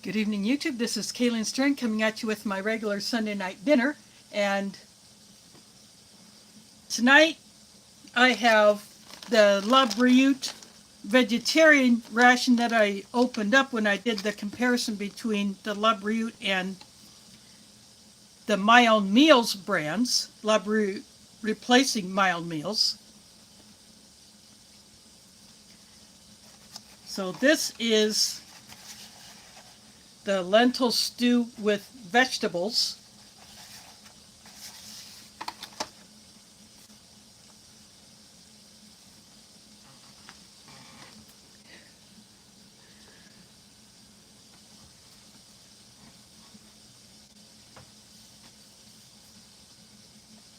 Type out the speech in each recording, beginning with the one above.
Good evening, YouTube. This is Kaylin Stern coming at you with my regular Sunday night dinner. And tonight I have the LaBriute vegetarian ration that I opened up when I did the comparison between the LaBriute and the My Own Meals brands. LaBriute replacing My Own Meals. So this is the lentil stew with vegetables.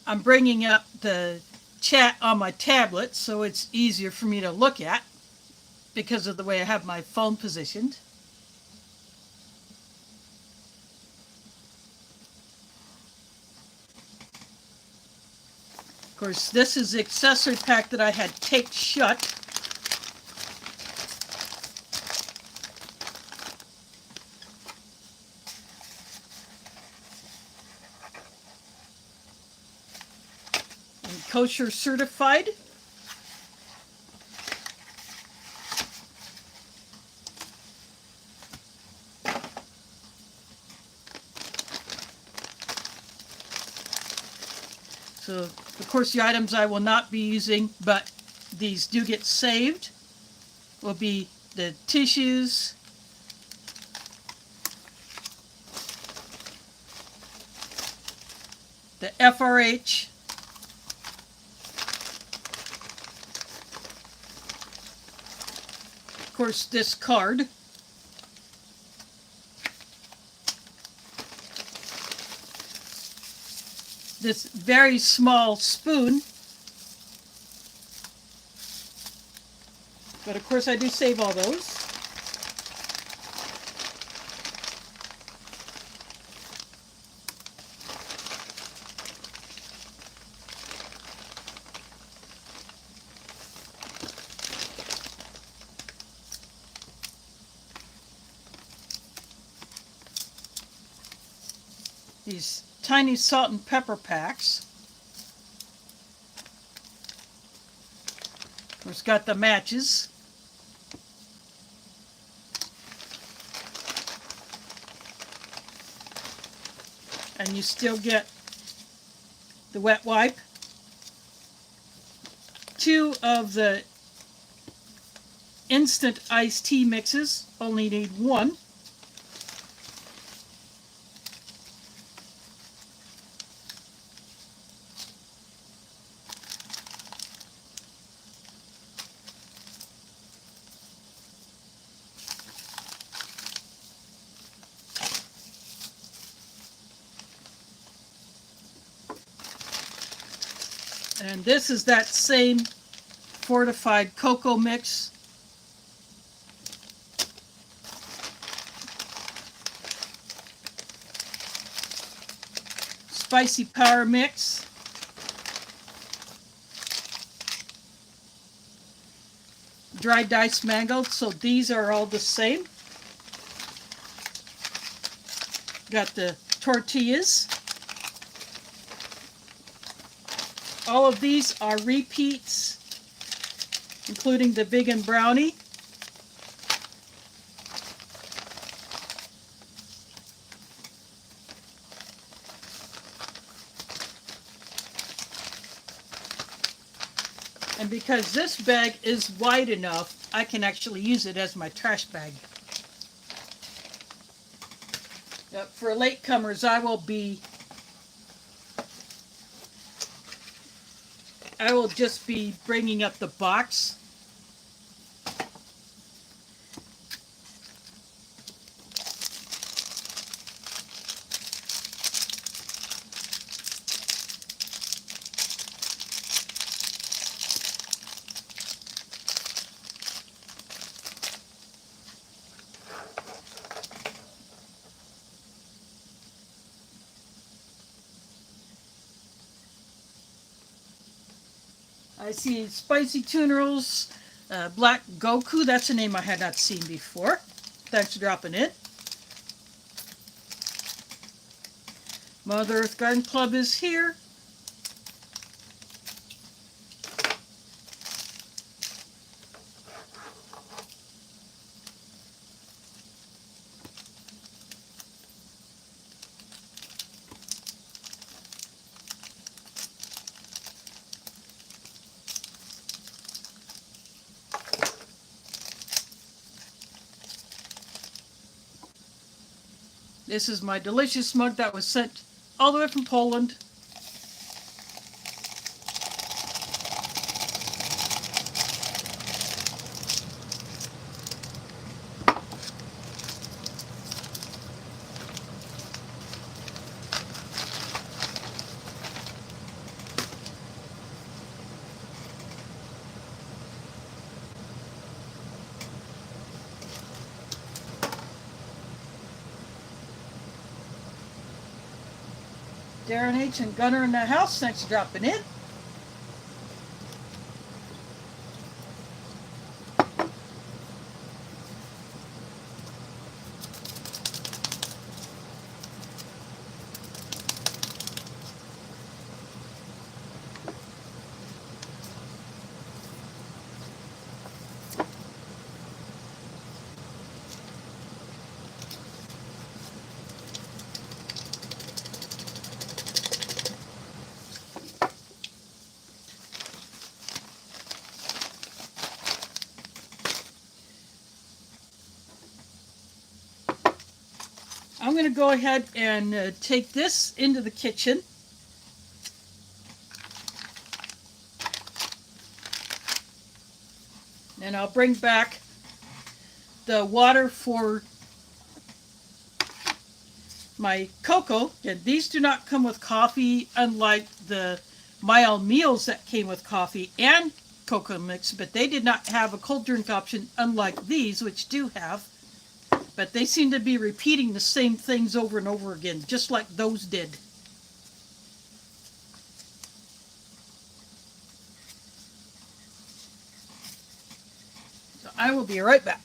I'm bringing up the chat on my tablet so it's easier for me to look at because of the way I have my phone positioned. Of course, this is the accessory pack that I had taped shut. And Kosher certified. So, of course, the items I will not be using, but these do get saved, will be the tissues, the FRH, of course, this card, this very small spoon, but of course I do save all those. These tiny salt and pepper packs. Of course, got the matches. And you still get the wet wipe. 2 of the instant iced tea mixes, only need 1. And this is that same fortified cocoa mix. Spicy power mix. Dried diced mango, so these are all the same. Got the tortillas. All of these are repeats, including the vegan brownie. And because this bag is wide enough, I can actually use it as my trash bag. For latecomers, I will just be bringing up the box. I see spicy tuna rolls, Black Goku. That's a name I had not seen before. Thanks for dropping in. Mother Earth Garden Club is here. This is my delicious mug that was sent all the way from Poland. Darren H. and Gunner in the house, thanks for dropping in. I'm going to go ahead and take this into the kitchen. And I'll bring back the water for my cocoa. And these do not come with coffee, unlike the mild meals that came with coffee and cocoa mix, but they did not have a cold drink option, unlike these, which do have. But they seem to be repeating the same things over and over again, just like those did. So I will be right back.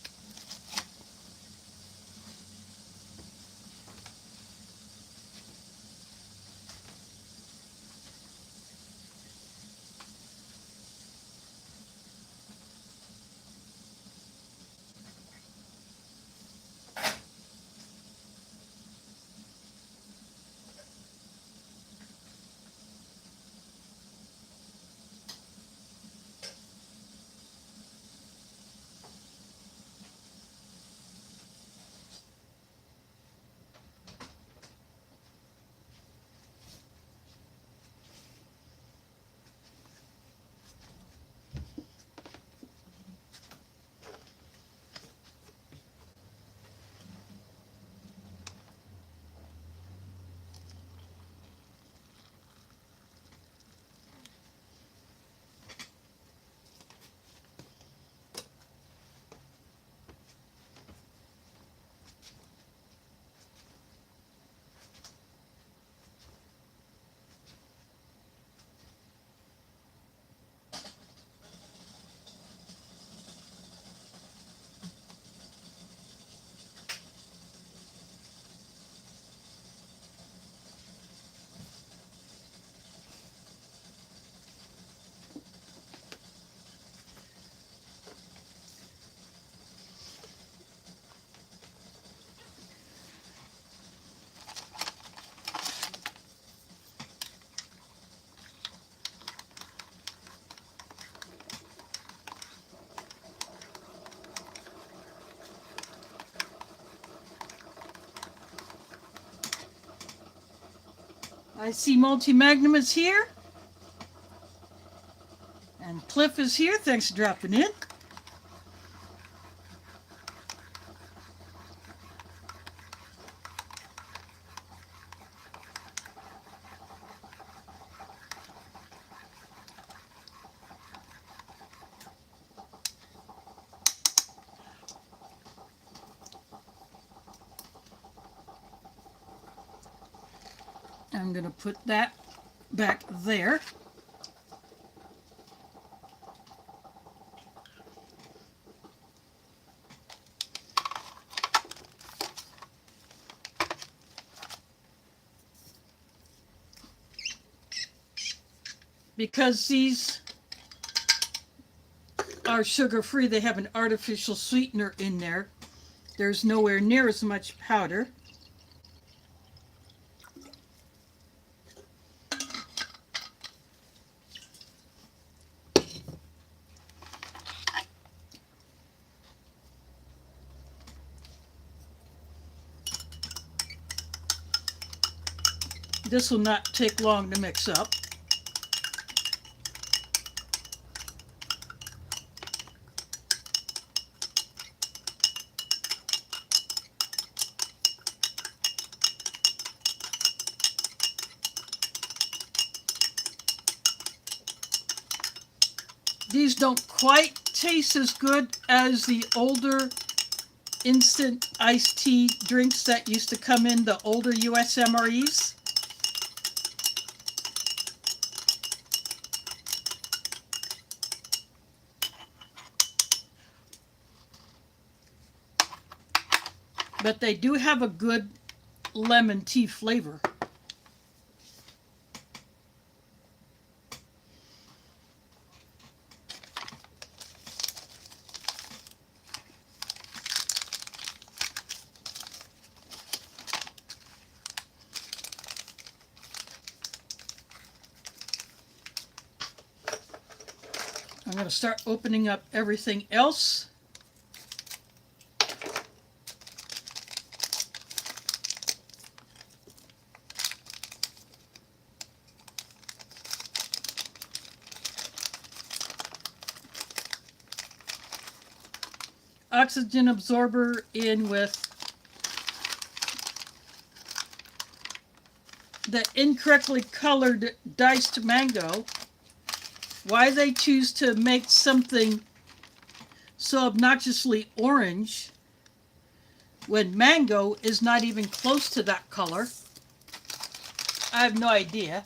I see Multi-Magnum is here. And Cliff is here. Thanks for dropping in. I'm going to put that back there. Because these are sugar-free, they have an artificial sweetener in there. There's nowhere near as much powder. This will not take long to mix up. These don't quite taste as good as the older instant iced tea drinks that used to come in the older USMREs. But they do have a good lemon tea flavor. I'm going to start opening up everything else. Oxygen absorber in with the incorrectly colored diced mango. Why they choose to make something so obnoxiously orange when mango is not even close to that color, I have no idea.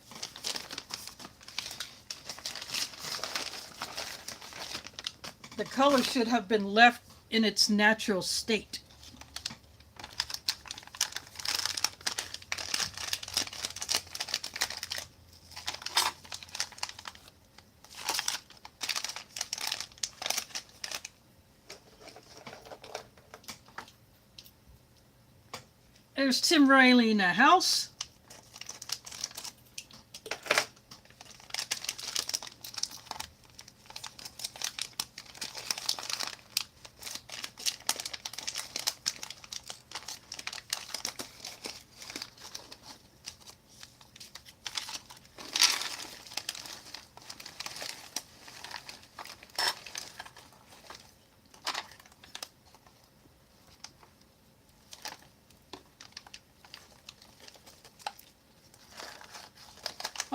The color should have been left in its natural state. There's Tim Riley in the house.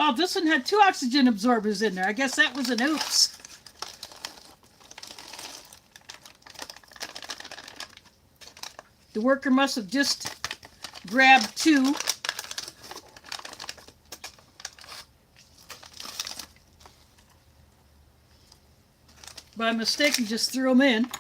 Oh, this one had 2 oxygen absorbers in there. I guess that was an oops. The worker must have just grabbed 2. By mistake and just threw them in.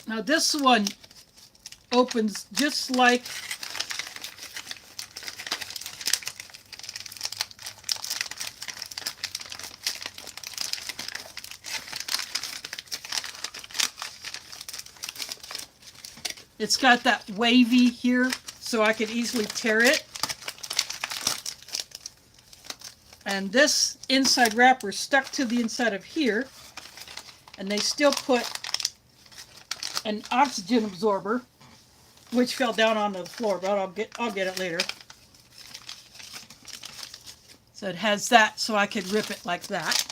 Now this one opens just like it's got that wavy here so I could easily tear it. And this inside wrapper stuck to the inside of here, and they still put an oxygen absorber, which fell down onto the floor, but I'll get it later. So it has that, so I could rip it like that.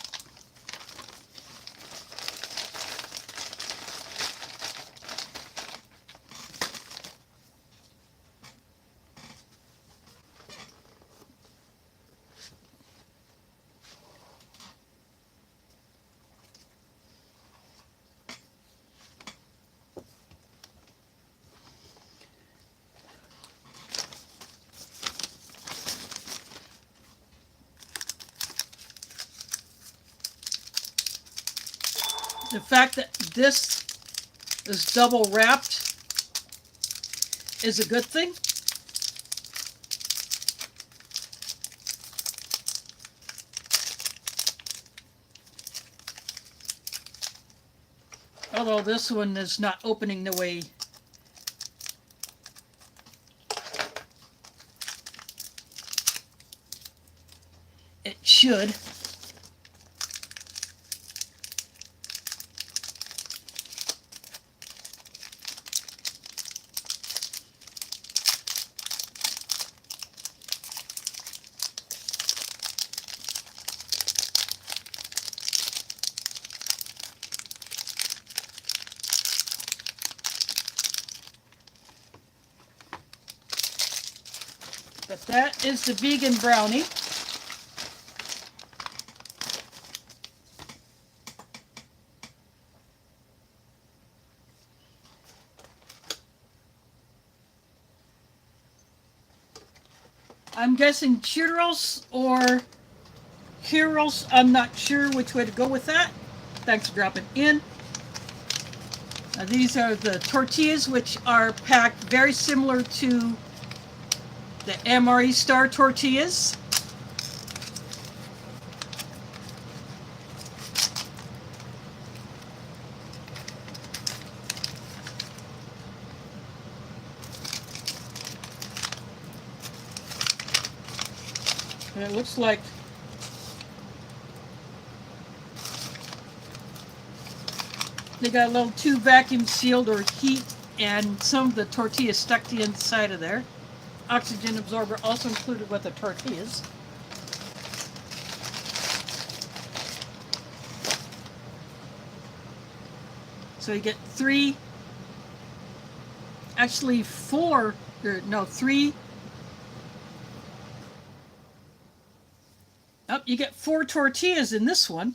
The fact that this is double wrapped is a good thing. Although this one is not opening the way it should. But that is the vegan brownie. I'm guessing churros or heroes. I'm not sure which way to go with that. Thanks for dropping in. Now these are the tortillas, which are packed very similar to the MRE Star tortillas. And it looks like they got a little too vacuum sealed or heat, and some of the tortillas stuck to the inside of there. Oxygen absorber also included with the tortillas. So you get three, actually four, or no, three. Oh, you get 4 tortillas in this one.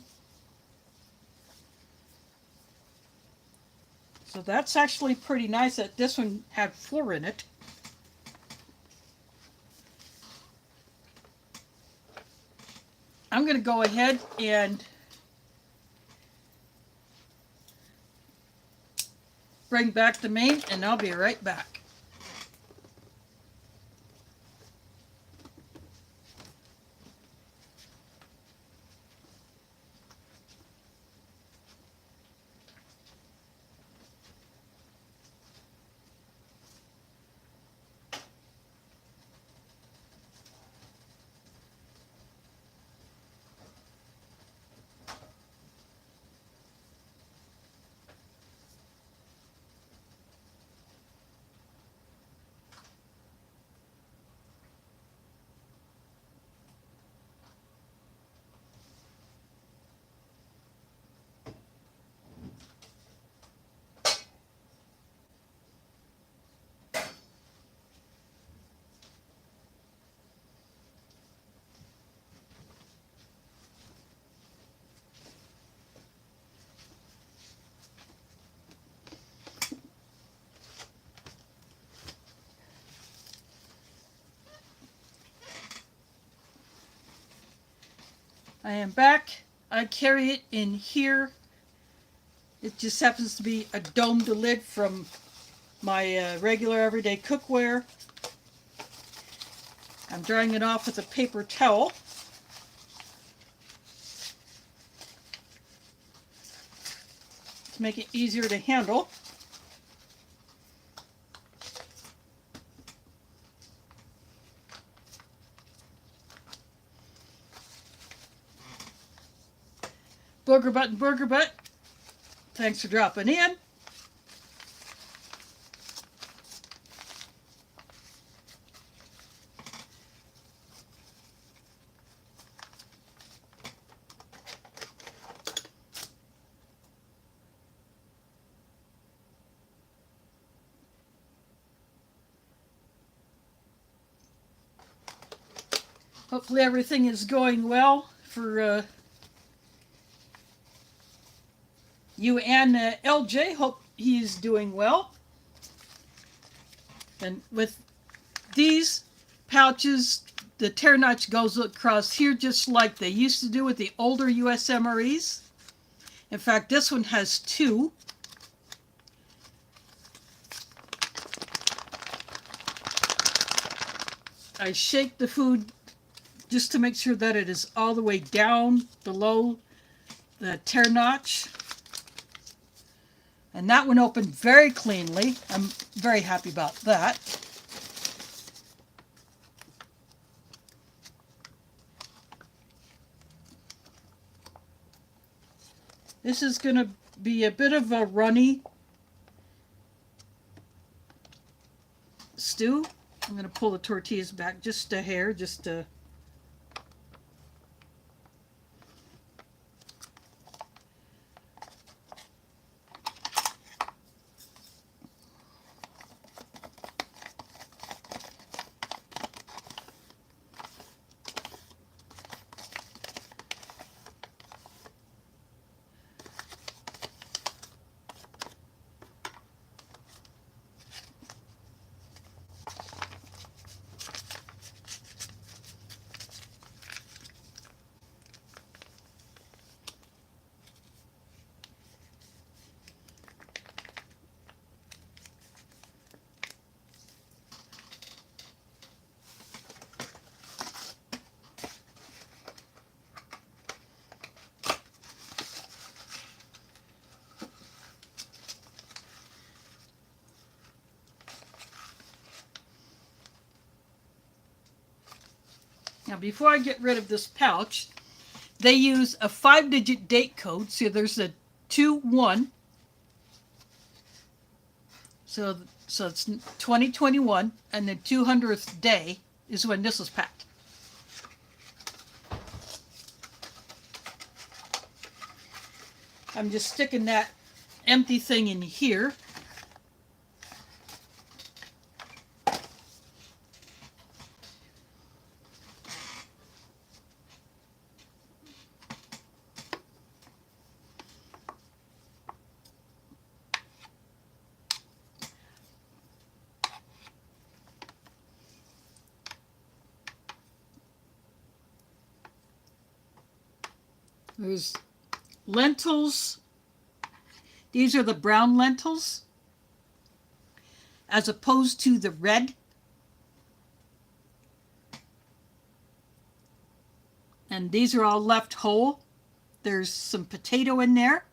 So that's actually pretty nice that this one had 4 in it. I'm going to go ahead and bring back the main, and I'll be right back. I am back. I carry it in here. It just happens to be a domed lid from my regular everyday cookware. I'm drying it off with a paper towel. To make it easier to handle. Burger Butt, thanks for dropping in. Hopefully everything is going well for you and LJ. Hope he's doing well. And with these pouches, the tear notch goes across here just like they used to do with the older USMREs. In fact, this one has 2. I shake the food just to make sure that it is all the way down below the tear notch. And that one opened very cleanly. I'm very happy about that. This is going to be a bit of a runny stew. I'm going to pull the tortillas back just a hair, just to... Now, before I get rid of this pouch, they use a 5-digit date code. So there's a 2-1. So it's 2021, and the 200th day is when this was packed. I'm just sticking that empty thing in here. There's lentils. These are the brown lentils, as opposed to the red. And these are all left whole. There's some potato in there.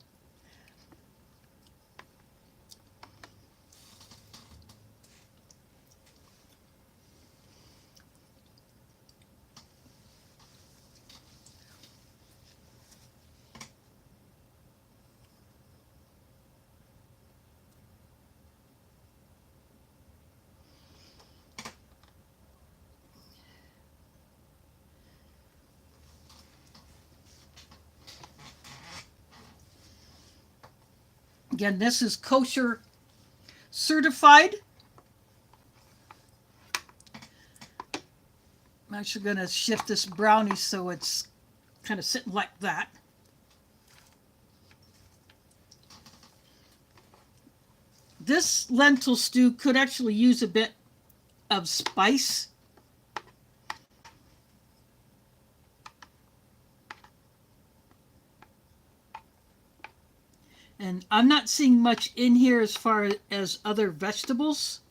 Again, this is Kosher certified. I'm actually going to shift this brownie so it's kind of sitting like that. This lentil stew could actually use a bit of spice. And I'm not seeing much in here as far as other vegetables.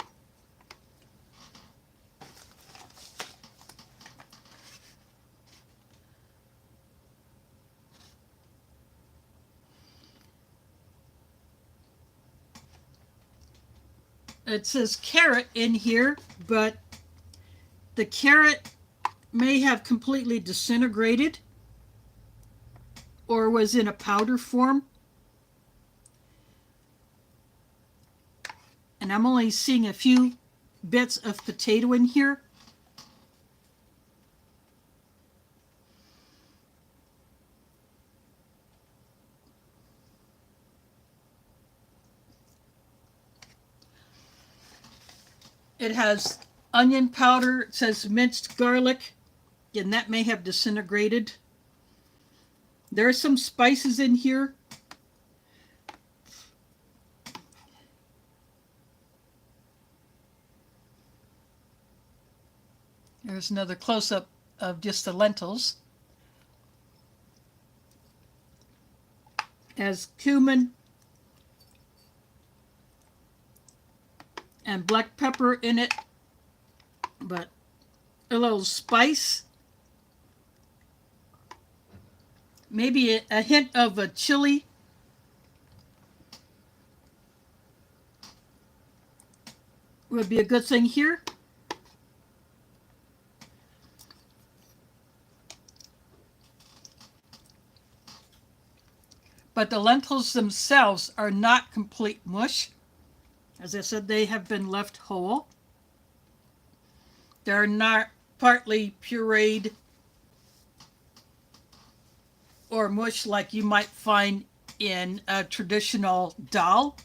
It says carrot in here, but the carrot may have completely disintegrated or was in a powder form. And I'm only seeing a few bits of potato in here. It has onion powder. It says minced garlic. Again, that may have disintegrated. There are some spices in here. There's another close-up of just the lentils. Has cumin and black pepper in it, but a little spice, maybe a hint of a chili would be a good thing here. But the lentils themselves are not complete mush. As I said, they have been left whole. They're not partly pureed or mush like you might find in a traditional dal.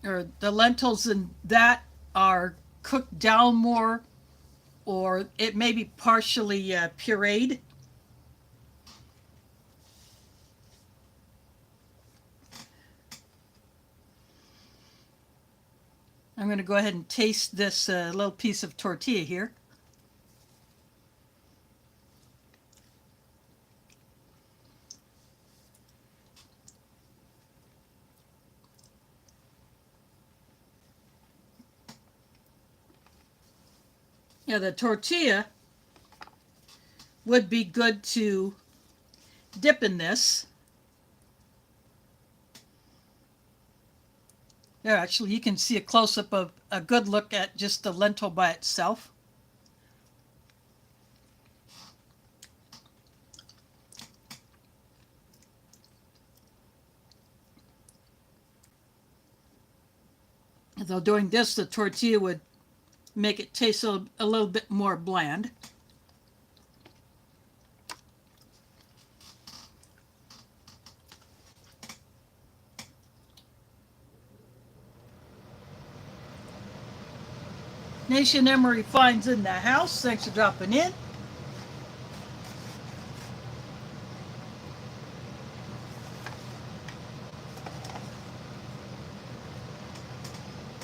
Or the lentils in that are cooked down more, or it may be partially pureed. I'm going to go ahead and taste this little piece of tortilla here. Yeah, the tortilla would be good to dip in this. There, actually, you can see a close-up of a good look at just the lentil by itself. Though doing this, the tortilla would make it taste a little bit more bland. Nation Emery finds in the house. Thanks for dropping in.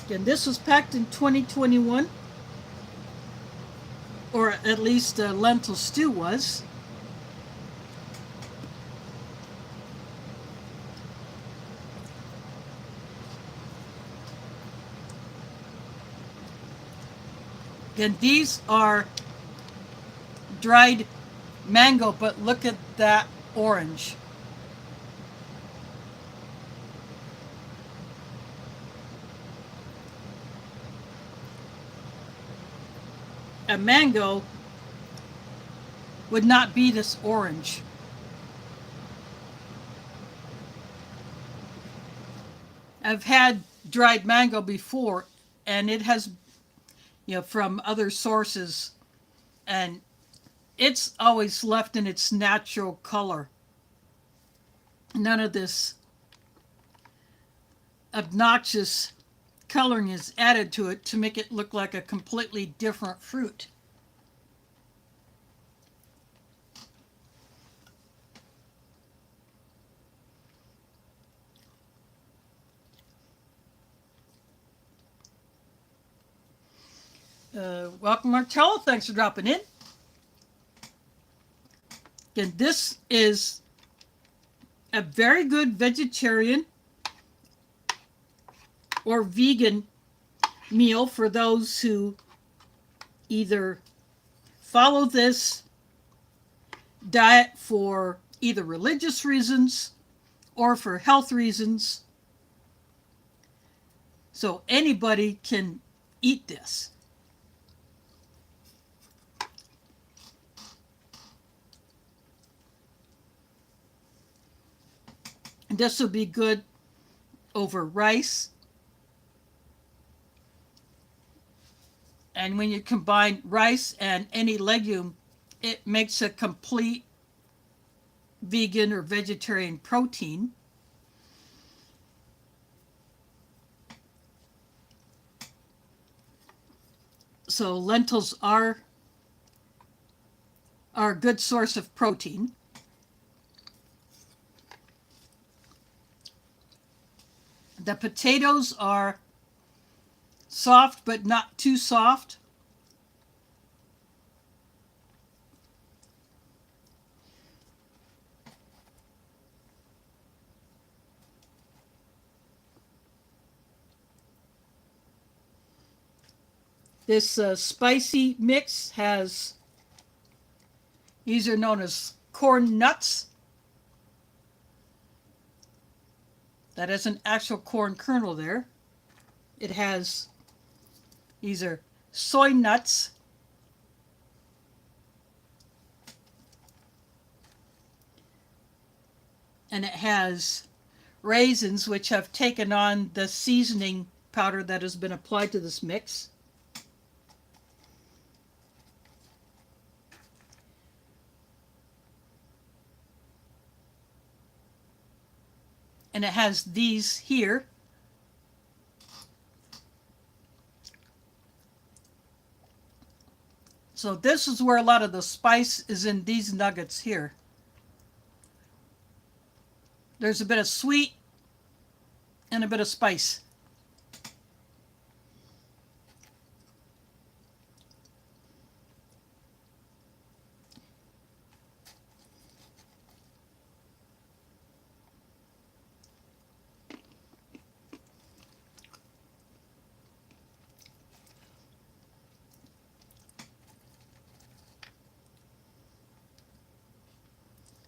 Again, this was packed in 2021, or at least the lentil stew was. Again, these are dried mango, but look at that orange. A mango would not be this orange. I've had dried mango before, and it has, from other sources, and it's always left in its natural color. None of this obnoxious coloring is added to it to make it look like a completely different fruit. Welcome, Marcello. Thanks for dropping in. Again, this is a very good vegetarian or vegan meal for those who either follow this diet for either religious reasons or for health reasons. So anybody can eat this. And this will be good over rice. And when you combine rice and any legume, it makes a complete vegan or vegetarian protein. So lentils are a good source of protein. The potatoes are soft, but not too soft. This spicy mix has, these are known as corn nuts. That is an actual corn kernel there. It has, these are soy nuts. And it has raisins, which have taken on the seasoning powder that has been applied to this mix. And it has these here. So this is where a lot of the spice is in these nuggets here. There's a bit of sweet and a bit of spice.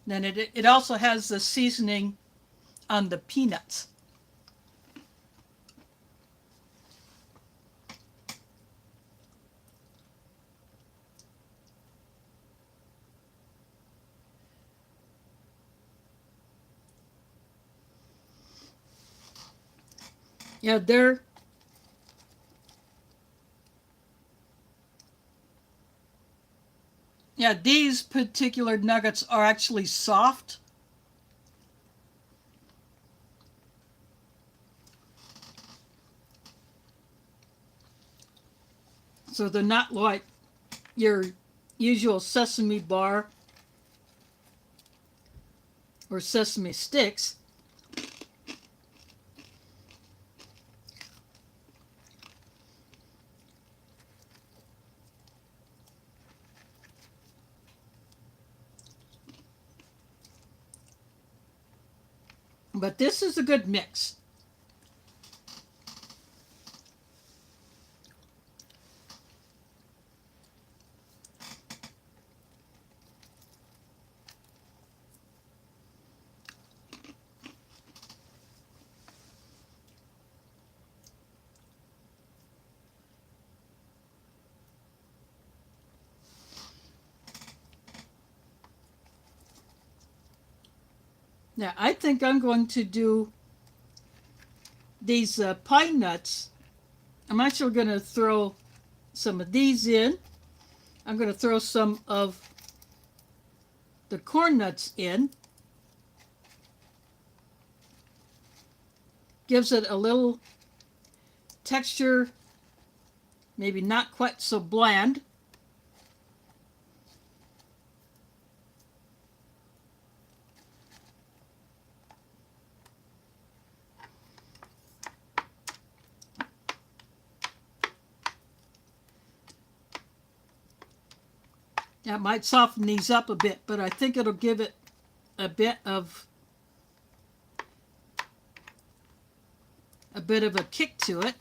Then it also has the seasoning on the peanuts. Yeah, these particular nuggets are actually soft. So they're not like your usual sesame bar or sesame sticks. But this is a good mix. Now, I think I'm going to do these pine nuts. I'm actually going to throw some of these in. I'm going to throw some of the corn nuts in. Gives it a little texture, maybe not quite so bland. That might soften these up a bit, but I think it'll give it a bit of a kick to it.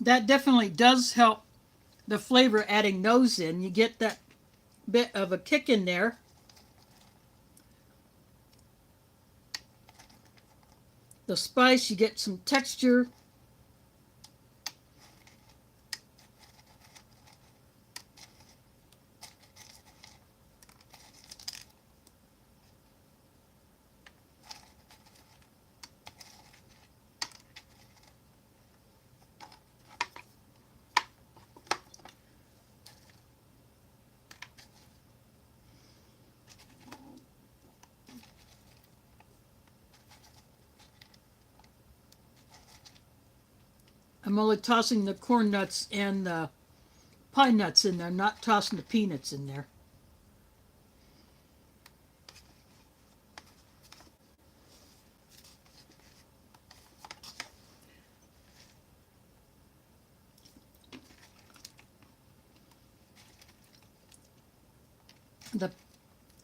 That definitely does help the flavor adding those in. You get that bit of a kick in there. The spice, you get some texture. I'm only tossing the corn nuts and the pine nuts in there, not tossing the peanuts in there. the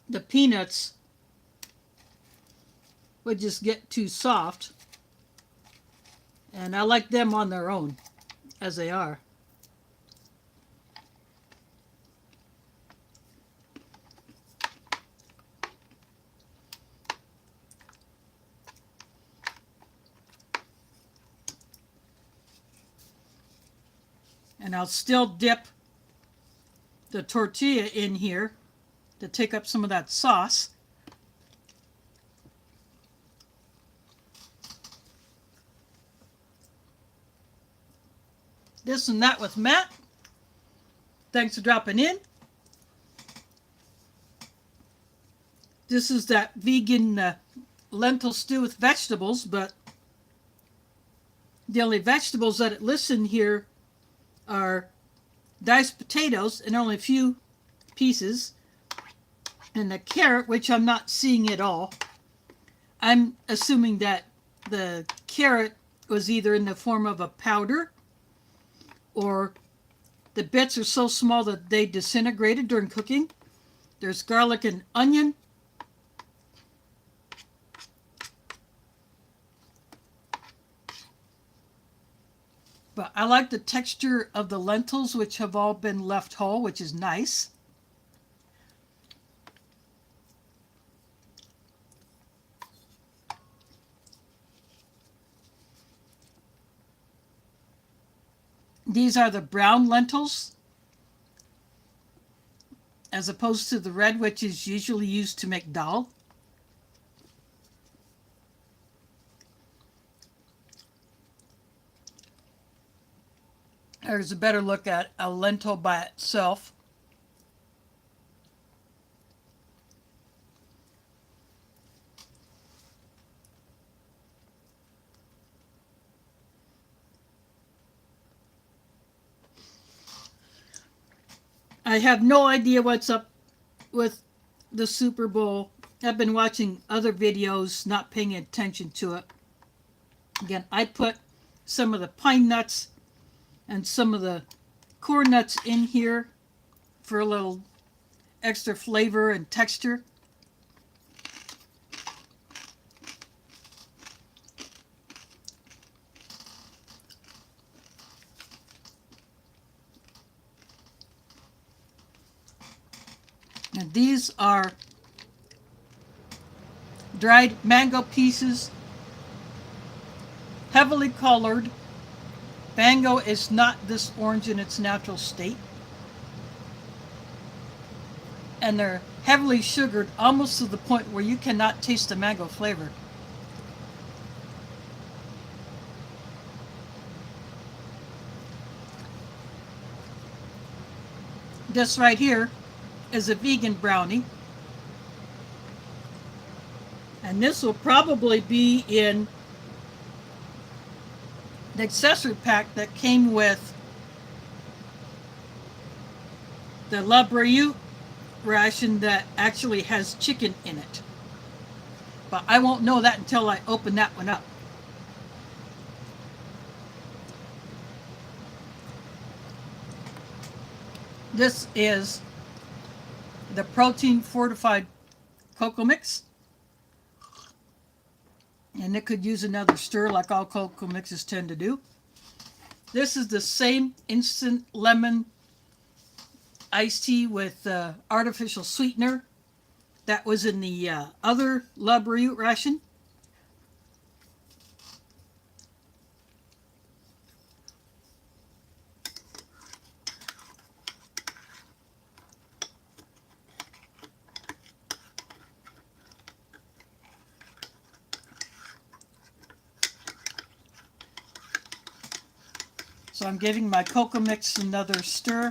the peanuts would just get too soft, and I like them on their own as they are. And I'll still dip the tortilla in here to take up some of that sauce. This and that with Matt. Thanks for dropping in. This is that vegan lentil stew with vegetables, but the only vegetables that it lists in here are diced potatoes and only a few pieces, and the carrot, which I'm not seeing at all. I'm assuming that the carrot was either in the form of a powder or the bits are so small that they disintegrated during cooking. There's garlic and onion. But I like the texture of the lentils, which have all been left whole, which is nice. These are the brown lentils, as opposed to the red, which is usually used to make dal. There's a better look at a lentil by itself. I have no idea what's up with the Super Bowl. I've been watching other videos, not paying attention to it. Again, I put some of the pine nuts and some of the corn nuts in here for a little extra flavor and texture. And these are dried mango pieces, heavily colored. Mango is not this orange in its natural state. And they're heavily sugared almost to the point where you cannot taste the mango flavor. This right here is a vegan brownie. And this will probably be in the accessory pack that came with the LaBriute ration that actually has chicken in it. But I won't know that until I open that one up. This is the protein fortified cocoa mix. And it could use another stir like all cocoa mixes tend to do. This is the same instant lemon iced tea with artificial sweetener that was in the other LaBriute ration. So I'm giving my cocoa mix another stir.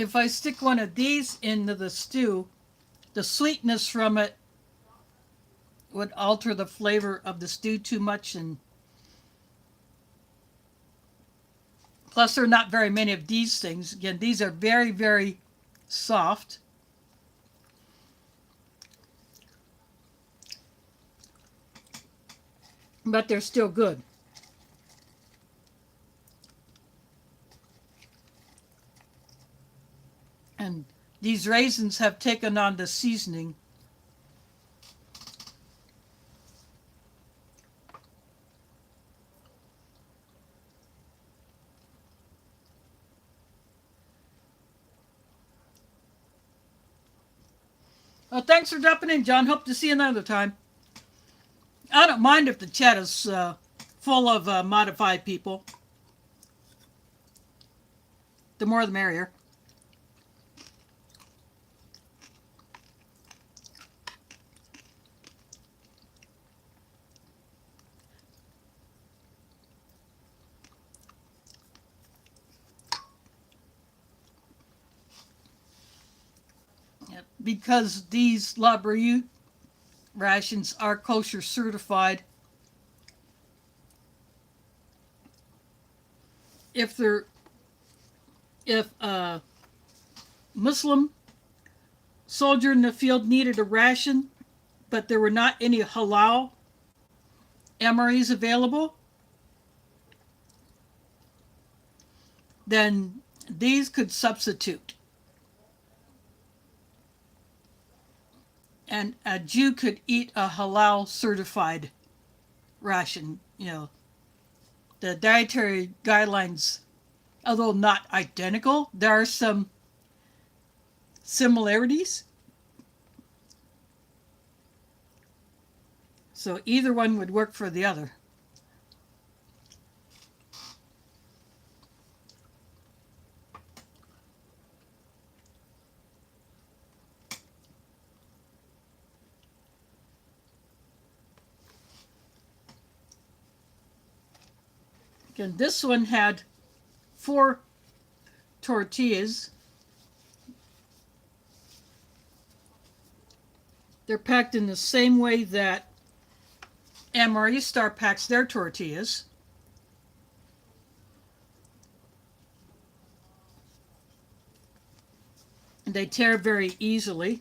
if I stick one of these into the stew, the sweetness from it would alter the flavor of the stew too much, and plus there are not very many of these things. Again, these are very, very soft. But they're still good. And these raisins have taken on the seasoning. Well, thanks for dropping in, John. Hope to see you another time. I don't mind if the chat is full of modified people. The more the merrier. Because these LaBriute rations are kosher certified, if a Muslim soldier in the field needed a ration, but there were not any halal MREs available, then these could substitute. And a Jew could eat a halal certified ration. You know, the dietary guidelines, although not identical, there are some similarities. So either one would work for the other. And this one had 4 tortillas. They're packed in the same way that MRE Star packs their tortillas. And they tear very easily.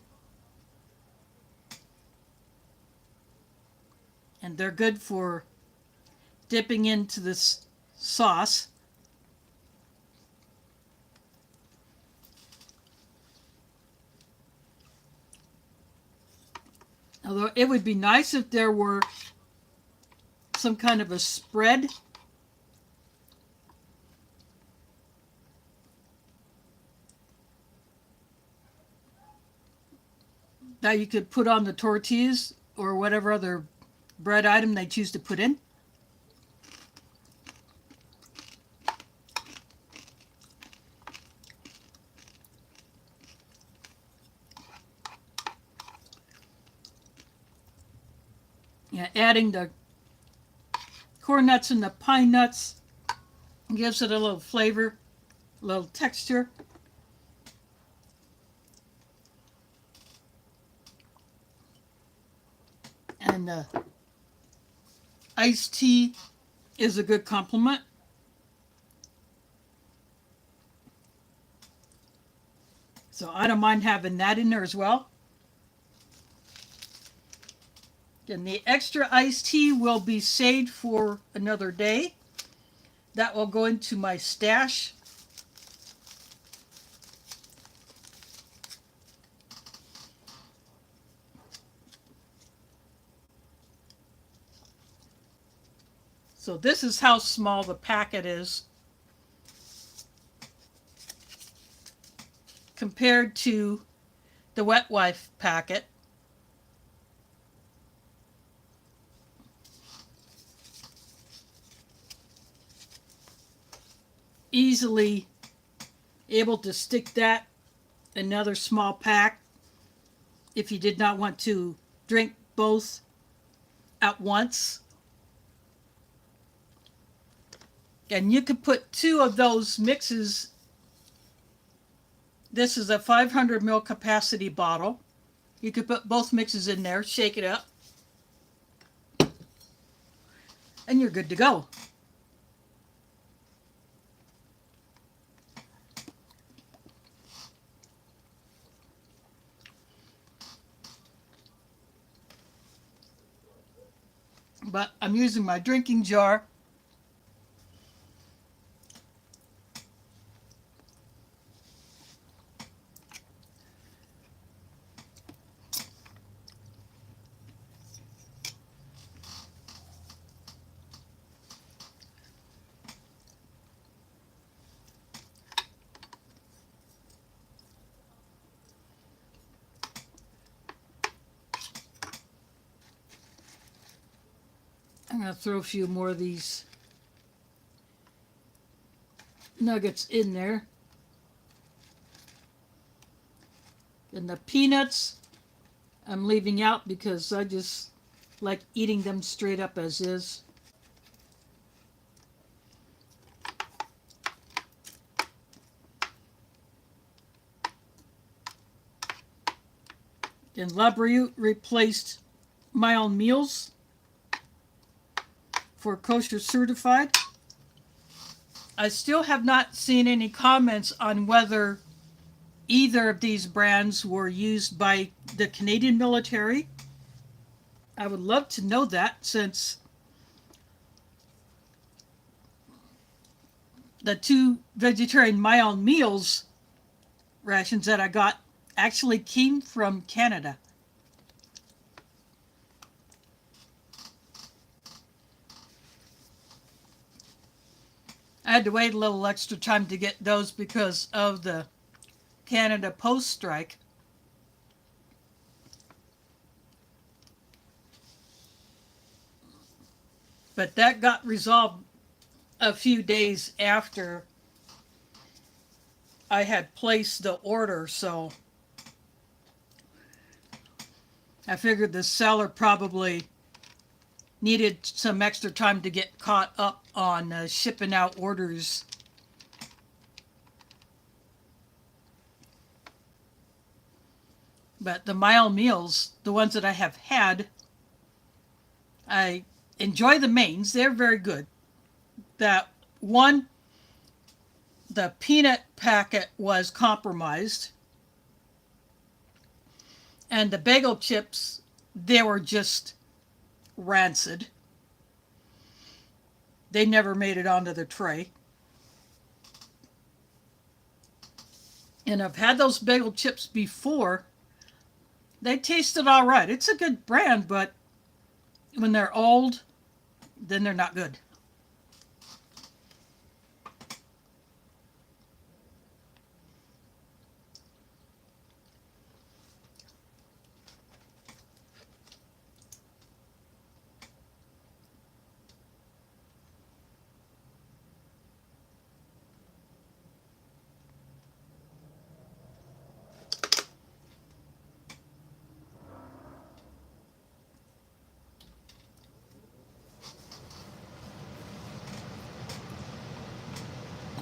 And they're good for dipping into this sauce. Although it would be nice if there were some kind of a spread that you could put on the tortillas or whatever other bread item they choose to put in. Yeah, adding the corn nuts and the pine nuts gives it a little flavor, a little texture. And iced tea is a good complement. So I don't mind having that in there as well. And the extra iced tea will be saved for another day. That will go into my stash. So this is how small the packet is compared to the Wet Wife packet. Easily able to stick that in another small pack if you did not want to drink both at once. And you could put 2 of those mixes This is a 500 ml capacity bottle. You could put both mixes in there, shake it up, and you're good to go. But I'm using my drinking jar. I'm going to throw a few more of these nuggets in there. And the peanuts I'm leaving out because I just like eating them straight up as is. And LaBriute replaced My Own Meals for Kosher certified. I still have not seen any comments on whether either of these brands were used by the Canadian military. I would love to know that, since the two vegetarian My Own Meals rations that I got actually came from Canada. I had to wait a little extra time to get those because of the Canada Post strike. But that got resolved a few days after I had placed the order, so I figured the seller probably needed some extra time to get caught up on shipping out orders. But the My Own Meals, the ones that I have had, I enjoy the mains. They're very good. That one, the peanut packet was compromised. And the bagel chips, they were just rancid. They never made it onto the tray. And I've had those bagel chips before. They tasted all right. It's a good brand, but when they're old, then they're not good.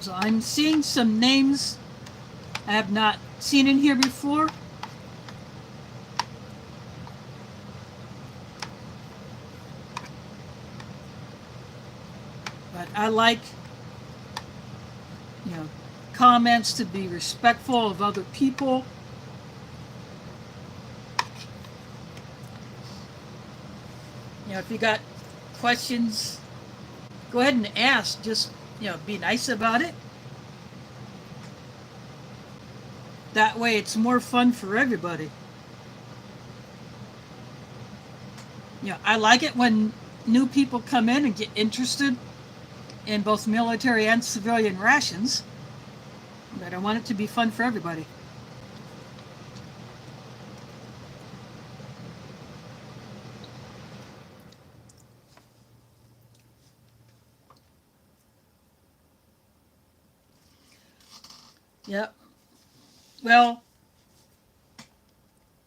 So I'm seeing some names I have not seen in here before. But I like, you know, comments to be respectful of other people. You know, if you got questions, go ahead and ask. Just, you know, be nice about it. That way it's more fun for everybody. You know, I like it when new people come in and get interested in both military and civilian rations. But I want it to be fun for everybody. Yep. Well,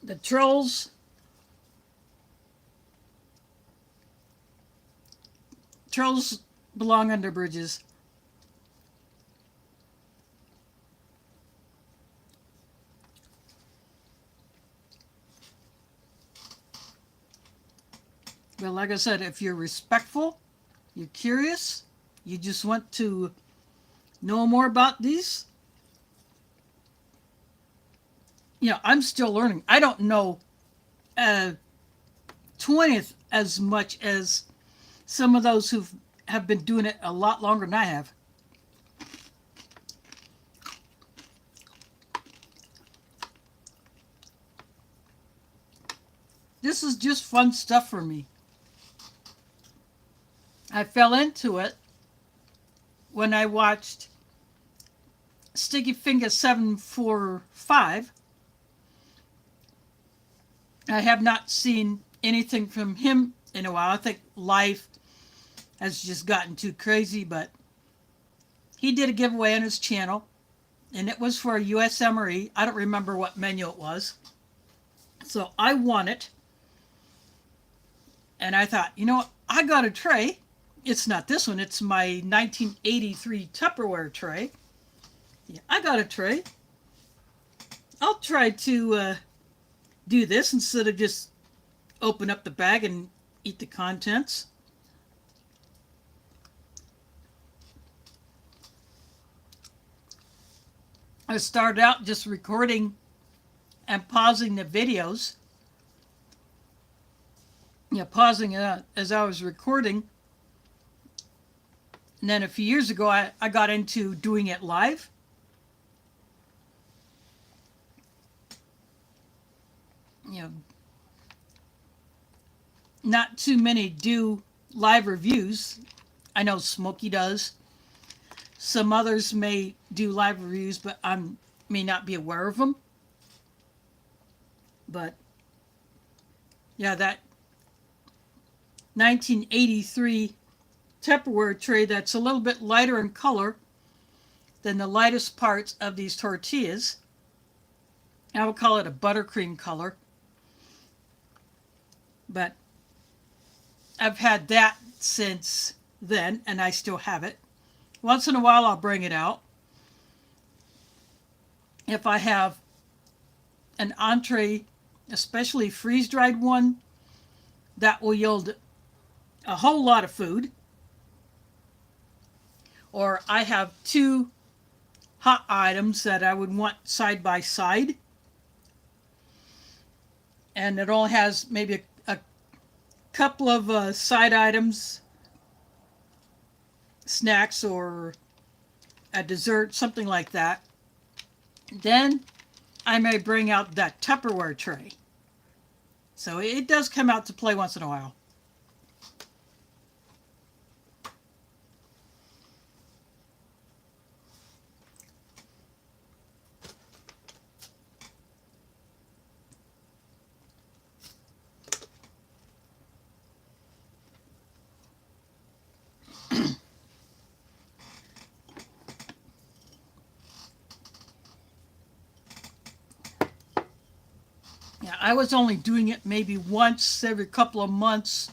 the trolls belong under bridges. But like I said, if you're respectful, you're curious, you just want to know more about these, I'm still learning. I don't know a 20th as much as some of those who have been doing it a lot longer than I have. This is just fun stuff for me. I fell into it when I watched Sticky Finger 745. I have not seen anything from him in a while. I think life has just gotten too crazy, but he did a giveaway on his channel, and it was for a USMRE. I don't remember what menu it was. So I won it, and I thought, I got a tray. It's not this one. It's my 1983 Tupperware tray. Yeah, I got a tray. I'll try to do this instead of just open up the bag and eat the contents. I started out just recording and pausing the videos. Pausing it as I was recording. And then a few years ago, I got into doing it live. Not too many do live reviews. I know Smokey does. Some others may do live reviews, but I may not be aware of them. But yeah, that 1983 Tupperware tray that's a little bit lighter in color than the lightest parts of these tortillas. I would call it a buttercream color. But I've had that since then, and I still have it. Once in a while, I'll bring it out. If I have an entree, especially freeze-dried one, that will yield a whole lot of food. Or I have two hot items that I would want side by side. And it all has maybe a couple of side items, snacks or a dessert, something like that. Then I may bring out that Tupperware tray. So it does come out to play once in a while. Yeah, I was only doing it maybe once every couple of months.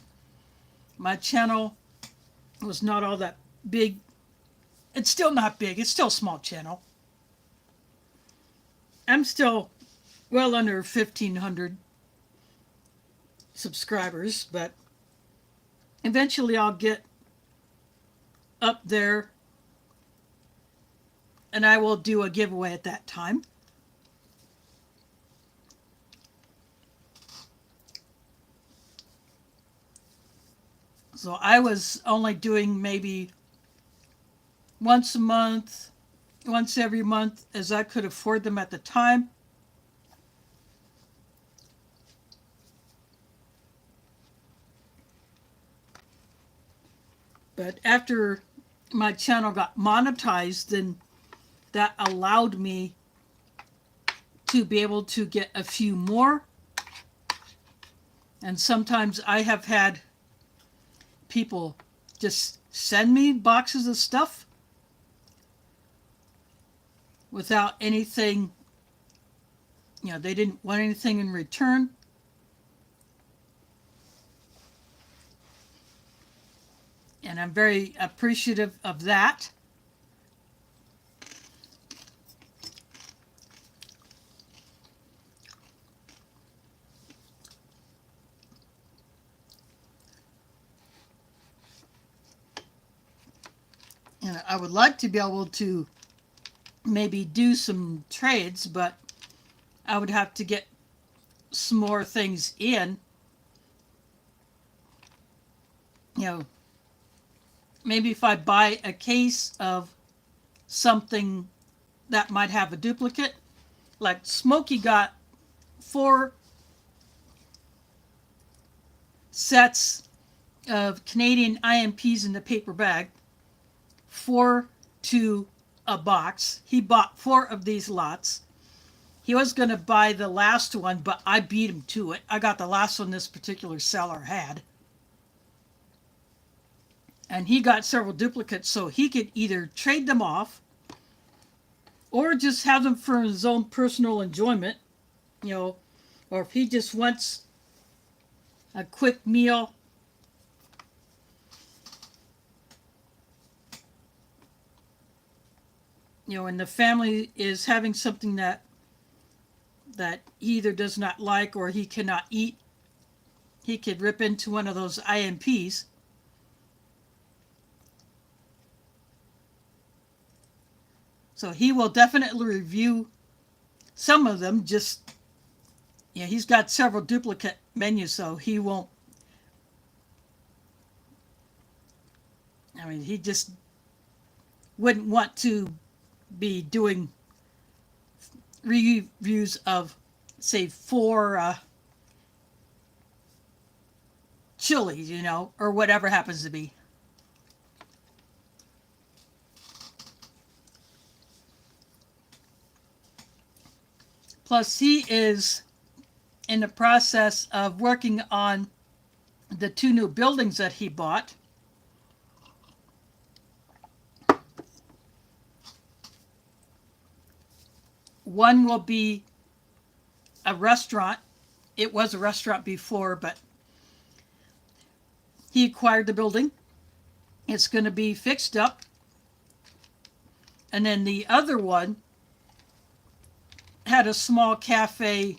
My channel was not all that big. It's still not big. It's still a small channel. I'm still well under 1,500 subscribers, but eventually I'll get up there and I will do a giveaway at that time. So I was only doing maybe once a month, once every month, as I could afford them at the time. But after my channel got monetized, then that allowed me to be able to get a few more. And sometimes I have had people just send me boxes of stuff without anything, they didn't want anything in return. And I'm very appreciative of that. And I would like to be able to maybe do some trades, but I would have to get some more things in. You know, maybe if I buy a case of something that might have a duplicate, like Smokey got 4 sets of Canadian IMPs in the paper bag, 4 to a box. He bought 4 of these lots. He was going to buy the last one, but I beat him to it. I got the last one this particular seller had. And he got several duplicates, so he could either trade them off or just have them for his own personal enjoyment, you know, or if he just wants a quick meal, you know, and the family is having something that he either does not like or he cannot eat, he could rip into one of those IMPs. So he will definitely review some of them. Just, yeah, he's got several duplicate menus, so he won't. I mean, he just wouldn't want to be doing reviews of, say, 4 chilies, you know, or whatever happens to be. Plus, he is in the process of working on the 2 new buildings that he bought. One will be a restaurant. It was a restaurant before, but he acquired the building. It's going to be fixed up. And then the other one had a small cafe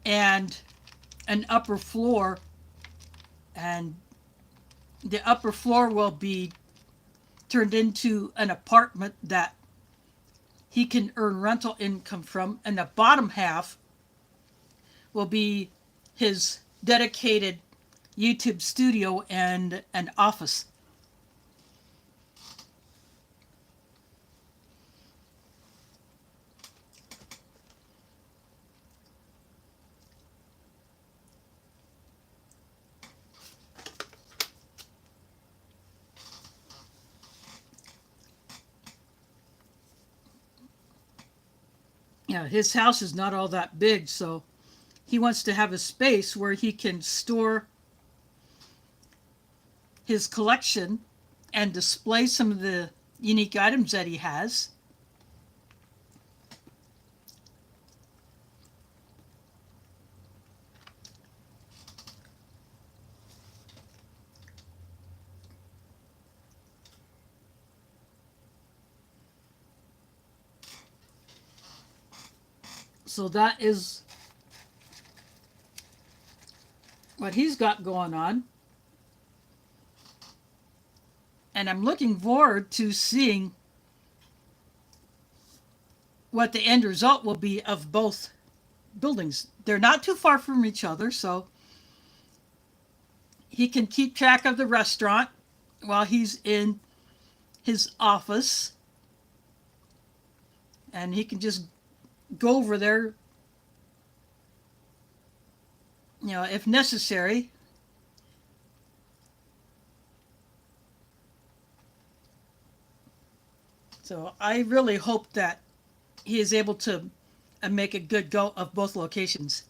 and an upper floor, and the upper floor will be turned into an apartment that he can earn rental income from, and the bottom half will be his dedicated YouTube studio and an office. Yeah, his house is not all that big, so he wants to have a space where he can store his collection and display some of the unique items that he has. So that is what he's got going on. And I'm looking forward to seeing what the end result will be of both buildings. They're not too far from each other, so he can keep track of the restaurant while he's in his office. And he can just go over there, you know, if necessary. So I really hope that he is able to make a good go of both locations.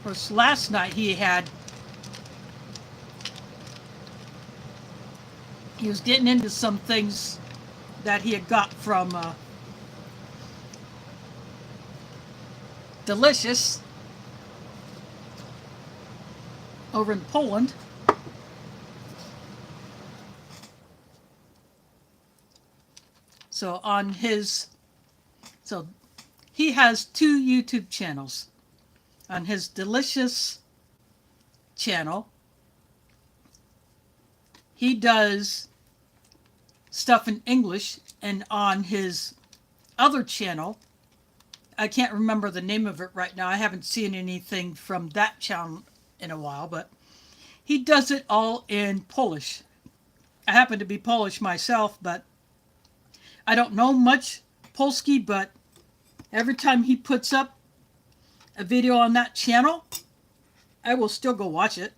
Of course, last night he was getting into some things that he had got from Delicious over in Poland. So so he has 2 YouTube channels. On his Delicious channel, he does stuff in English, and on his other channel, I can't remember the name of it right now. I haven't seen anything from that channel in a while, but he does it all in Polish. I happen to be Polish myself, but I don't know much Polski, but every time he puts up a video on that channel, I will still go watch it.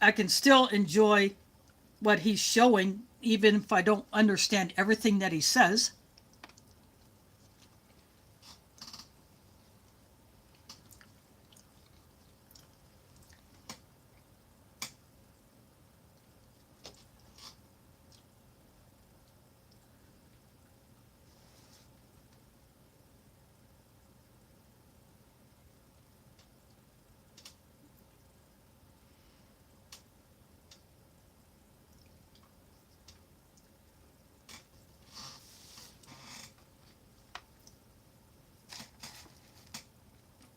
I can still enjoy what he's showing, even if I don't understand everything that he says.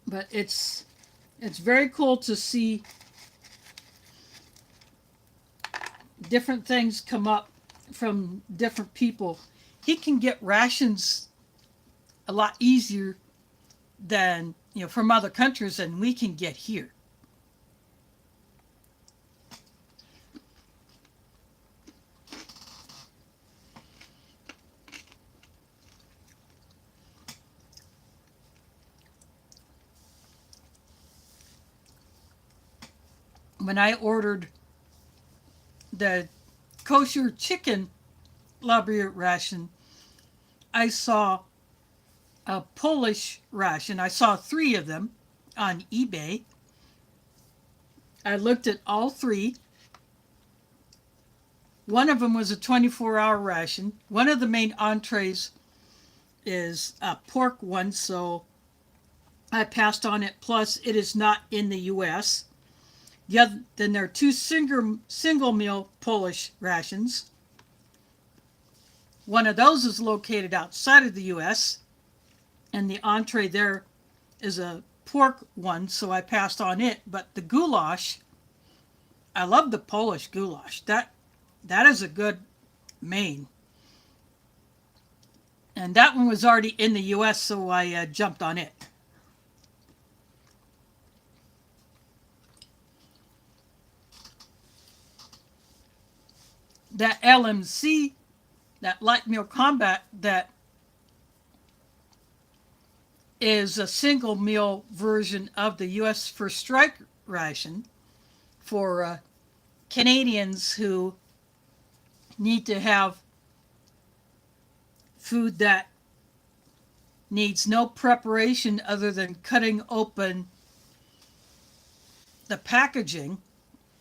But it's very cool to see different things come up from different people. He can get rations a lot easier than, from other countries than we can get here. When I ordered the kosher chicken LaBriute ration, I saw a Polish ration. I saw 3 of them on eBay. I looked at all 3. One of them was a 24-hour ration. One of the main entrees is a pork one, so I passed on it. Plus, it is not in the U.S. Then there are 2 single meal Polish rations. One of those is located outside of the U.S., and the entree there is a pork one, so I passed on it. But the goulash, I love the Polish goulash. That is a good main. And that one was already in the U.S., so I jumped on it. That LMC, that light meal combat, that is a single meal version of the U.S. First Strike ration for Canadians who need to have food that needs no preparation other than cutting open the packaging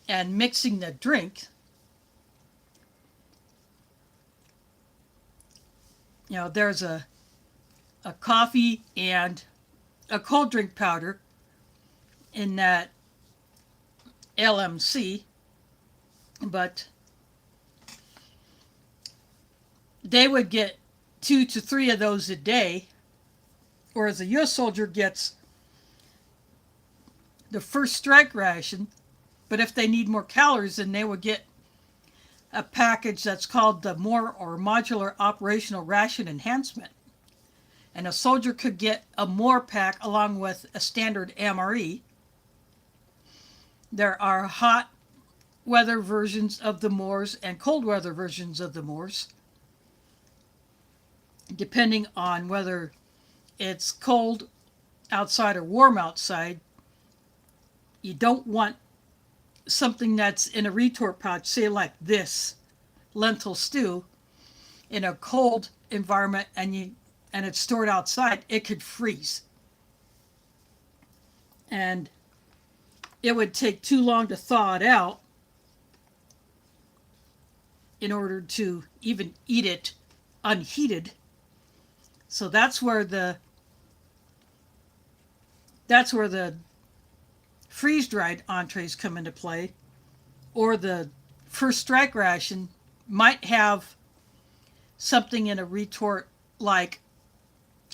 and mixing the drink. There's a coffee and a cold drink powder in that LMC, but they would get 2 to 3 of those a day, whereas a U.S. soldier gets the First Strike ration, but if they need more calories, then they would get a package that's called the More or Modular Operational Ration Enhancement. And a soldier could get a more pack along with a standard MRE. There are hot weather versions of the Moors and cold weather versions of the Moors, depending on whether it's cold outside or warm outside. You don't want something that's in a retort pouch, say like this lentil stew, in a cold environment, and and it's stored outside, it could freeze. And it would take too long to thaw it out in order to even eat it unheated. So that's where the freeze dried entrees come into play. Or the first strike ration might have something in a retort like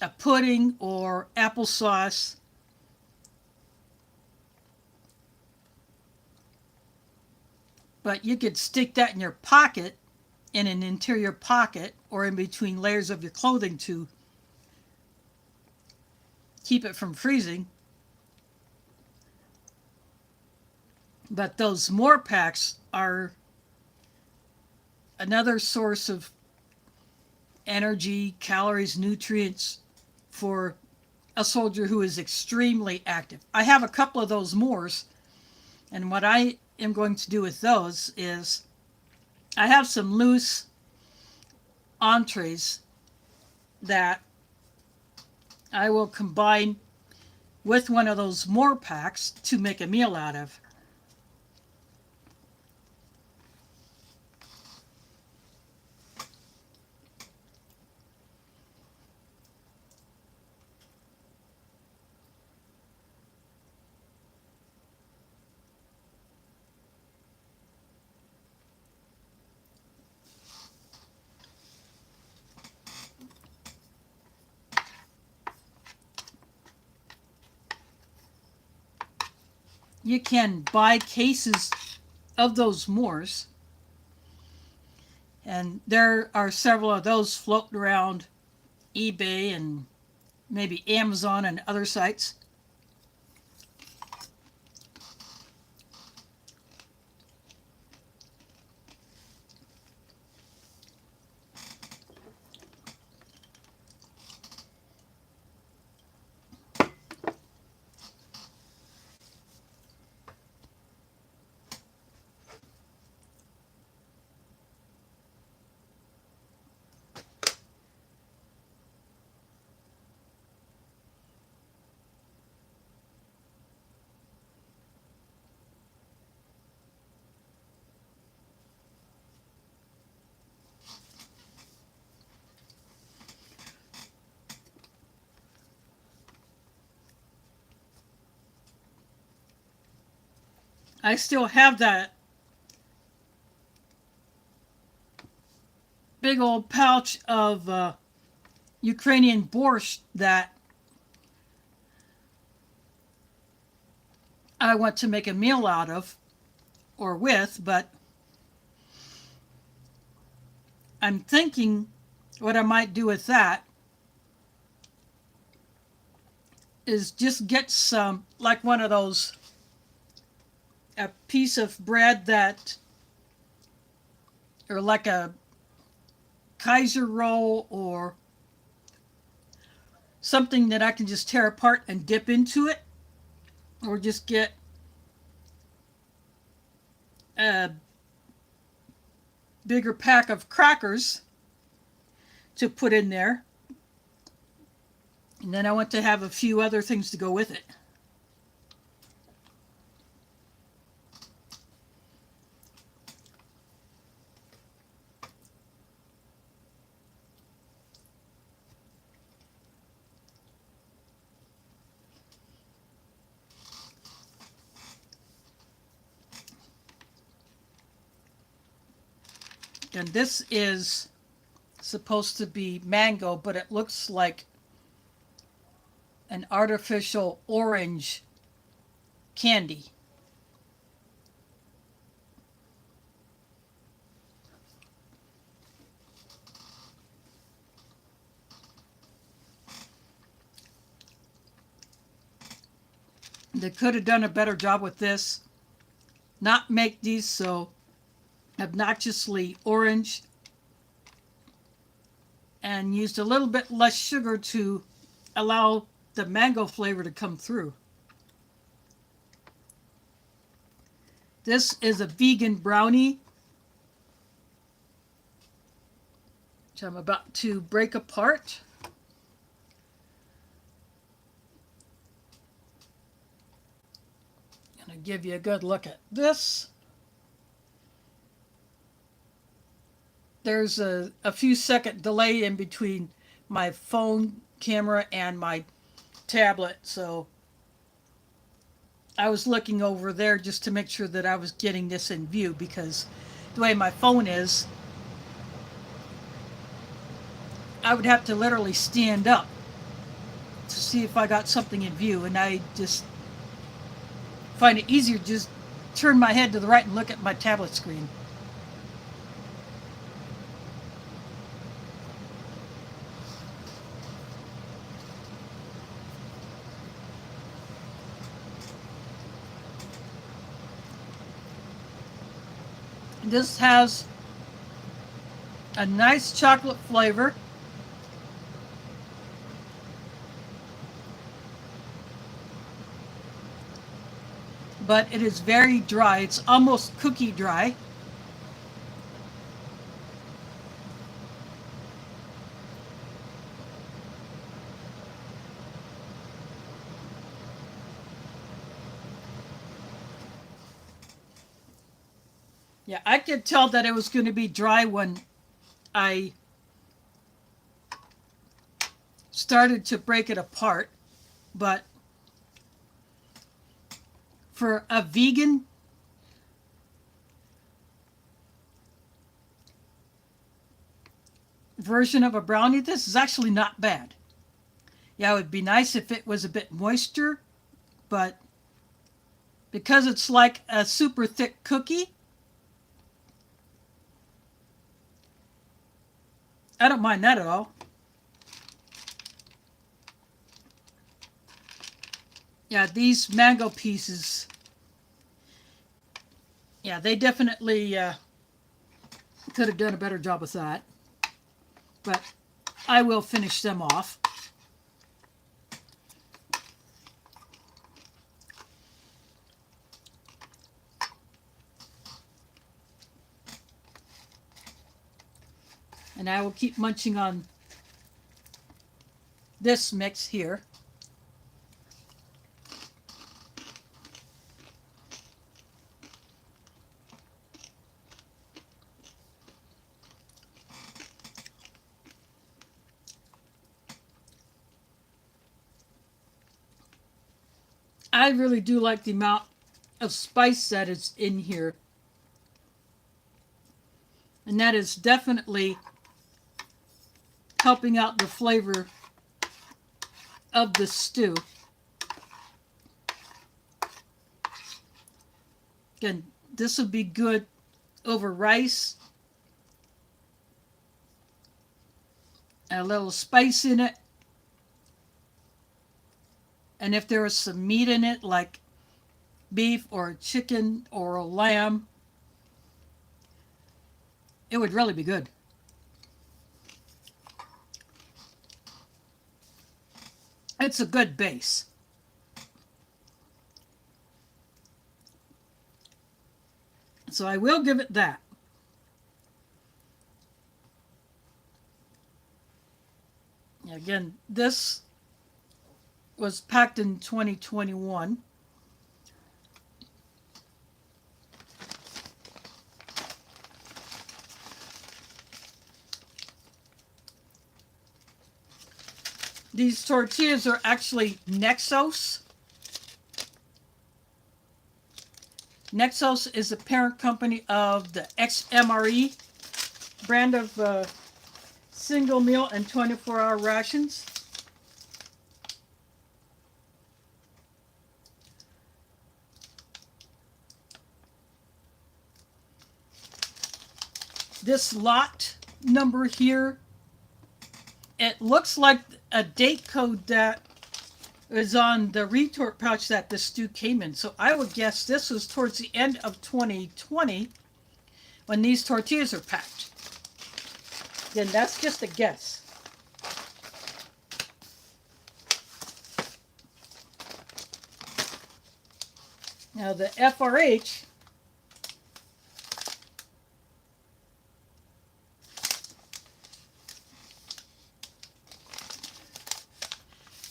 a pudding or applesauce. But you could stick that in your pocket, in an interior pocket, or in between layers of your clothing to keep it from freezing. But those more packs are another source of energy, calories, nutrients for a soldier who is extremely active. I have a couple of those mores, and what I am going to do with those is I have some loose entrees that I will combine with one of those more packs to make a meal out of. You can buy cases of those mores, and there are several of those floating around eBay and maybe Amazon and other sites. I still have that big old pouch of Ukrainian borscht that I want to make a meal out of or with, but I'm thinking what I might do with that is just get some, like one of those, a piece of bread that, or like a Kaiser roll or something that I can just tear apart and dip into it, or just get a bigger pack of crackers to put in there. And then I want to have a few other things to go with it. And this is supposed to be mango, but it looks like an artificial orange candy. They could have done a better job with this. Not make these so obnoxiously orange, and used a little bit less sugar to allow the mango flavor to come through. This is a vegan brownie, which I'm about to break apart. give you a good look at this. There's a few second delay in between my phone camera and my tablet, so I was looking over there just to make sure that I was getting this in view, because the way my phone is, I would have to literally stand up to see if I got something in view, and I just find it easier to just turn my head to the right and look at my tablet screen. This has a nice chocolate flavor. But it is very dry. It's almost cookie dry. Yeah, I could tell that it was going to be dry when I started to break it apart, but for a vegan version of a brownie, this is actually not bad. Yeah, it would be nice if it was a bit moister, but because it's like a super thick cookie, I don't mind that at all. Yeah, these mango pieces, yeah, they definitely could have done a better job with that. But I will finish them off. And I will keep munching on this mix here. I really do like the amount of spice that is in here. And that is definitely helping out the flavor of the stew. Again, this would be good over rice. A little spice in it. And if there was some meat in it, like beef or chicken or lamb, it would really be good. It's a good base. So I will give it that. Again, this was packed in 2021. These tortillas are actually Nexos. Nexos is the parent company of the XMRE brand of single meal and 24-hour rations. This lot number here, it looks like a date code that is on the retort pouch that the stew came in. So I would guess this was towards the end of 2020 when these tortillas are packed. Then that's just a guess. Now the FRH,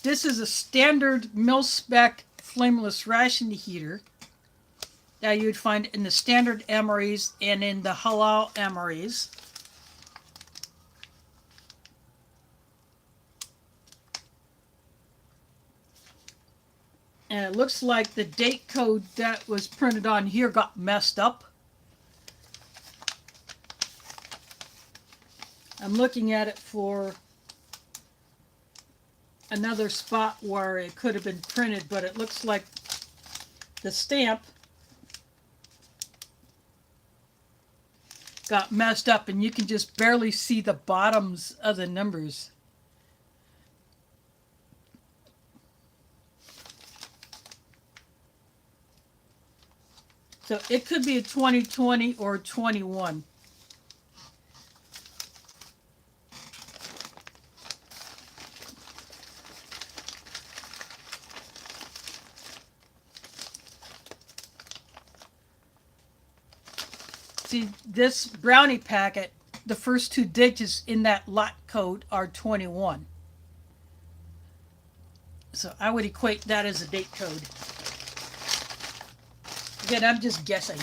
this is a standard mil-spec flameless ration heater. that you'd find in the standard emeries and in the halal emeries. And it looks like the date code that was printed on here got messed up. I'm looking at it for another spot where it could have been printed, but it looks like the stamp got messed up and you can just barely see the bottoms of the numbers. So it could be a 2020 or 21. See, this brownie packet, the first two digits in that lot code are 21. So I would equate that as a date code. Again, I'm just guessing.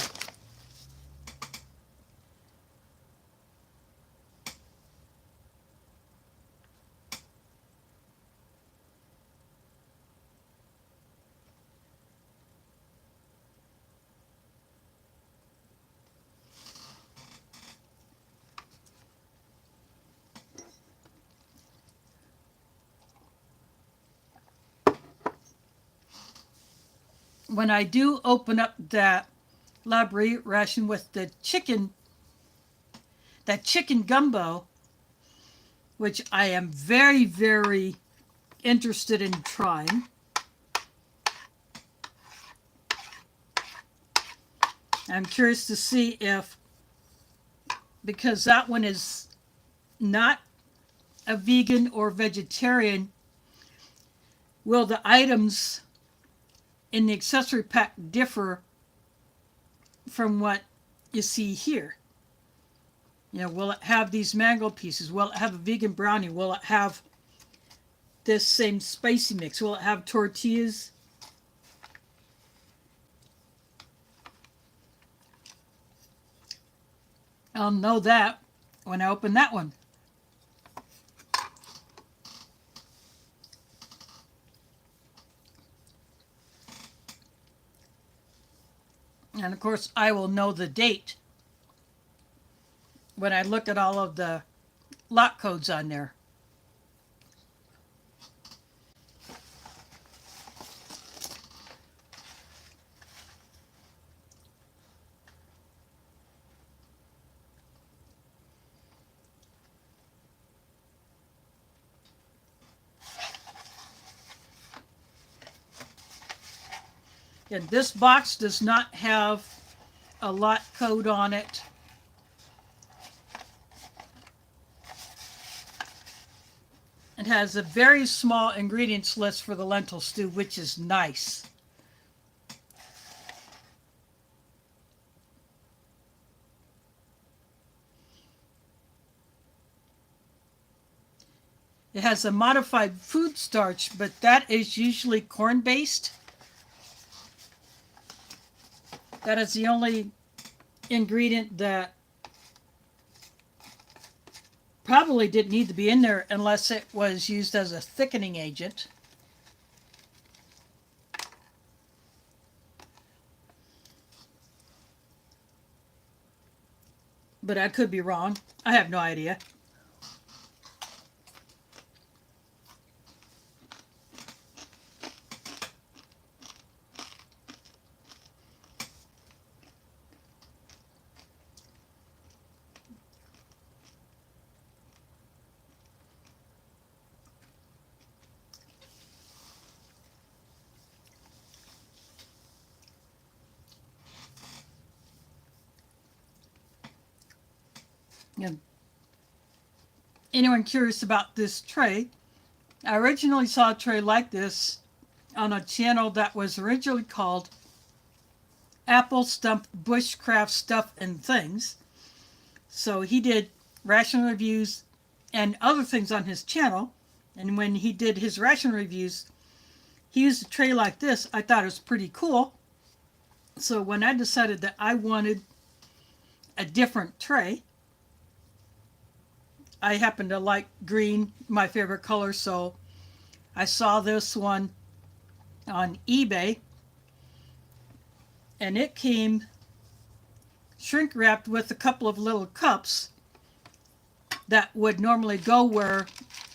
When I do open up that LaBriute ration with the chicken, that chicken gumbo, which I am very, very interested in trying. I'm curious to see if, because that one is not a vegan or vegetarian, will the items in the accessory pack differ from what you see here? You know, will it have these mango pieces? Will it have a vegan brownie? Will it have this same spicy mix? Will it have tortillas? I'll know that when I open that one. And of course, I will know the date when I look at all of the lot codes on there. And this box does not have a lot code on it. It has a very small ingredients list for the lentil stew, which is nice. It has a modified food starch, but that is usually corn-based. That is the only ingredient that probably didn't need to be in there unless it was used as a thickening agent. But I could be wrong. I have no idea. And anyone curious about this tray, I originally saw a tray like this on a channel that was originally called Apple Stump Bushcraft Stuff and Things. So he did ration reviews and other things on his channel. And when he did his ration reviews, he used a tray like this. I thought it was pretty cool. So when I decided that I wanted a different tray, I happen to like green, my favorite color, so I saw this one on eBay, and it came shrink wrapped with a couple of little cups that would normally go where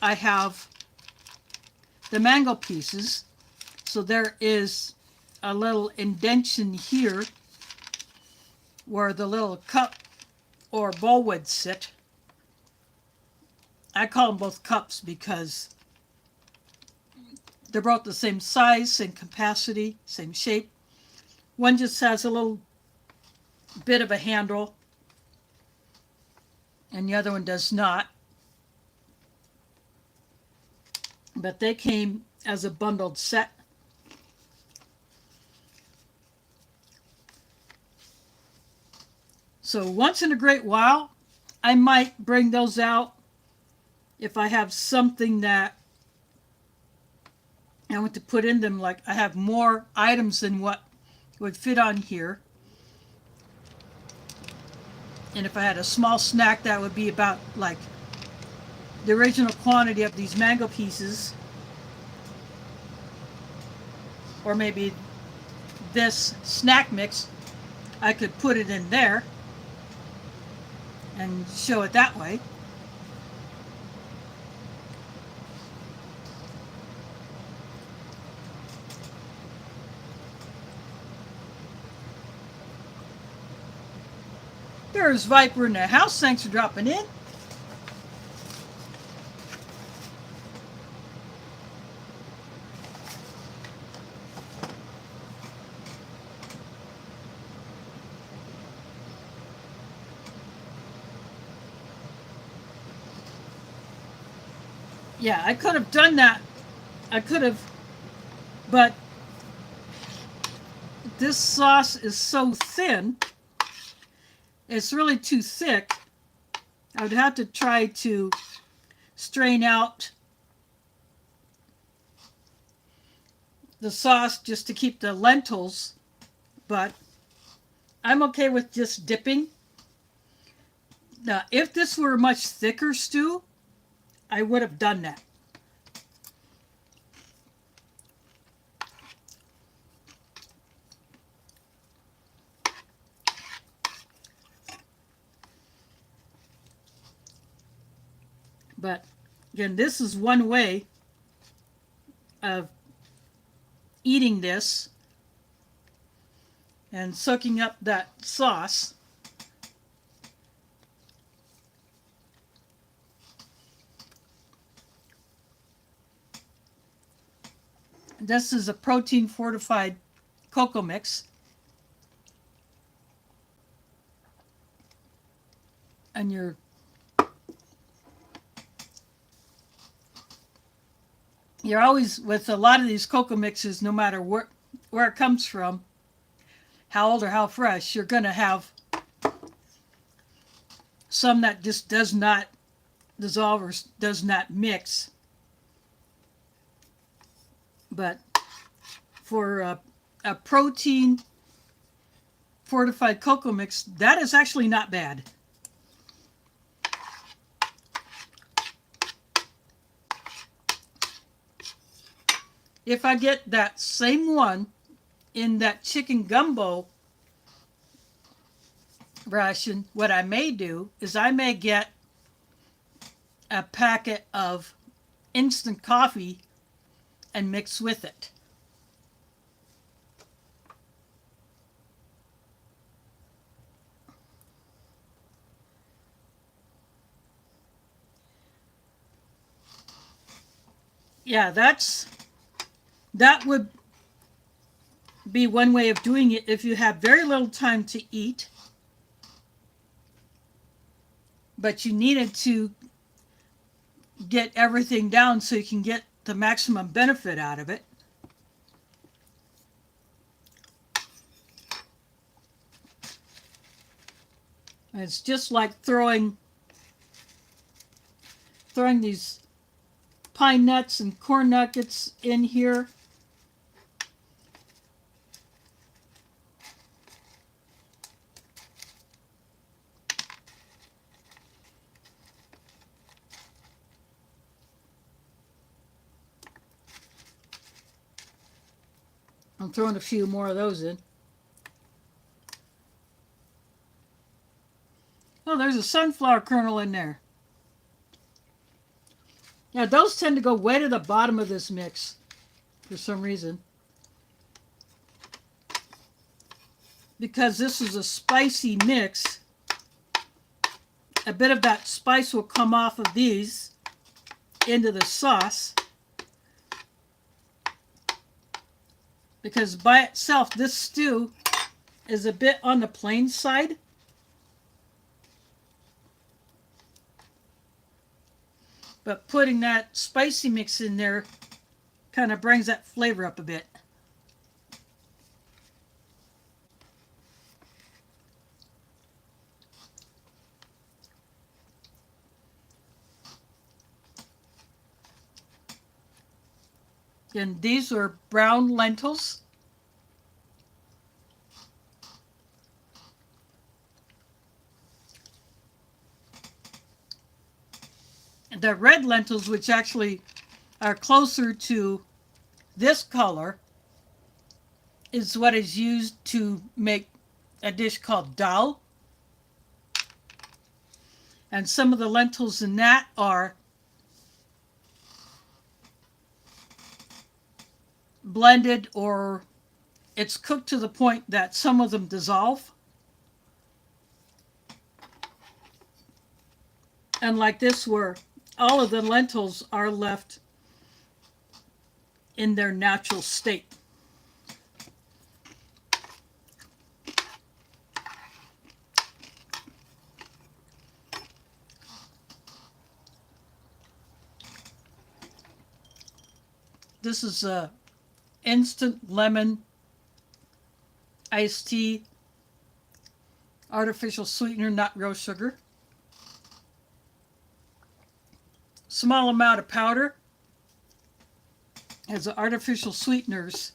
I have the mango pieces. So there is a little indentation here where the little cup or bowl would sit. I call them both cups because they're both the same size, same capacity, same shape. One just has a little bit of a handle and the other one does not. But they came as a bundled set. So once in a great while, I might bring those out if I have something that I want to put in them. Like I have more items than what would fit on here. And if I had a small snack, that would be about like the original quantity of these mango pieces. Or maybe this snack mix, I could put it in there and show it that way. There's Viper in the house. Thanks for dropping in. Yeah, I could have done that. I could have, but this sauce is so thin. It's really too thick. I would have to try to strain out the sauce just to keep the lentils, but I'm okay with just dipping. Now, if this were a much thicker stew, I would have done that. But again, this is one way of eating this and soaking up that sauce. This is a protein fortified cocoa mix. And you're always, with a lot of these cocoa mixes, no matter where it comes from, how old or how fresh, you're going to have some that just does not dissolve or does not mix. But for a protein fortified cocoa mix, that is actually not bad. If I get that same one in that chicken gumbo ration, what I may do is I may get a packet of instant coffee and mix with it. Yeah, that would be one way of doing it if you have very little time to eat, but you needed to get everything down so you can get the maximum benefit out of it. And it's just like throwing these pine nuts and corn nuggets in here. I'm throwing a few more of those in. Oh, there's a sunflower kernel in there. Yeah, those tend to go way to the bottom of this mix for some reason. Because this is a spicy mix, a bit of that spice will come off of these into the sauce. Because by itself, this stew is a bit on the plain side. But putting that spicy mix in there kind of brings that flavor up a bit. And these are brown lentils. The red lentils, which actually are closer to this color, is what is used to make a dish called dal. And some of the lentils in that are blended, or it's cooked to the point that some of them dissolve. And like this, where all of the lentils are left in their natural state. This is a instant lemon iced tea, artificial sweetener, not real sugar. Small amount of powder as artificial sweeteners.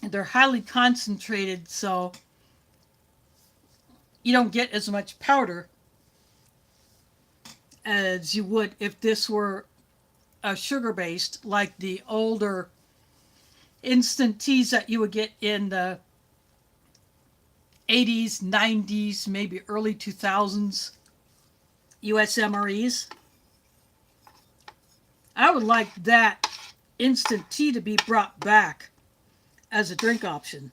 And they're highly concentrated, so you don't get as much powder as you would if this were a sugar-based, like the older instant teas that you would get in the 80s, 90s, maybe early 2000s USMREs. I would like that instant tea to be brought back as a drink option,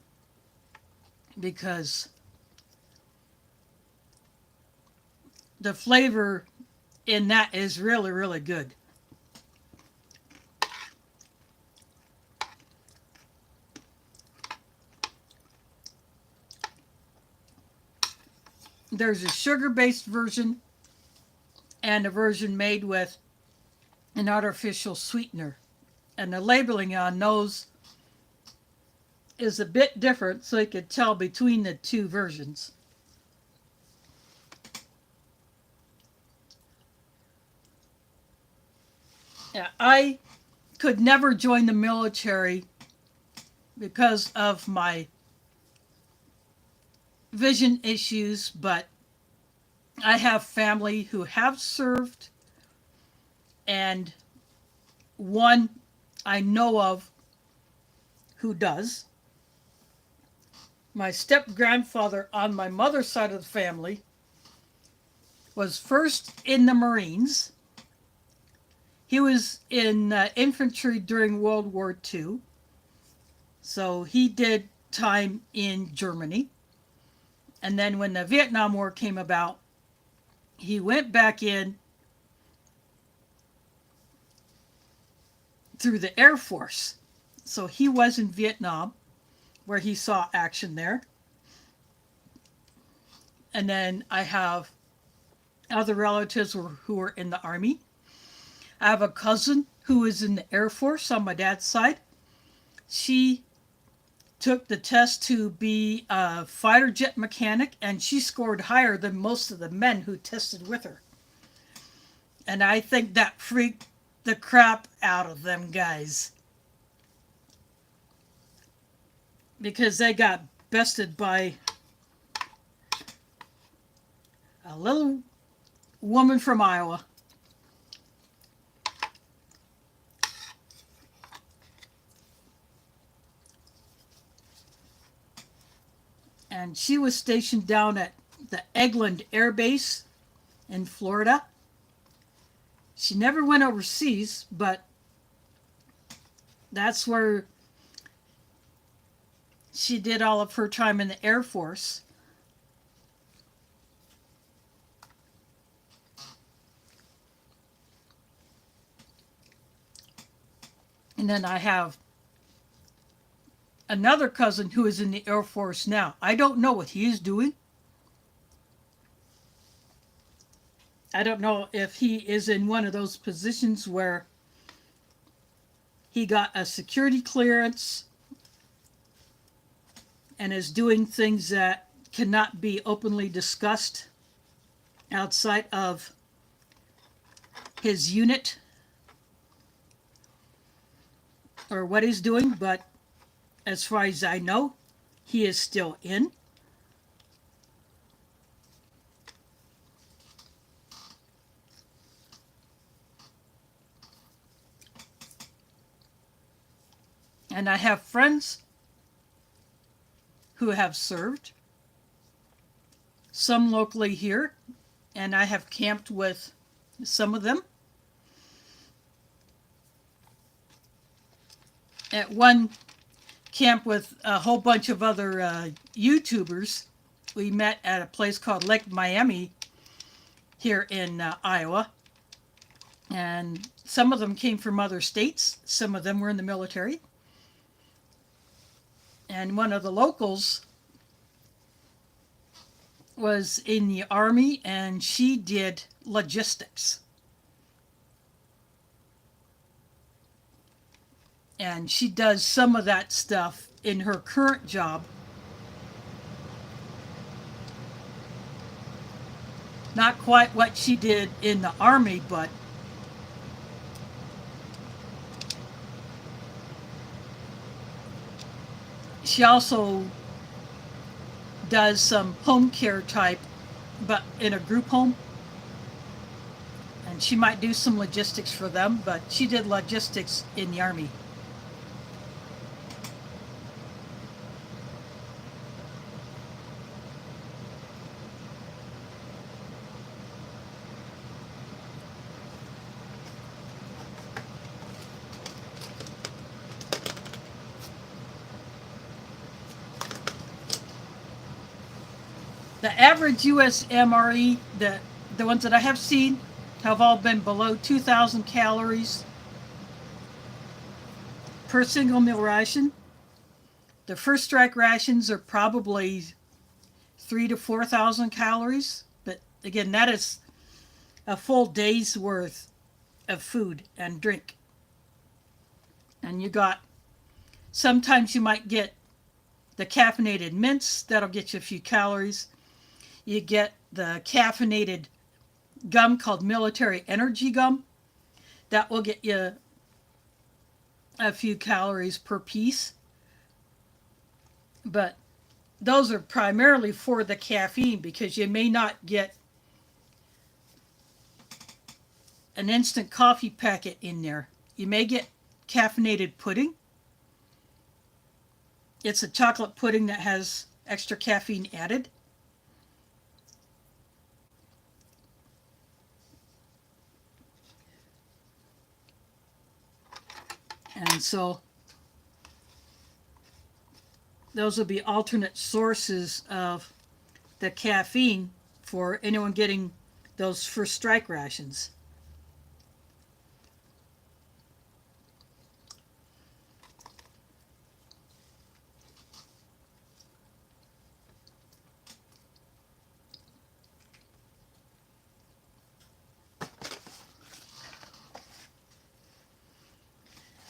because the flavor in that is really, really good. There's a sugar-based version and a version made with an artificial sweetener. And the labeling on those is a bit different, so you could tell between the two versions. Yeah, I could never join the military because of my vision issues, but I have family who have served, and one I know of who does. My step-grandfather on my mother's side of the family was first in the Marines. He was in infantry during World War II, so he did time in Germany. And then when the Vietnam War came about, he went back in through the Air Force. So he was in Vietnam, where he saw action there. And then I have other relatives who were in the Army. I have a cousin who is in the Air Force on my dad's side. She took the test to be a fighter jet mechanic, and she scored higher than most of the men who tested with her. And I think that freaked the crap out of them guys, because they got bested by a little woman from Iowa. and she was stationed down at the Eglin Air Base in Florida. She never went overseas, but that's where she did all of her time in the Air Force. And then I have another cousin who is in the Air Force now. I don't know what he is doing. I don't know if he is in one of those positions where he got a security clearance and is doing things that cannot be openly discussed outside of his unit, or what he's doing, but as far as I know, he is still in. And I have friends who have served, some locally here, and I have camped with some of them. At one camp with a whole bunch of other YouTubers, we met at a place called Lake Miami here in Iowa. And some of them came from other states. Some of them were in the military. And one of the locals was in the Army, and she did logistics. And she does some of that stuff in her current job. Not quite what she did in the Army, but she also does some home care type, but in a group home. And she might do some logistics for them, but she did logistics in the Army. The average US MRE, the ones that I have seen, have all been below 2,000 calories per single meal ration. The first strike rations are probably 3,000 to 4,000 calories, but again, that is a full day's worth of food and drink. And you got, sometimes you might get the caffeinated mints, that'll get you a few calories. You get the caffeinated gum called military energy gum. That will get you a few calories per piece. But those are primarily for the caffeine, because you may not get an instant coffee packet in there. You may get caffeinated pudding. It's a chocolate pudding that has extra caffeine added. And so those will be alternate sources of the caffeine for anyone getting those first strike rations.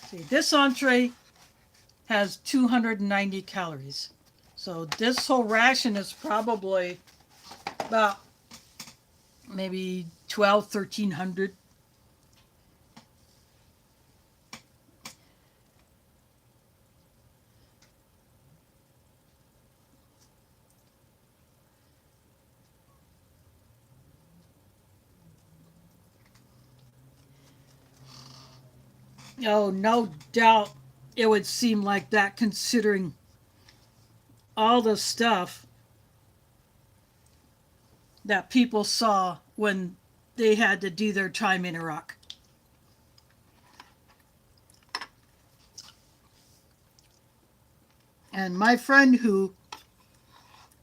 See, this entree has 290 calories. So this whole ration is probably about maybe 1,300. Oh, no doubt it would seem like that, considering all the stuff that people saw when they had to do their time in Iraq. And my friend who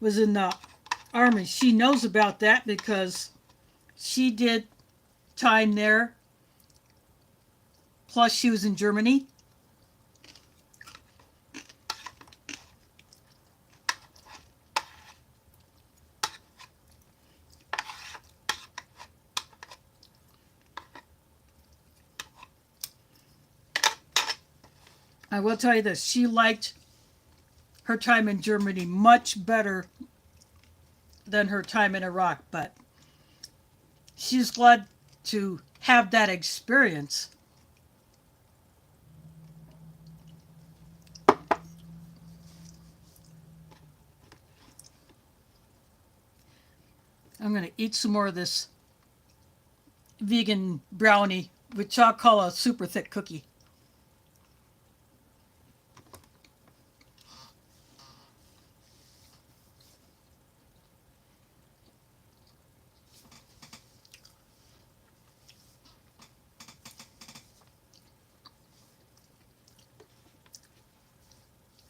was in the Army, she knows about that because she did time there. Plus, she was in Germany. I will tell you this, she liked her time in Germany much better than her time in Iraq, but she's glad to have that experience. I'm going to eat some more of this vegan brownie, which I'll call a super thick cookie.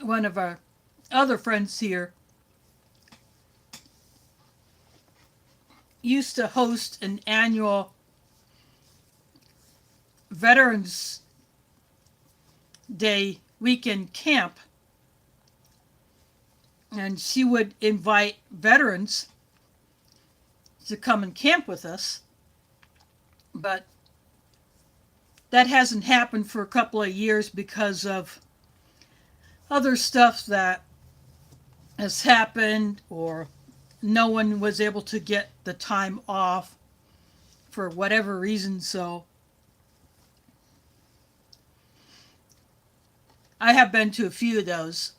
One of our other friends here used to host an annual Veterans Day weekend camp, and she would invite veterans to come and camp with us, but that hasn't happened for a couple of years because of other stuff that has happened, or no one was able to get the time off for whatever reason. So I have been to a few of those,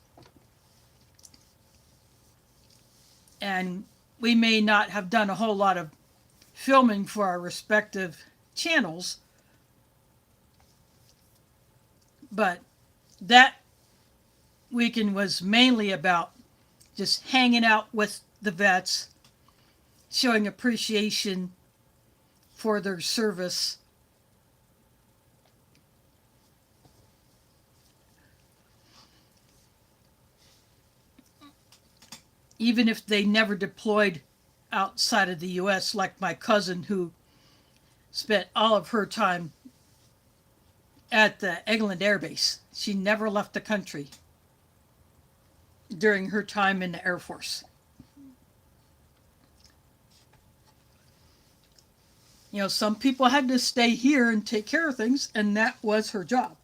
and we may not have done a whole lot of filming for our respective channels, but that weekend was mainly about just hanging out with the vets, showing appreciation for their service. Even if they never deployed outside of the U.S., like my cousin who spent all of her time at the Eglin Air Base. She never left the country during her time in the Air Force. You know, some people had to stay here and take care of things, and that was her job.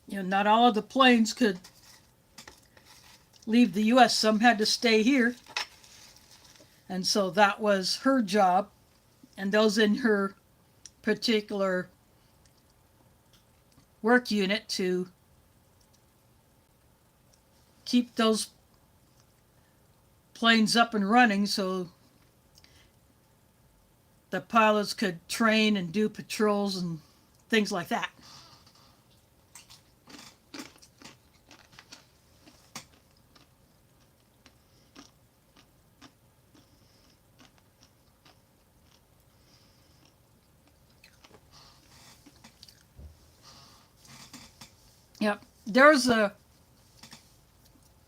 You know, not all of the planes could leave the U.S. Some had to stay here, and so that was her job, and those in her particular work unit to keep those planes up and running so the pilots could train and do patrols and things like that. Yep. There's a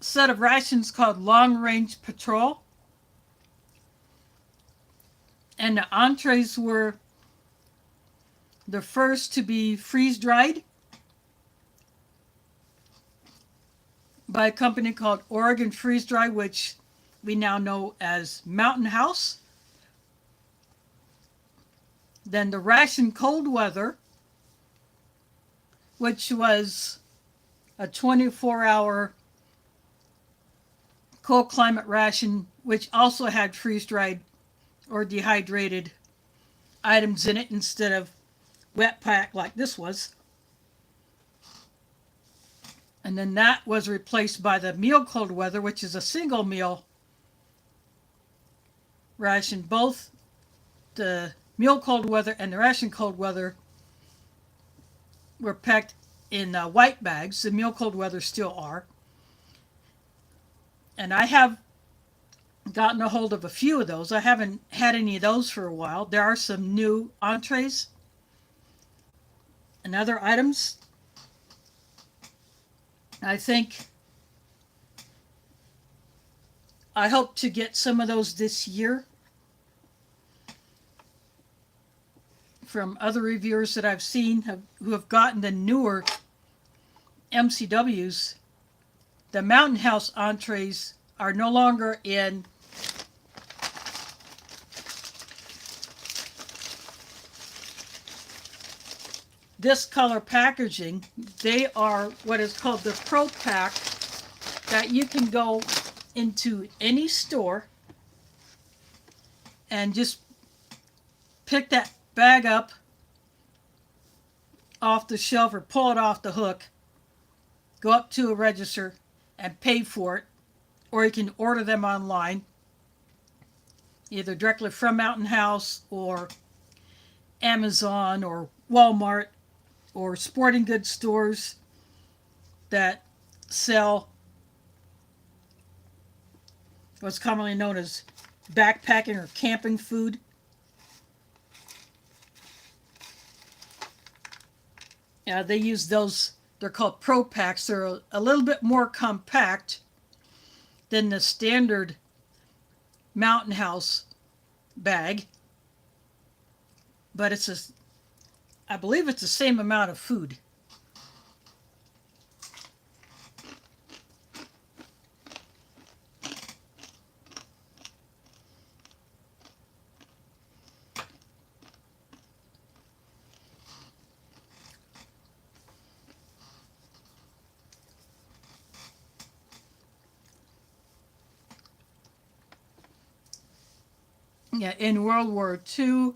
set of rations called Long Range Patrol. And the entrees were the first to be freeze-dried by a company called Oregon Freeze Dry, which we now know as Mountain House. Then the Ration Cold Weather, which was a 24-hour cold climate ration, which also had freeze-dried or dehydrated items in it instead of wet pack like this was. And then that was replaced by the Meal Cold Weather, which is a single meal ration. Both the Meal Cold Weather and the Ration Cold Weather were packed in white bags. The Meal Cold Weather still are. And I have gotten a hold of a few of those. I haven't had any of those for a while. There are some new entrees and other items. I think I hope to get some of those this year from other reviewers that I've seen who have gotten the newer MCWs. The Mountain House entrees are no longer in this color packaging. They are what is called the Pro Pack, that you can go into any store and just pick that bag up off the shelf or pull it off the hook, go up to a register and pay for it, or you can order them online, either directly from Mountain House or Amazon or Walmart or sporting goods stores that sell what's commonly known as backpacking or camping food. They use those, they're called Pro Packs. They're a little bit more compact than the standard Mountain House bag, but I believe it's the same amount of food. Yeah, in World War II,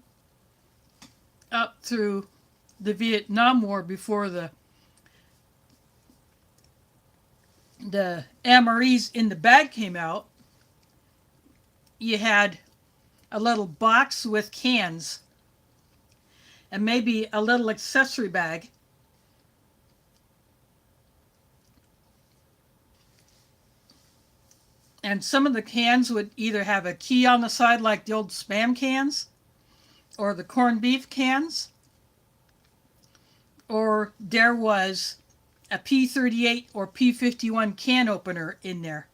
up through the Vietnam War, before the MREs in the bag came out, you had a little box with cans and maybe a little accessory bag. And some of the cans would either have a key on the side like the old Spam cans or the corned beef cans, or there was a P38 or P51 can opener in there.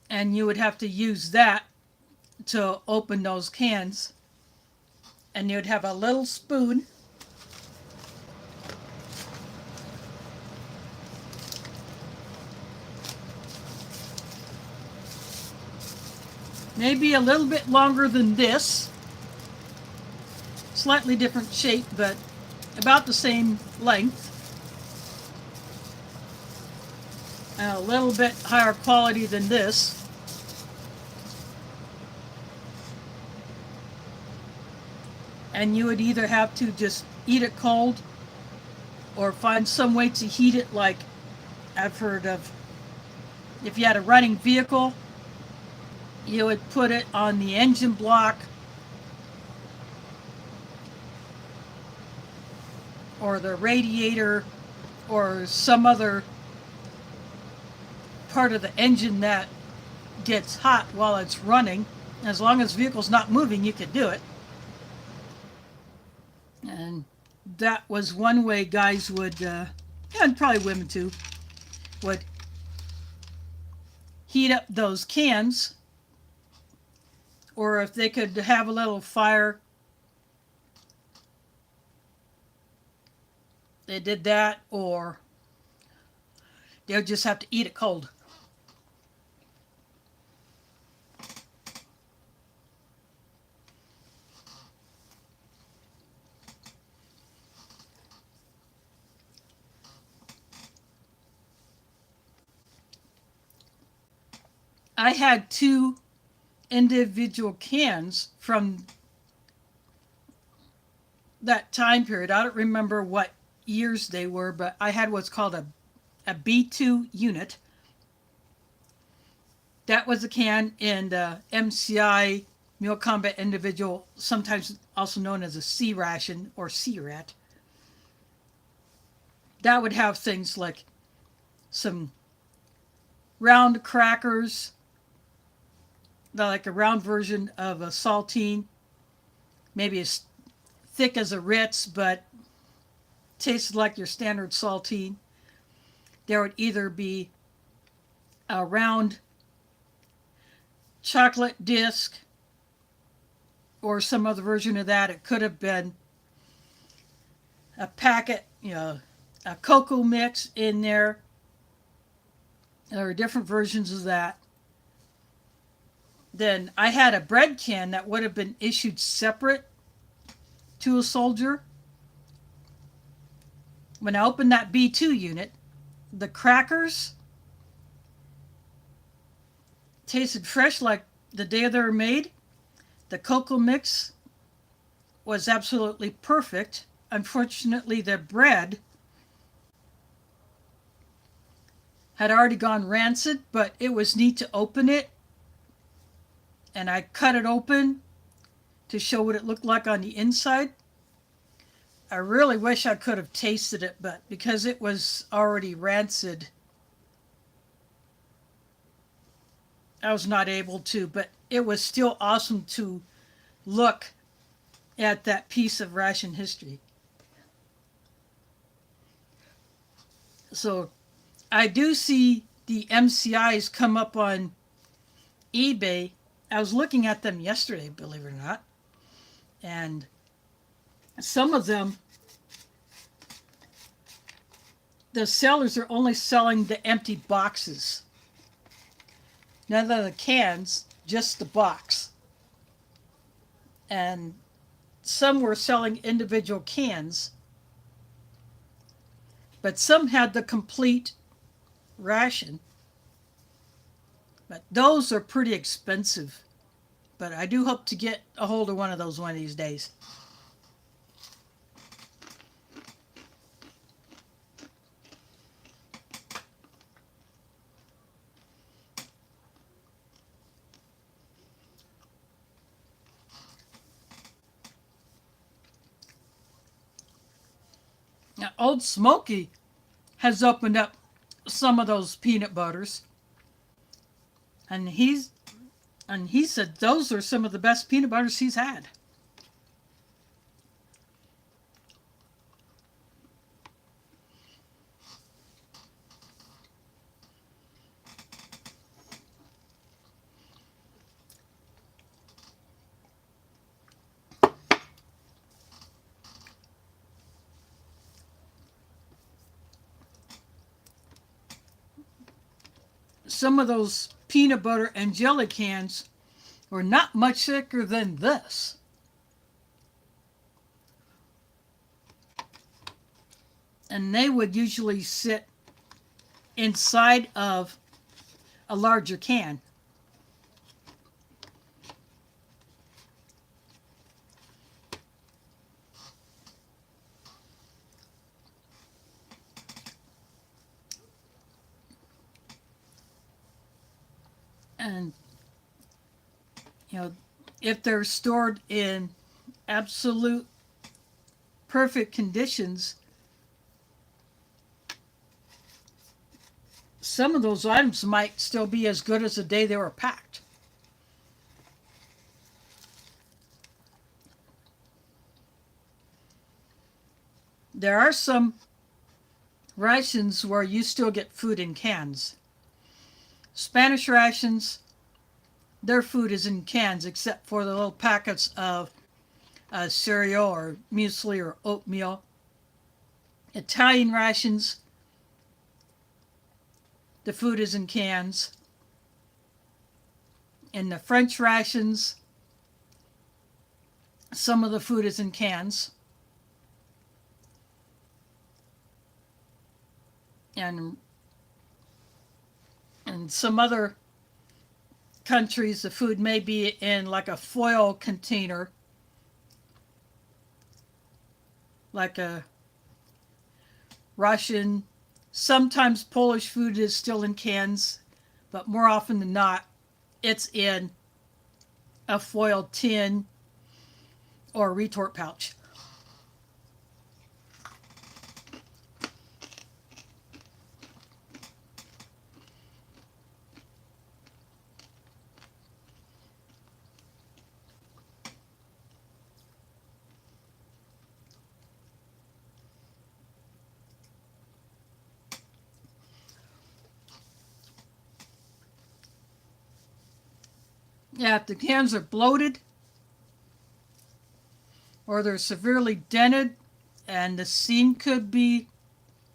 And you would have to use that to open those cans. And you'd have a little spoon maybe a little bit longer than this, slightly different shape, but about the same length, and a little bit higher quality than this. And you would either have to just eat it cold or find some way to heat it, like I've heard of. If you had a running vehicle, you would put it on the engine block or the radiator or some other part of the engine that gets hot while it's running. As long as the vehicle's not moving, you could do it. And that was one way guys would, and probably women too, would heat up those cans. Or if they could have a little fire, they did that, or they would just have to eat it cold. I had 2 individual cans from that time period. I don't remember what years they were, but I had what's called a B2 unit. That was a can in the MCI Meal Combat Individual, sometimes also known as a C ration or C-rat. That would have things like some round crackers, like a round version of a saltine, maybe as thick as a Ritz, but tasted like your standard saltine. There would either be a round chocolate disc or some other version of that. It could have been a packet, a cocoa mix in there. There are different versions of that. Then I had a bread can that would have been issued separate to a soldier. When I opened that B2 unit, the crackers tasted fresh like the day they were made. The cocoa mix was absolutely perfect. Unfortunately, the bread had already gone rancid, but it was neat to open it. And I cut it open to show what it looked like on the inside. I really wish I could have tasted it, but because it was already rancid, I was not able to. But it was still awesome to look at that piece of ration history. So I do see the MCIs come up on eBay. I was looking at them yesterday, believe it or not. And some of them, the sellers are only selling the empty boxes. None of the cans, just the box. And some were selling individual cans. But some had the complete ration. But those are pretty expensive. But I do hope to get a hold of one of those one of these days. Now, Old Smoky has opened up some of those peanut butters. And he said those are some of the best peanut butters he's had. Some of those peanut butter and jelly cans were not much thicker than this. And they would usually sit inside of a larger can. And, if they're stored in absolute perfect conditions, some of those items might still be as good as the day they were packed. There are some rations where you still get food in cans. Spanish rations, their food is in cans except for the little packets of cereal or muesli or oatmeal. Italian rations, the food is in cans. In the French rations, some of the food is in cans. And in some other countries, the food may be in like a foil container, like a Russian. Sometimes Polish food is still in cans, but more often than not, it's in a foil tin or a retort pouch. Yeah, if the cans are bloated or they're severely dented and the seam could be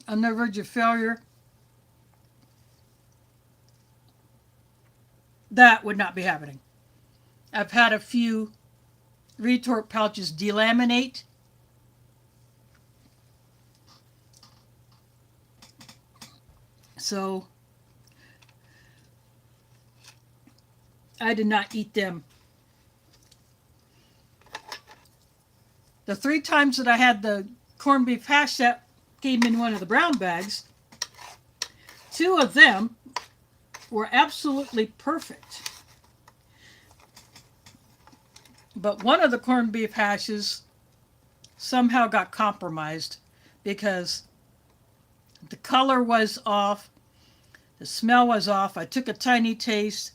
on the verge of failure, that would not be happening. I've had a few retort pouches delaminate. So I did not eat them. The 3 times that I had the corned beef hash that came in one of the brown bags, 2 of them were absolutely perfect. But one of the corned beef hashes somehow got compromised because the color was off, the smell was off. I took a tiny taste.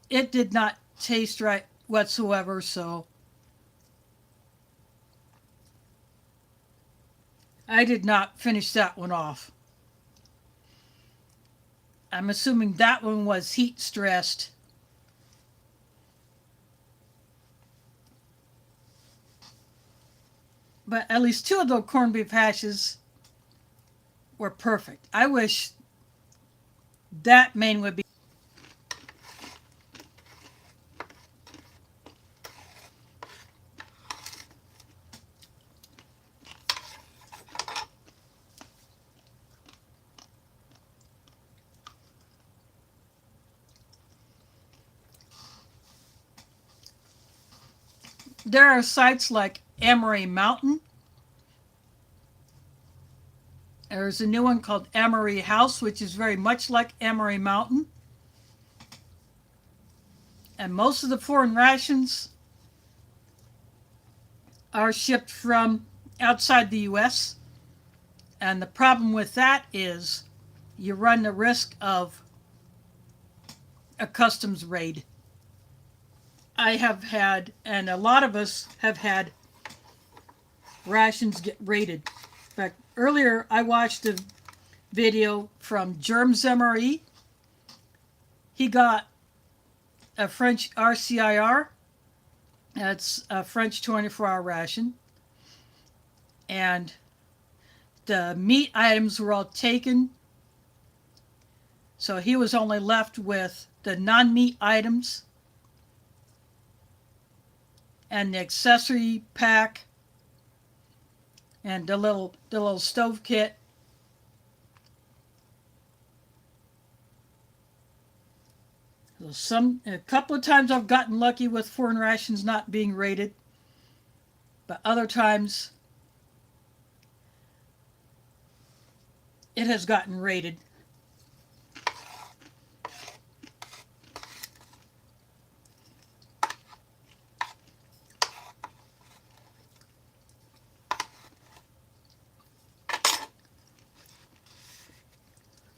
It did not taste right whatsoever, so I did not finish that one off. I'm assuming that one was heat stressed. But at least 2 of the corned beef hashes were perfect. I wish that main would be. There are sites like Amory Mountain. There's a new one called Amory House, which is very much like Amory Mountain. And most of the foreign rations are shipped from outside the US. And the problem with that is you run the risk of a customs raid. I have had, and a lot of us have had, rations get raided. In fact, earlier I watched a video from Germs MRE. He got a French RCIR. That's a French 24-hour ration. And the meat items were all taken. So he was only left with the non-meat items and the accessory pack and the little stove kit. A couple of times I've gotten lucky with foreign rations not being raided, but other times it has gotten raided.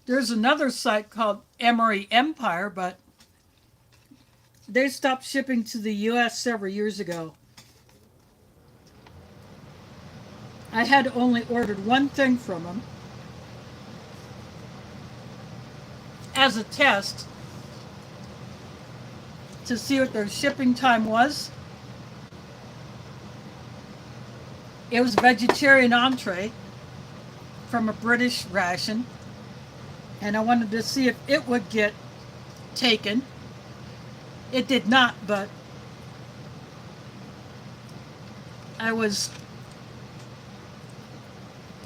There's another site called Emory Empire, but they stopped shipping to the US several years ago. I had only ordered one thing from them as a test to see what their shipping time was. It was a vegetarian entree from a British ration, and I wanted to see if it would get taken. It did not, but I was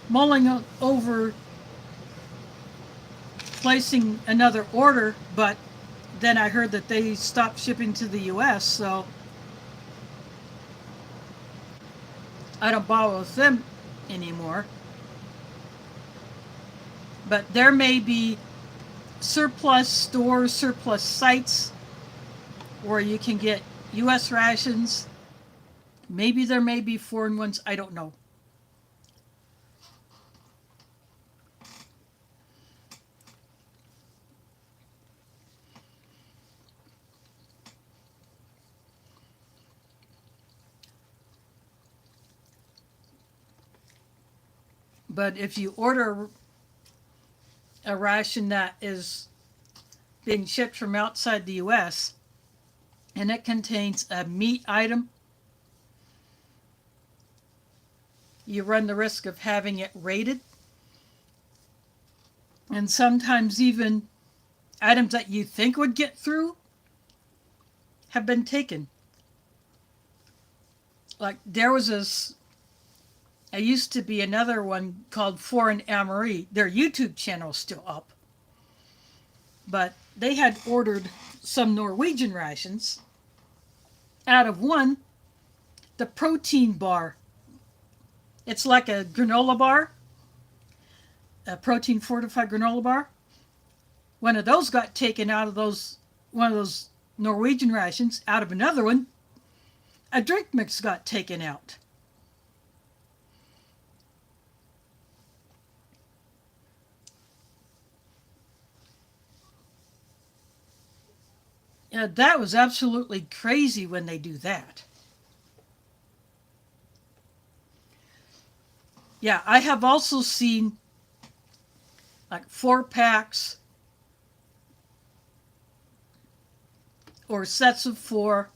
mulling over placing another order, but then I heard that they stopped shipping to the US, so I don't bother with them anymore. But there may be surplus stores, surplus sites where you can get US rations. Maybe there may be foreign ones, I don't know. But if you order a ration that is being shipped from outside the US, and it contains a meat item, you run the risk of having it raided. And sometimes even items that you think would get through have been taken. Like there was this, there used to be another one called Foreign Amory. Their YouTube channel is still up. But they had ordered some Norwegian rations. Out of one, the protein bar. It's like a granola bar, a protein fortified granola bar. One of those got taken out of one of those Norwegian rations. Out of another one, a drink mix got taken out. That was absolutely crazy when they do that. Yeah, I have also seen like 4 packs or sets of 4.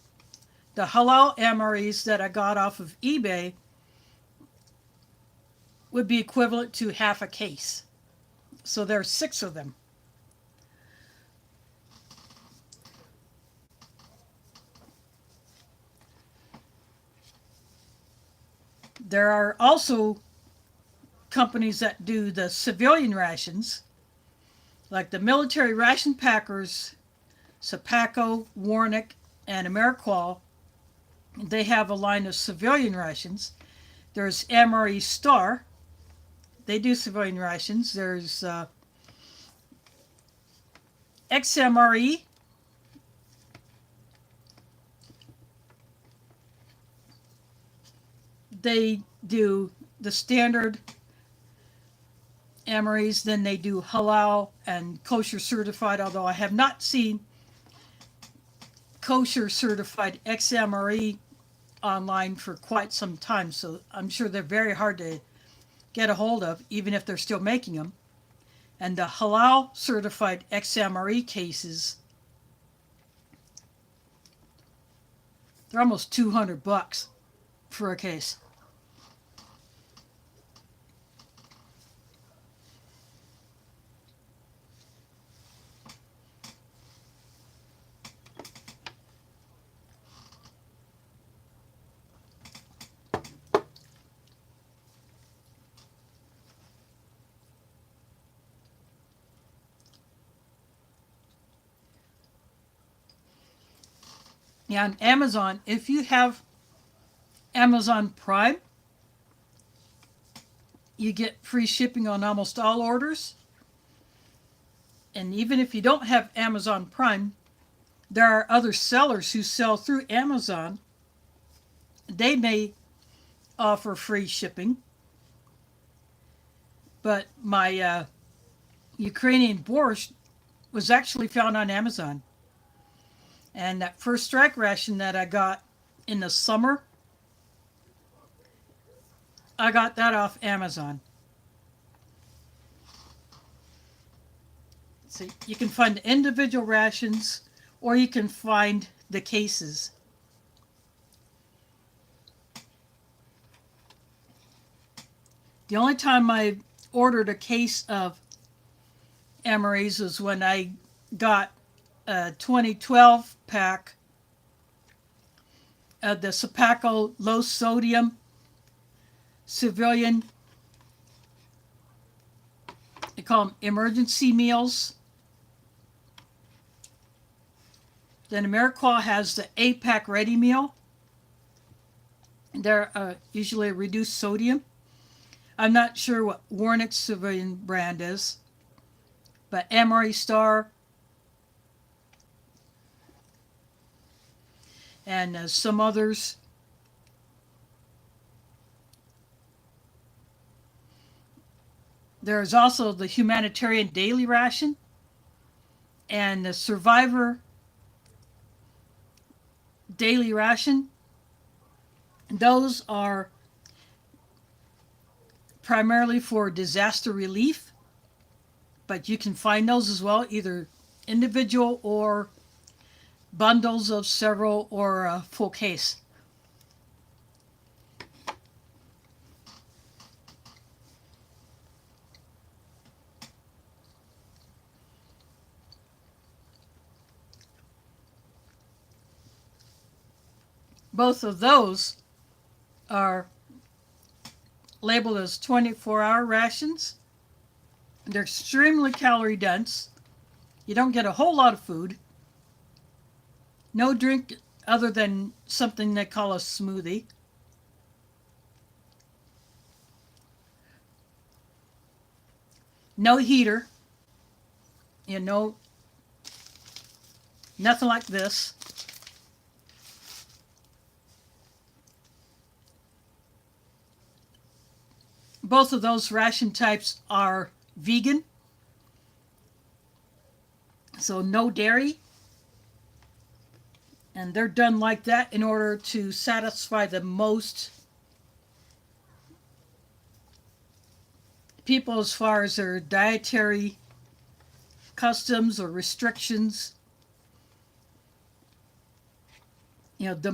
The halal MREs that I got off of eBay would be equivalent to half a case. So there's 6 of them. There are also companies that do the civilian rations, like the military ration packers, Sapaco, Warnick, and Ameriqual. They have a line of civilian rations. There's MRE Star. They do civilian rations. There's XMRE. They do the standard MREs, then they do halal and kosher certified, although I have not seen kosher certified XMRE online for quite some time, so I'm sure they're very hard to get a hold of, even if they're still making them. And the halal certified XMRE cases, they're almost $200 for a case. Yeah, on Amazon, if you have Amazon Prime, you get free shipping on almost all orders. And even if you don't have Amazon Prime, there are other sellers who sell through Amazon. They may offer free shipping. But my Ukrainian borscht was actually found on Amazon. And that first strike ration that I got in the summer, I got that off Amazon. So you can find individual rations or you can find the cases. The only time I ordered a case of MREs was when I got a 2012 pack of the Sapaco low sodium civilian, they call them emergency meals. Then Ameriqual has the 8-pack ready meal. They're usually reduced sodium. I'm not sure what Warnick's civilian brand is, but MRE Star and some others. There's also the humanitarian daily ration and the survivor daily ration. Those are primarily for disaster relief, but you can find those as well, either individual or bundles of several or a full case. Both of those are labeled as 24-hour rations. They're extremely calorie dense. You don't get a whole lot of food. No drink other than something they call a smoothie. No heater. You know, nothing like this. Both of those ration types are vegan, so no dairy, and they're done like that in order to satisfy the most people as far as their dietary customs or restrictions. You know, the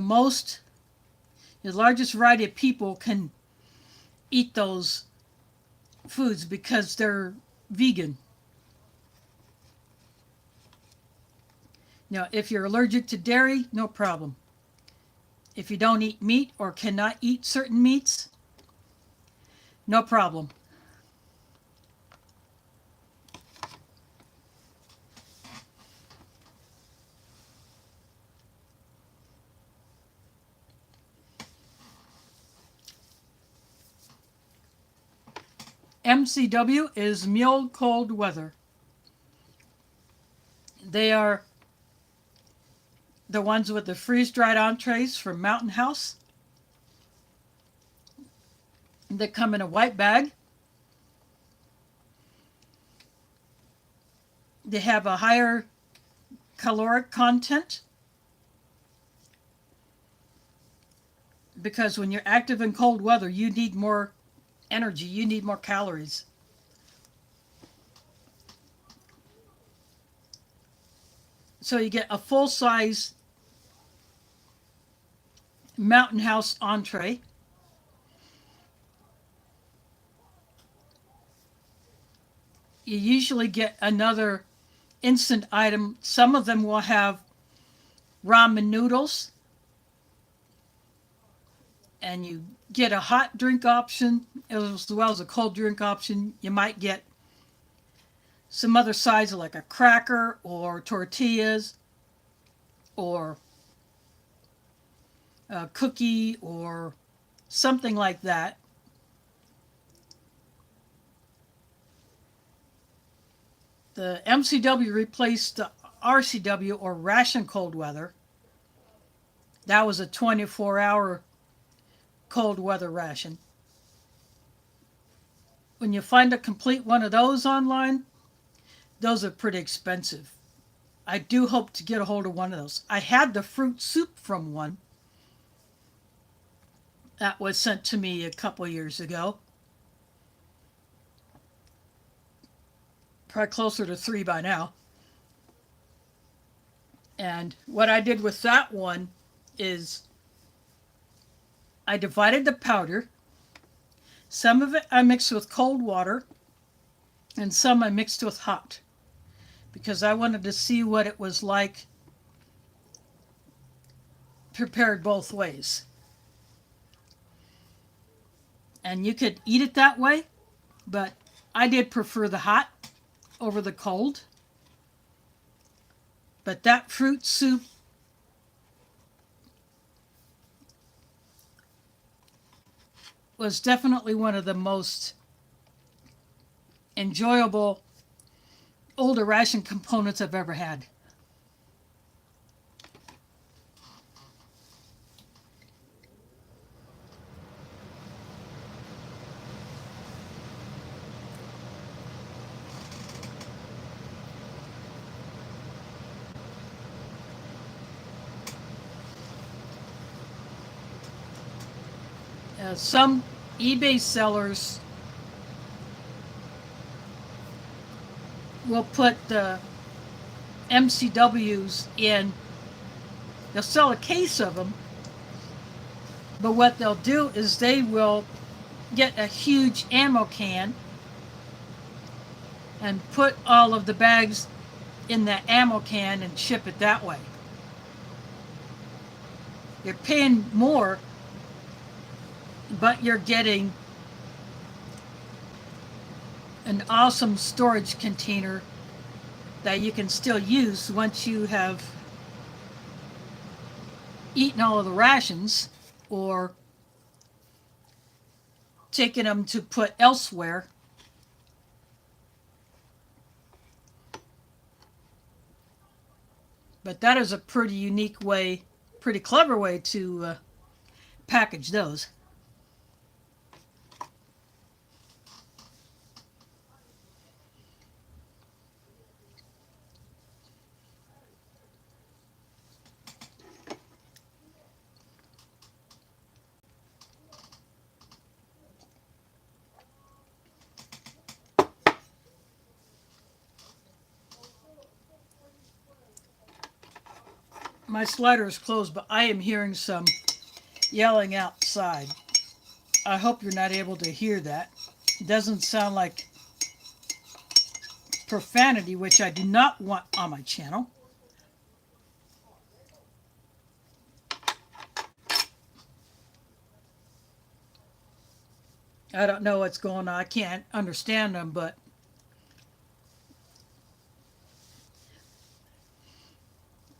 largest variety of people can eat those foods because they're vegan. Now, if you're allergic to dairy, no problem. If you don't eat meat or cannot eat certain meats, no problem. MCW is Meal Cold Weather. They are the ones with the freeze-dried entrees from Mountain House. They come in a white bag. They have a higher caloric content because when you're active in cold weather, you need more energy, you need more calories. So you get a full-size Mountain House entree. You usually get another instant item. Some of them will have ramen noodles, and you get a hot drink option as well as a cold drink option. You might get some other sides like a cracker or tortillas or a cookie or something like that. The MCW replaced the RCW or Ration Cold Weather. That was a 24-hour cold weather ration. When you find a complete one of those online, those are pretty expensive. I do hope to get a hold of one of those. I had the fruit soup from one that was sent to me a couple years ago. Probably closer to 3 by now. And what I did with that one is I divided the powder. Some of it I mixed with cold water, and some I mixed with hot, because I wanted to see what it was like prepared both ways. And you could eat it that way, but I did prefer the hot over the cold. But that fruit soup was definitely one of the most enjoyable older ration components I've ever had. Some eBay sellers will put the MCWs in They'll sell a case of them, but what they'll do is they will get a huge ammo can and put all of the bags in that ammo can and ship it that way. You're paying more, but you're getting an awesome storage container that you can still use once you have eaten all of the rations or taken them to put elsewhere. But that is a pretty unique way, pretty clever way to package those. My slider is closed, but I am hearing some yelling outside. I hope you're not able to hear that. It doesn't sound like profanity, which I do not want on my channel. I don't know what's going on. I can't understand them, but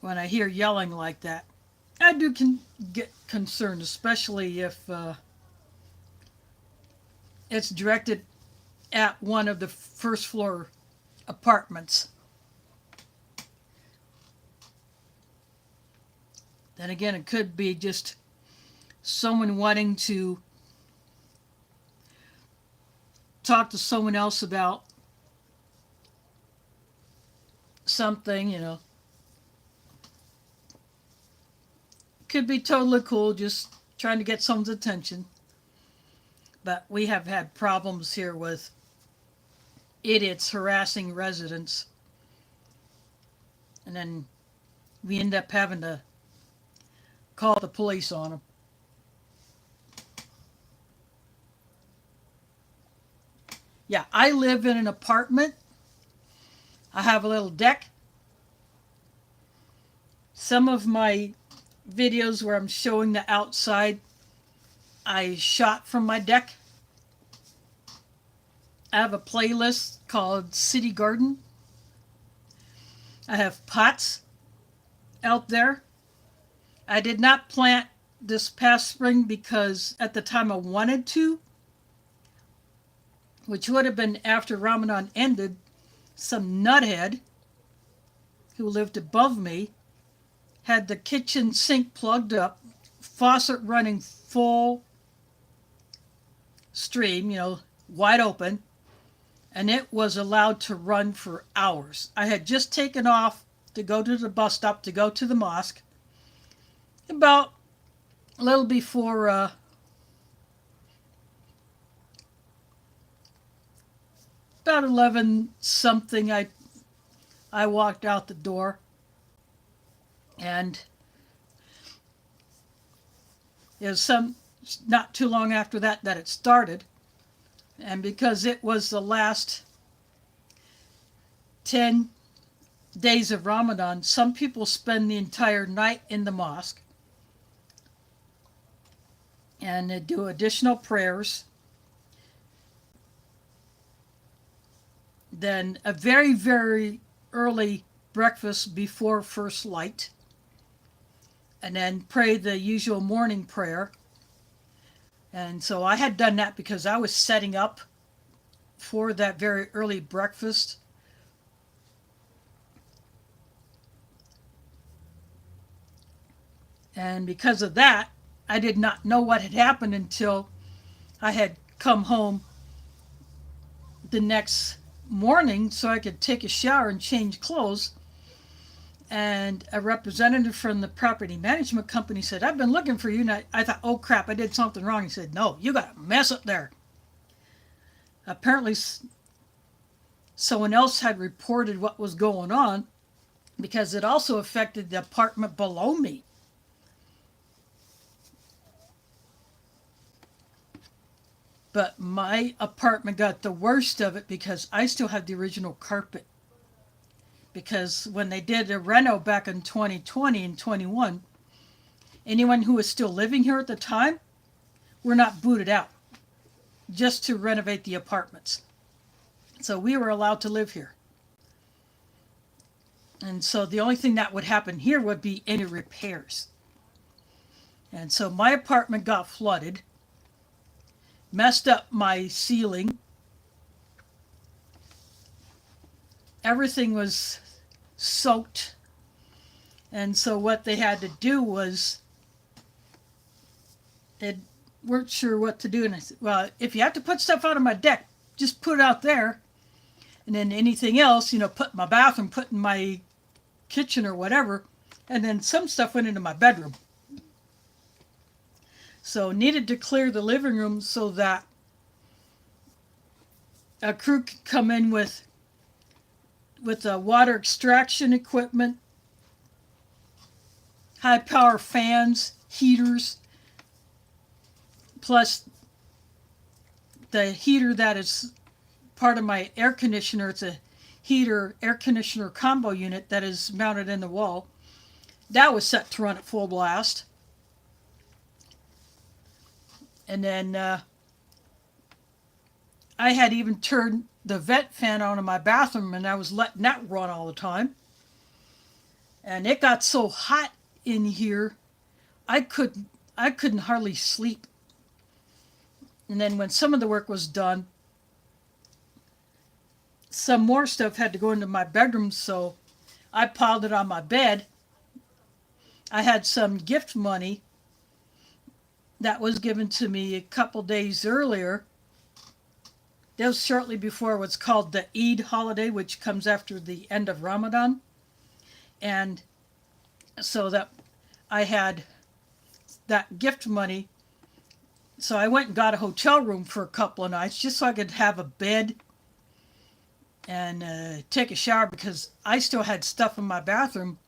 when I hear yelling like that, I do get concerned, especially if it's directed at one of the first floor apartments. Then again, it could be just someone wanting to talk to someone else about something, you know. Could be totally cool, just trying to get someone's attention. But we have had problems here with idiots harassing residents. And then we end up having to call the police on them. Yeah, I live in an apartment. I have a little deck. Some of my videos where I'm showing the outside, I shot from my deck. I have a playlist called City Garden. I have pots out there. I did not plant this past spring because at the time I wanted to, which would have been after Ramadan ended, some nuthead who lived above me had the kitchen sink plugged up, faucet running full stream, you know, wide open, and it was allowed to run for hours. I had just taken off to go to the bus stop to go to the mosque. About a little before about 11 something, I walked out the door, and it was not too long after that it started. And because it was the last 10 days of Ramadan, some people spend the entire night in the mosque and they do additional prayers. Then a very, very early breakfast before first light, and then pray the usual morning prayer. And so I had done that because I was setting up for that very early breakfast. And because of that, I did not know what had happened until I had come home the next morning so I could take a shower and change clothes. And a representative from the property management company said, "I've been looking for you." And I thought, oh crap, I did something wrong. He said, "No, you got a mess up there." Apparently someone else had reported what was going on because it also affected the apartment below me. But my apartment got the worst of it because I still have the original carpet. Because when they did a reno back in 2020 and 21, anyone who was still living here at the time were not booted out just to renovate the apartments. So we were allowed to live here. And so the only thing that would happen here would be any repairs. And so my apartment got flooded, messed up my ceiling. Everything was soaked. And so what they had to do was, they weren't sure what to do. And I said, well, if you have to put stuff out on my deck, just put it out there. And then anything else, put in my bathroom, put in my kitchen or whatever. And then some stuff went into my bedroom. So needed to clear the living room so that a crew could come in with water extraction equipment, high power fans, heaters, plus the heater that is part of my air conditioner. It's a heater air conditioner combo unit that is mounted in the wall. That was set to run at full blast. And then I had even turned the vent fan on in my bathroom, and I was letting that run all the time. And it got so hot in here, I couldn't hardly sleep. And then when some of the work was done, some more stuff had to go into my bedroom, so I piled it on my bed. I had some gift money that was given to me a couple days earlier. That was shortly before what's called the Eid holiday, which comes after the end of Ramadan. And so that I had that gift money. So I went and got a hotel room for a couple of nights just so I could have a bed and take a shower, because I still had stuff in my bathroom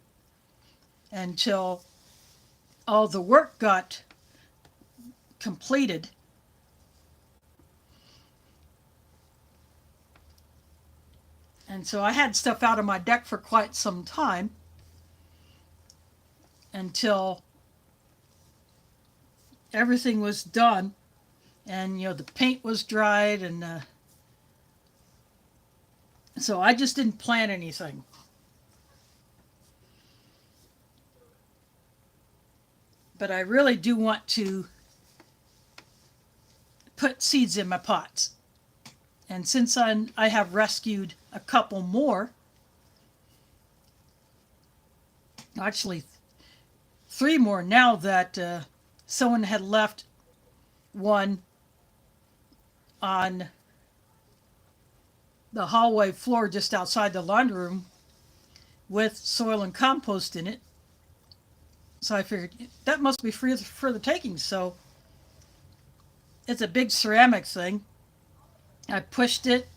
until all the work got completed. And so I had stuff out on my deck for quite some time until everything was done and the paint was dried, and so I just didn't plan anything. But I really do want to put seeds in my pots. And since I have rescued a couple more, actually 3 more now, that someone had left one on the hallway floor just outside the laundry room with soil and compost in it. So I figured that must be free for the taking. So it's a big ceramic thing. I pushed it.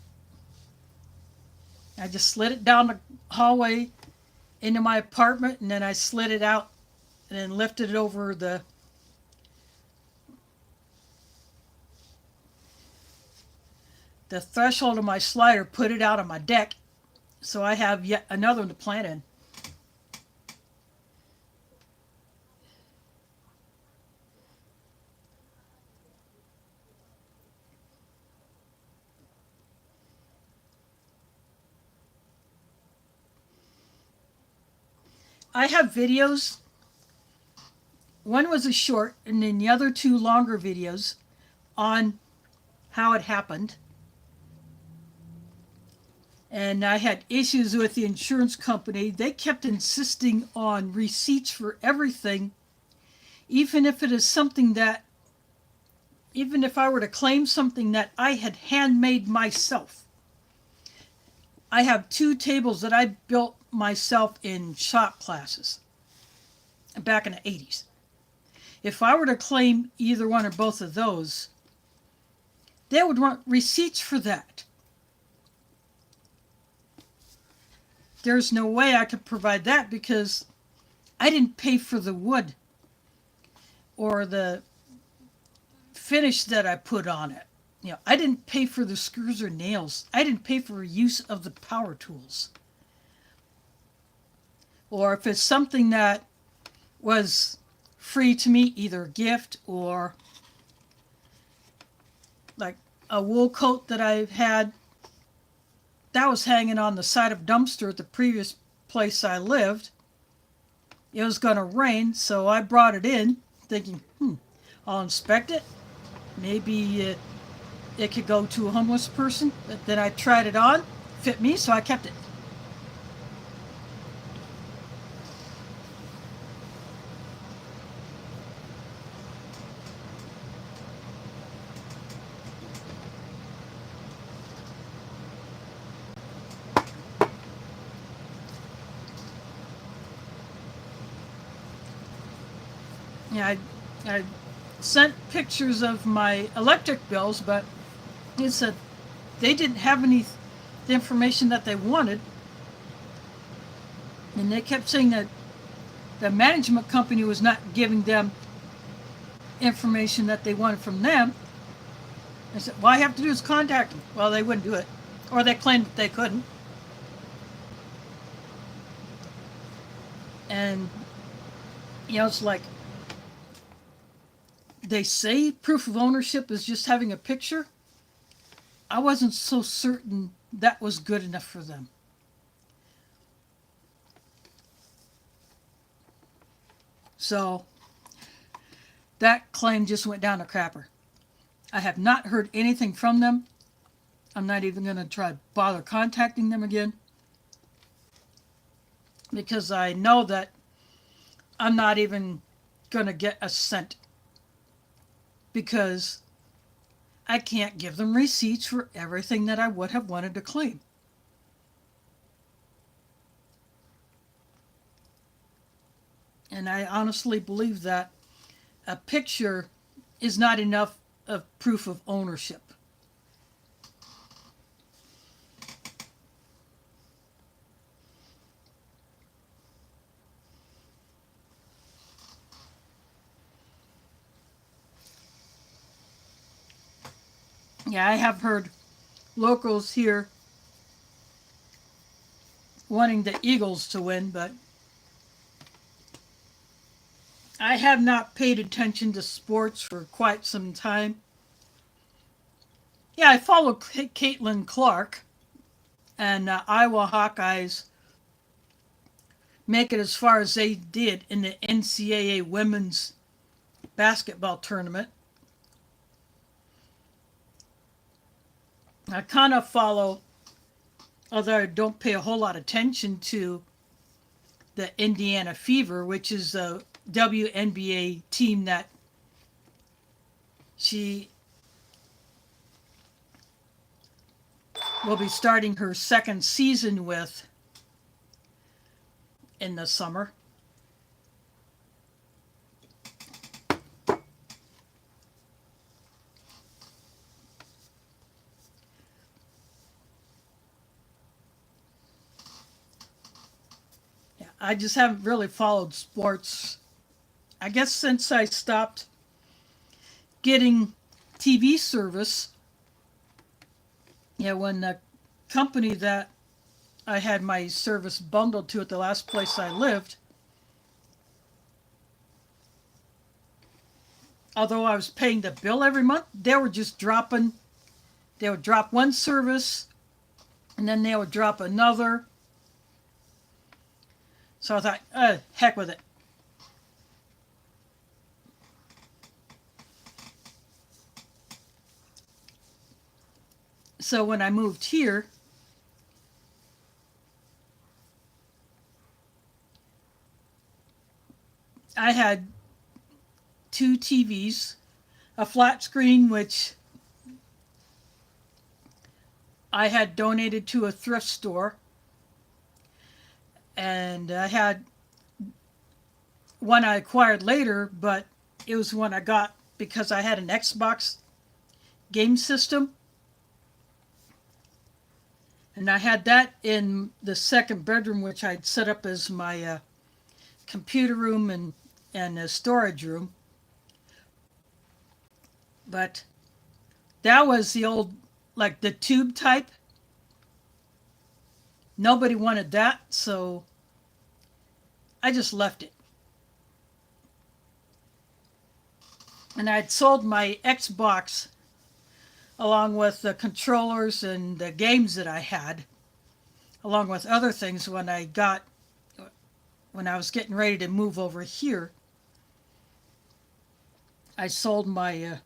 I just slid it down the hallway into my apartment, and then I slid it out and then lifted it over the threshold of my slider, put it out on my deck, so I have yet another one to plant in. I have videos. One was a short, and then the other 2 longer videos on how it happened. And I had issues with the insurance company. They kept insisting on receipts for everything, even if it is something that, even if I were to claim something that I had handmade myself. I have 2 tables that I built myself in shop classes back in the 80s. If I were to claim either one or both of those, they would want receipts for that. There's no way I could provide that because I didn't pay for the wood or the finish that I put on it. I didn't pay for the screws or nails. I didn't pay for use of the power tools. Or if it's something that was free to me, either a gift or like a wool coat that I had that was hanging on the side of a dumpster at the previous place I lived. It was going to rain, so I brought it in thinking, I'll inspect it. Maybe it could go to a homeless person. But then I tried it on, fit me, so I kept it. Yeah, I sent pictures of my electric bills, but it said they didn't have any the information that they wanted, and they kept saying that the management company was not giving them information that they wanted from them. I said, "All I have to do is contact them." Well, they wouldn't do it, or they claimed that they couldn't, and it's like they say proof of ownership is just having a picture. I wasn't so certain that was good enough for them. So that claim just went down a crapper. I have not heard anything from them. I'm not even going to try to bother contacting them again because I know that I'm not even going to get a cent because I can't give them receipts for everything that I would have wanted to claim. And I honestly believe that a picture is not enough of proof of ownership. Yeah, I have heard locals here wanting the Eagles to win, but I have not paid attention to sports for quite some time. Yeah, I follow Caitlin Clark, and Iowa Hawkeyes make it as far as they did in the NCAA women's basketball tournament. I kind of follow, although I don't pay a whole lot of attention to the Indiana Fever, which is a WNBA team that she will be starting her second season with in the summer. Yeah, I just haven't really followed sports. I guess since I stopped getting TV service, when the company that I had my service bundled to at the last place I lived, although I was paying the bill every month, they were just dropping, they would drop one service and then they would drop another. So I thought, heck with it. So when I moved here, I had two TVs, a flat screen, which I had donated to a thrift store, and I had one I acquired later, but it was one I got because I had an Xbox game system. And I had that in the second bedroom, which I'd set up as my computer room and a storage room. But That was the old, like the tube type. Nobody wanted that, so I just left it. And I'd sold my Xbox along with the controllers and the games that I had, along with other things when I was getting ready to move over here. I sold my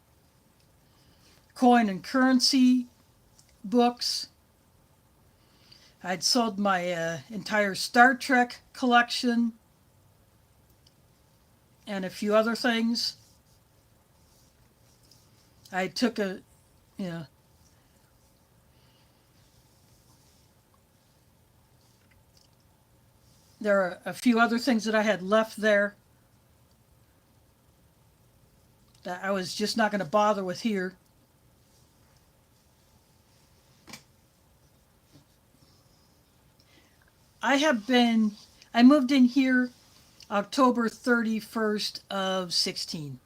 coin and currency books. I'd sold my entire Star Trek collection and a few other things. I took a, you know, there are a few other things that I had left there that I was just not going to bother with here. I moved in here October 31st of 16.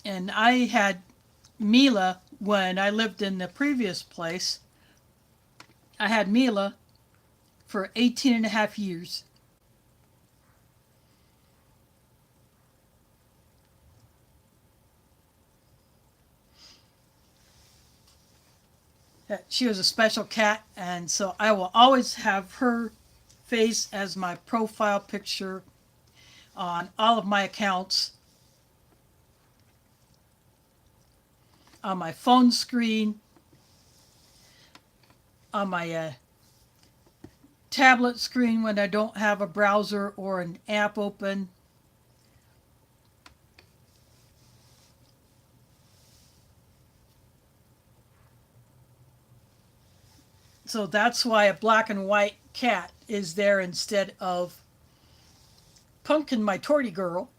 And I had Mila when I lived in the previous place. I had Mila for 18 and a half years. She was a special cat, and so I will always have her face as my profile picture on all of my accounts, on my phone screen, on my tablet screen when I don't have a browser or an app open. So that's why a black and white cat is there instead of Pumpkin, my tortie girl.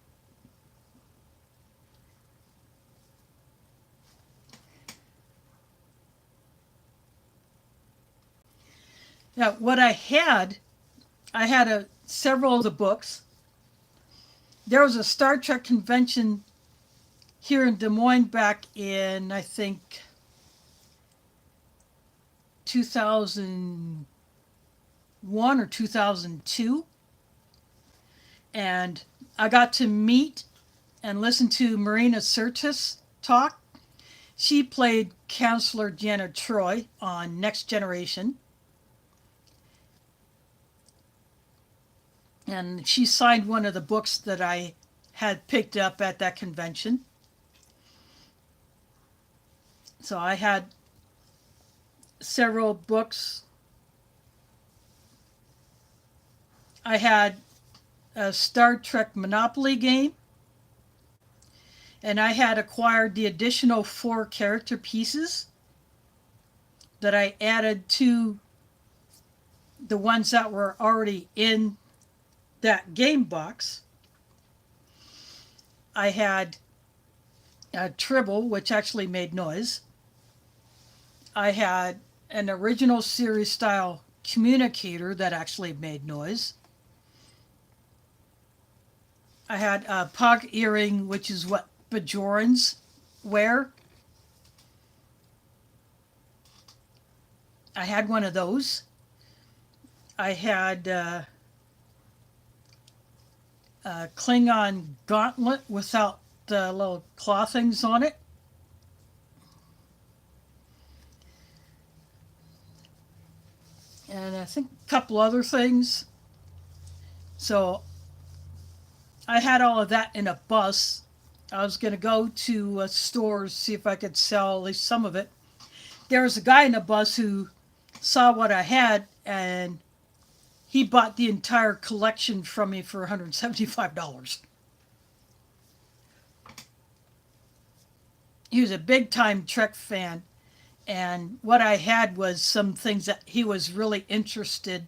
Now, what I had several of the books. There was a Star Trek convention here in Des Moines back in, I think, 2001 or 2002. And I got to meet and listen to Marina Sirtis talk. She played Counselor Janet Troy on Next Generation. And she signed one of the books that I had picked up at that convention. So I had several books. I had a Star Trek Monopoly game, and I had acquired the additional 4 character pieces that I added to the ones that were already in that game box. I had a Tribble, which actually made noise. I had an original series style communicator that actually made noise. I had a Pug earring, which is what Bajorans wear. I had one of those. I had a Klingon gauntlet without the little claw things on it. And I think a couple other things. So I had all of that in a bus. I was going to go to stores, see if I could sell at least some of it. There was a guy in a bus who saw what I had, and he bought the entire collection from me for $175. He was a big time Trek fan, And what I had was some things that he was really interested.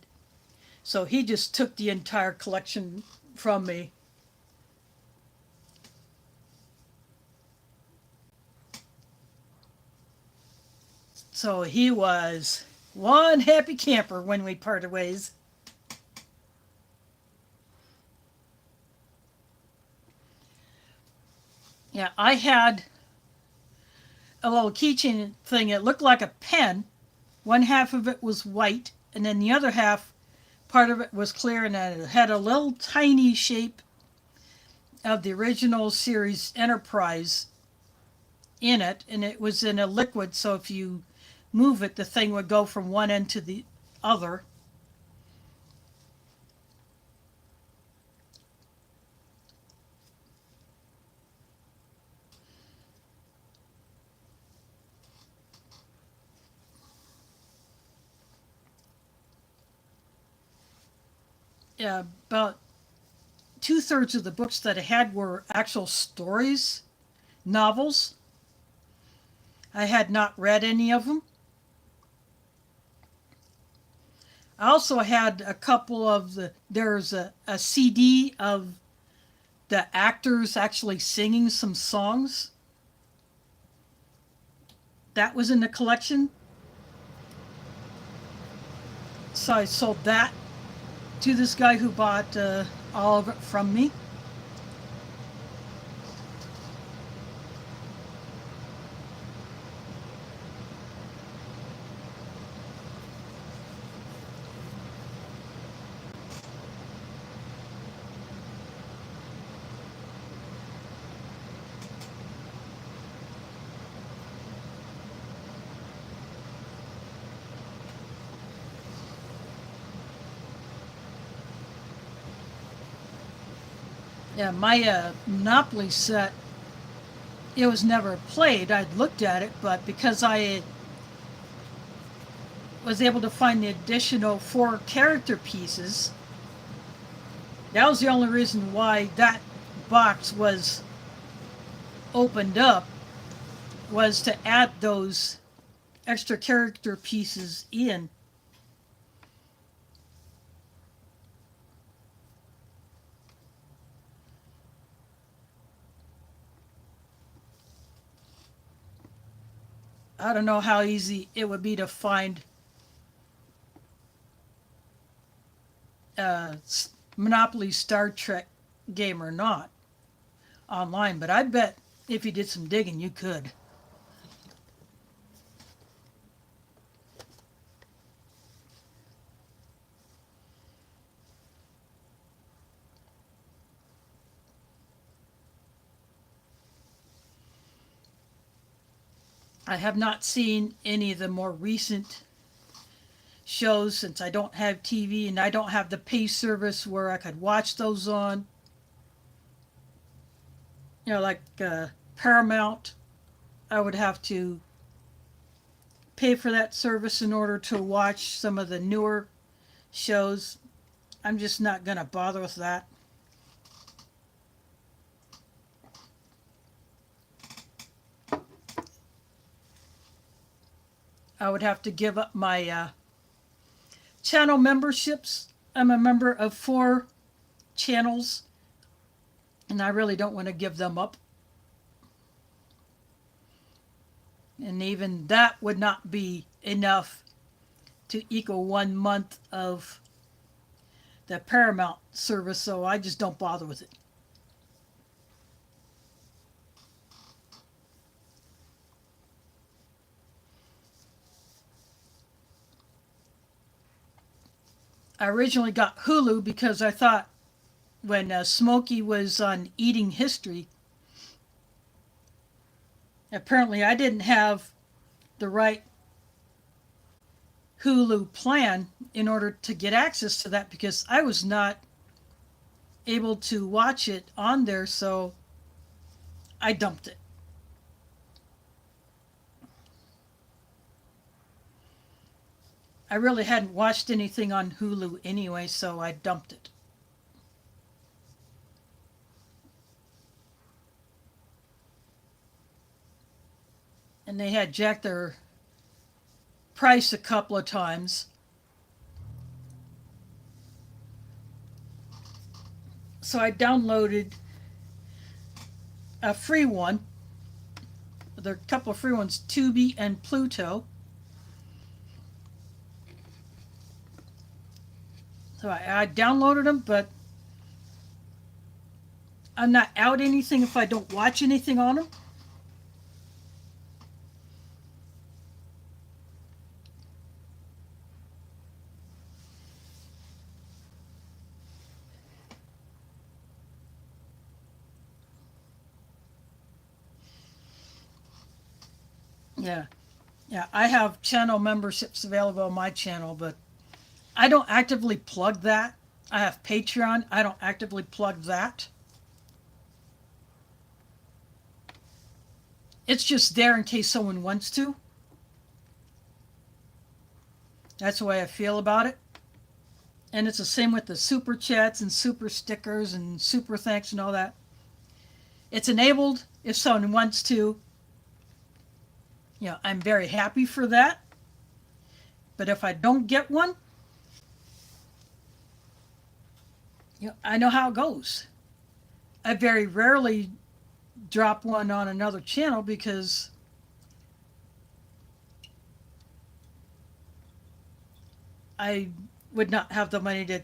So he just took the entire collection from me. So he was one happy camper when we parted ways. Yeah, I had a little keychain thing. It looked like a pen. One half of it was white, and then the other half, part of it was clear, and it had a little tiny shape of the original series Enterprise in it, and it was in a liquid, so if you move it, the thing would go from one end to the other. Yeah, about 2/3 of the books that I had were actual stories, novels. I had not read any of them. I also had a couple of there's a CD of the actors actually singing some songs. That was in the collection. So I sold that to this guy who bought all of it from me. Yeah, my Monopoly set, it was never played. I'd looked at it, but because I was able to find the additional 4 character pieces, that was the only reason why that box was opened up, was to add those extra character pieces in. I don't know how easy it would be to find a Monopoly Star Trek game or not online, but I bet if you did some digging, you could. I have not seen any of the more recent shows since I don't have TV and I don't have the pay service where I could watch those on. You know, like Paramount, I would have to pay for that service in order to watch some of the newer shows. I'm just not going to bother with that. I would have to give up my channel memberships. I'm a member of 4 channels, and I really don't want to give them up. And even that would not be enough to equal 1 month of the Paramount service, so I just don't bother with it. I originally got Hulu because I thought when Smokey was on Eating History, apparently I didn't have the right Hulu plan in order to get access to that because I was not able to watch it on there, so I dumped it. I really hadn't watched anything on Hulu anyway, so I dumped it. And they had jacked their price a couple of times. So I downloaded a free one. There are a couple of free ones, Tubi and Pluto. So I downloaded them, but I'm not out anything if I don't watch anything on them. Yeah. Yeah, I have channel memberships available on my channel, but I don't actively plug that. I have Patreon. I don't actively plug that. It's just there in case someone wants to. That's the way I feel about it. And it's the same with the super chats and super stickers and super thanks and all that. It's enabled if someone wants to. I'm very happy for that. But if I don't get one, I know how it goes. I very rarely drop one on another channel because I would not have the money to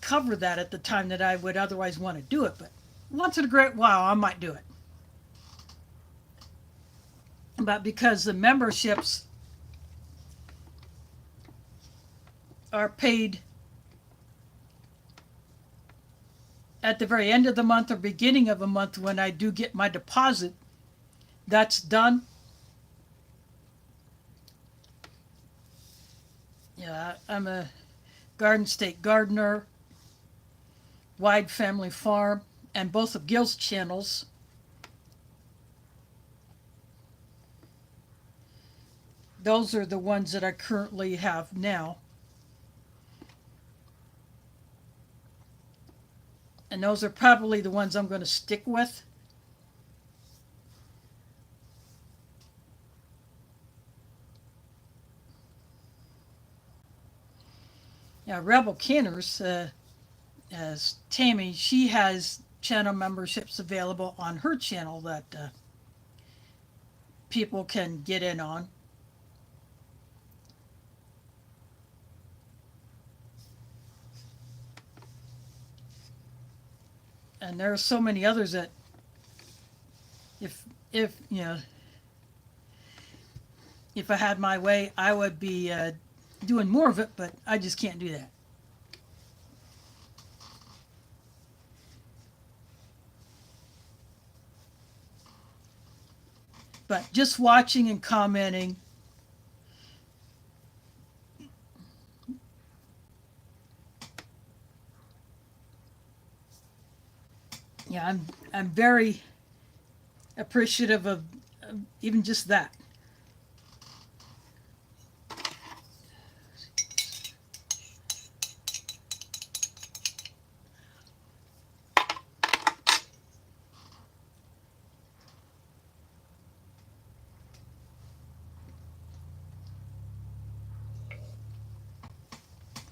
cover that at the time that I would otherwise want to do it. But once in a great while, I might do it. But because the memberships are paid at the very end of the month or beginning of a month when I do get my deposit, that's done. Yeah, I'm a Garden State Gardener, Wide Family Farm, and both of Gil's channels. Those are the ones that I currently have now. And those are probably the ones I'm going to stick with. Yeah, Rebel Canners, as Tammy, she has channel memberships available on her channel that people can get in on. And there are so many others that if if I had my way, I would be doing more of it, but I just can't do that. But just watching and commenting, I'm very appreciative of even just that.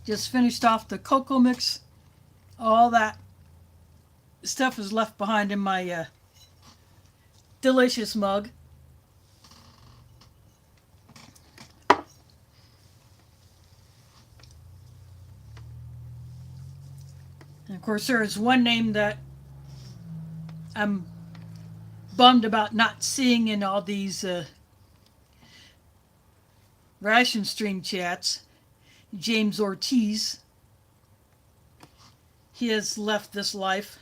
Just finished off the cocoa mix. All that stuff is left behind in my delicious mug. And of course, there is one name that I'm bummed about not seeing in all these Ration stream chats. James Ortiz. He has left this life.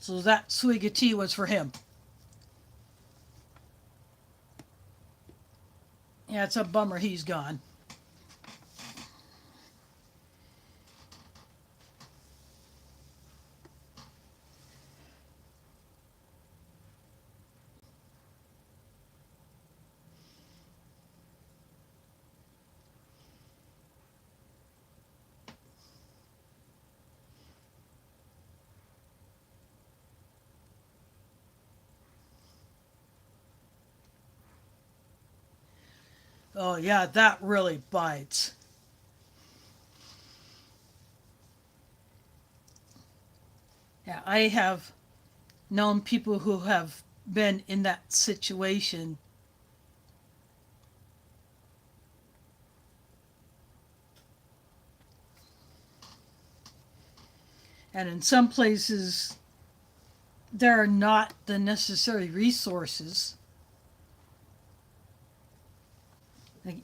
So that swig of tea was for him. Yeah, it's a bummer he's gone. Oh, yeah, that really bites. Yeah, I have known people who have been in that situation. And in some places, there are not the necessary resources. Like,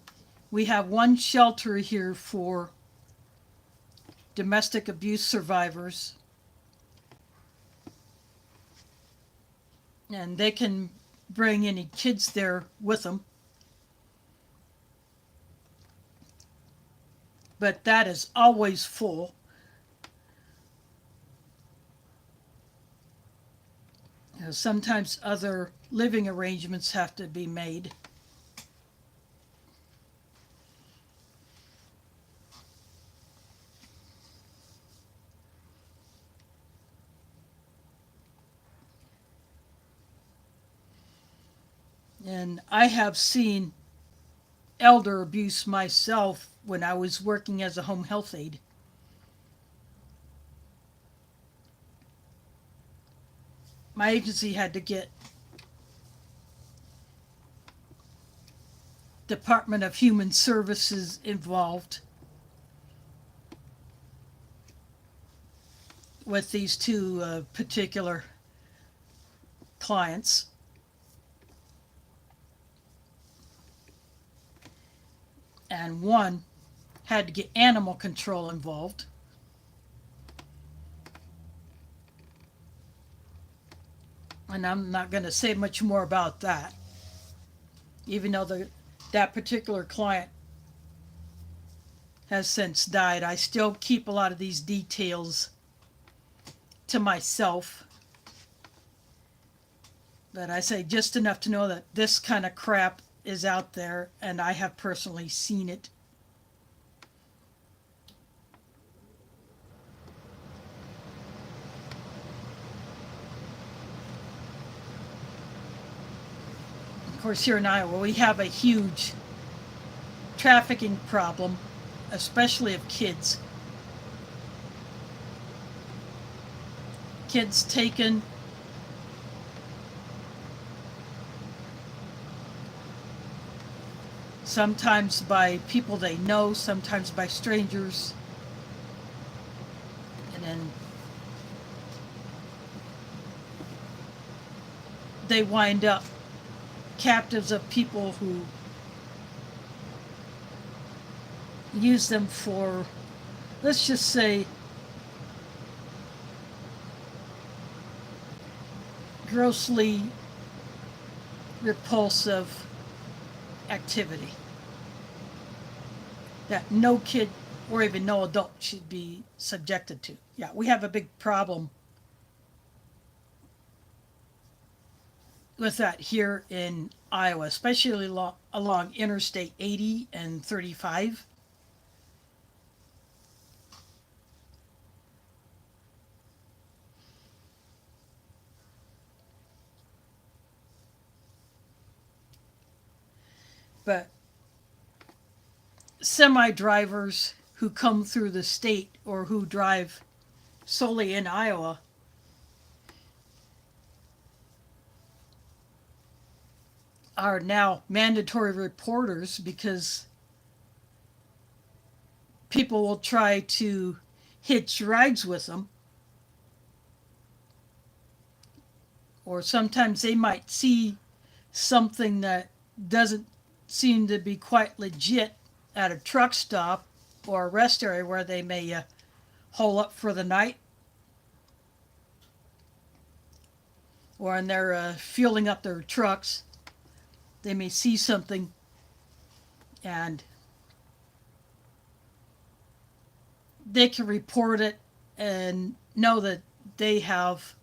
we have one shelter here for domestic abuse survivors, and they can bring any kids there with them. But that is always full. Sometimes other living arrangements have to be made. And I have seen elder abuse myself when I was working as a home health aide. My agency had to get Department of Human Services involved with these two particular clients. And one had to get animal control involved. And I'm not going to say much more about that, even though that particular client has since died. I still keep a lot of these details to myself. But I say just enough to know that this kind of crap is out there, and I have personally seen it. Of course, here in Iowa, we have a huge trafficking problem, especially of kids. Kids taken, sometimes by people they know, sometimes by strangers, and then they wind up captives of people who use them for, let's just say, grossly repulsive activity that no kid or even no adult should be subjected to. Yeah, we have a big problem with that here in Iowa, especially along Interstate 80 and 35. But semi drivers who come through the state or who drive solely in Iowa are now mandatory reporters because people will try to hitch rides with them. Or sometimes they might see something that doesn't seem to be quite legit at a truck stop or a rest area where they may hole up for the night, or when they're fueling up their trucks, they may see something and they can report it and know that they have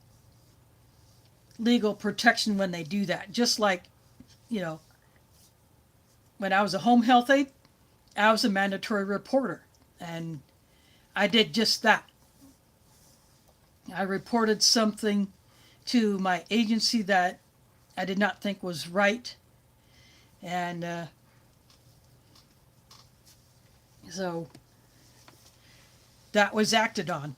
legal protection when they do that. Just like, when I was a home health aide, I was a mandatory reporter, and I did just that. I reported something to my agency that I did not think was right, and So that was acted on.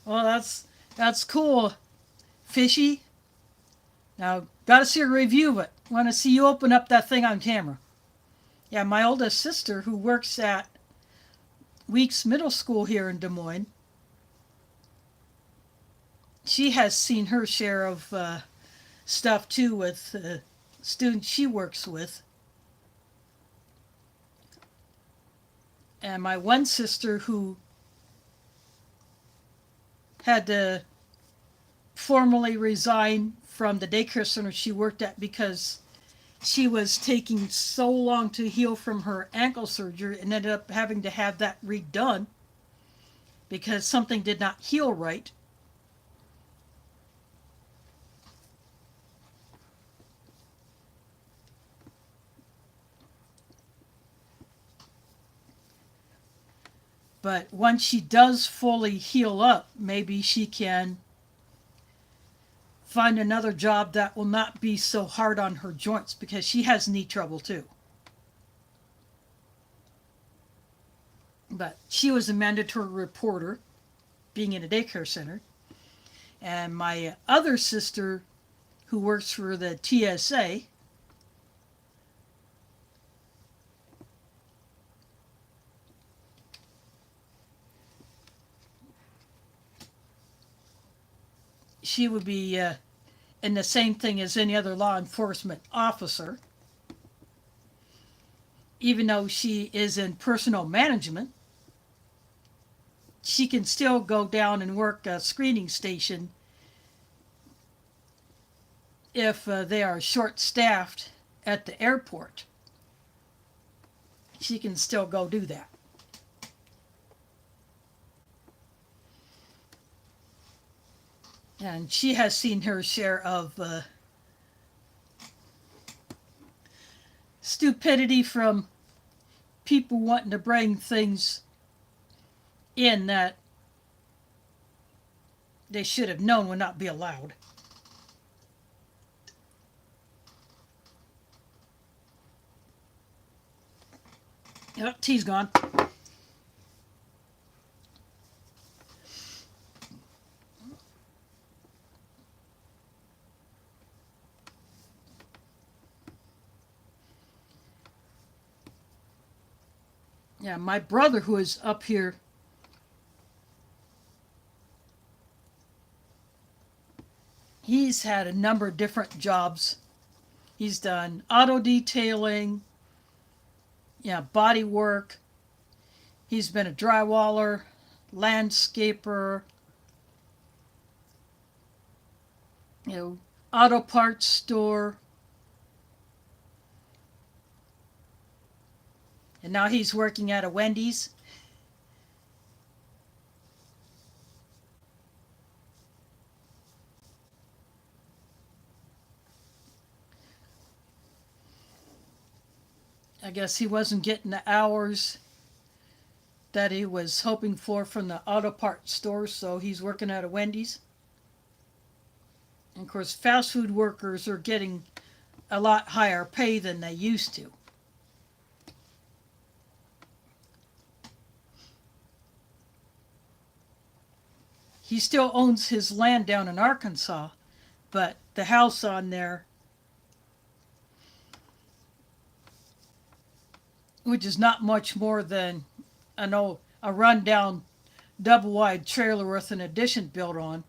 Well, that's cool, Fishy. Now, gotta see a review of it. Want to see you open up that thing on camera. Yeah, my oldest sister, who works at Weeks Middle School here in Des Moines, she has seen her share of stuff too with students she works with. And my one sister, who had to formally resign from the daycare center she worked at because she was taking so long to heal from her ankle surgery and ended up having to have that redone because something did not heal right. But once she does fully heal up, maybe she can find another job that will not be so hard on her joints because she has knee trouble too. But she was a mandatory reporter, being in a daycare center. And my other sister, who works for the TSA, she would be in the same thing as any other law enforcement officer. Even though she is in personnel management, she can still go down and work a screening station if they are short staffed at the airport. She can still go do that. And she has seen her share of stupidity from people wanting to bring things in that they should have known would not be allowed. Yep, tea's gone. Yeah, my brother, who is up here, he's had a number of different jobs. He's done auto detailing, yeah, body work. He's been a drywaller, landscaper, auto parts store. And now he's working at a Wendy's. I guess he wasn't getting the hours that he was hoping for from the auto parts store, so he's working at a Wendy's. And of course, fast food workers are getting a lot higher pay than they used to. He still owns his land down in Arkansas, but the house on there, which is not much more than a rundown double wide trailer with an addition built on.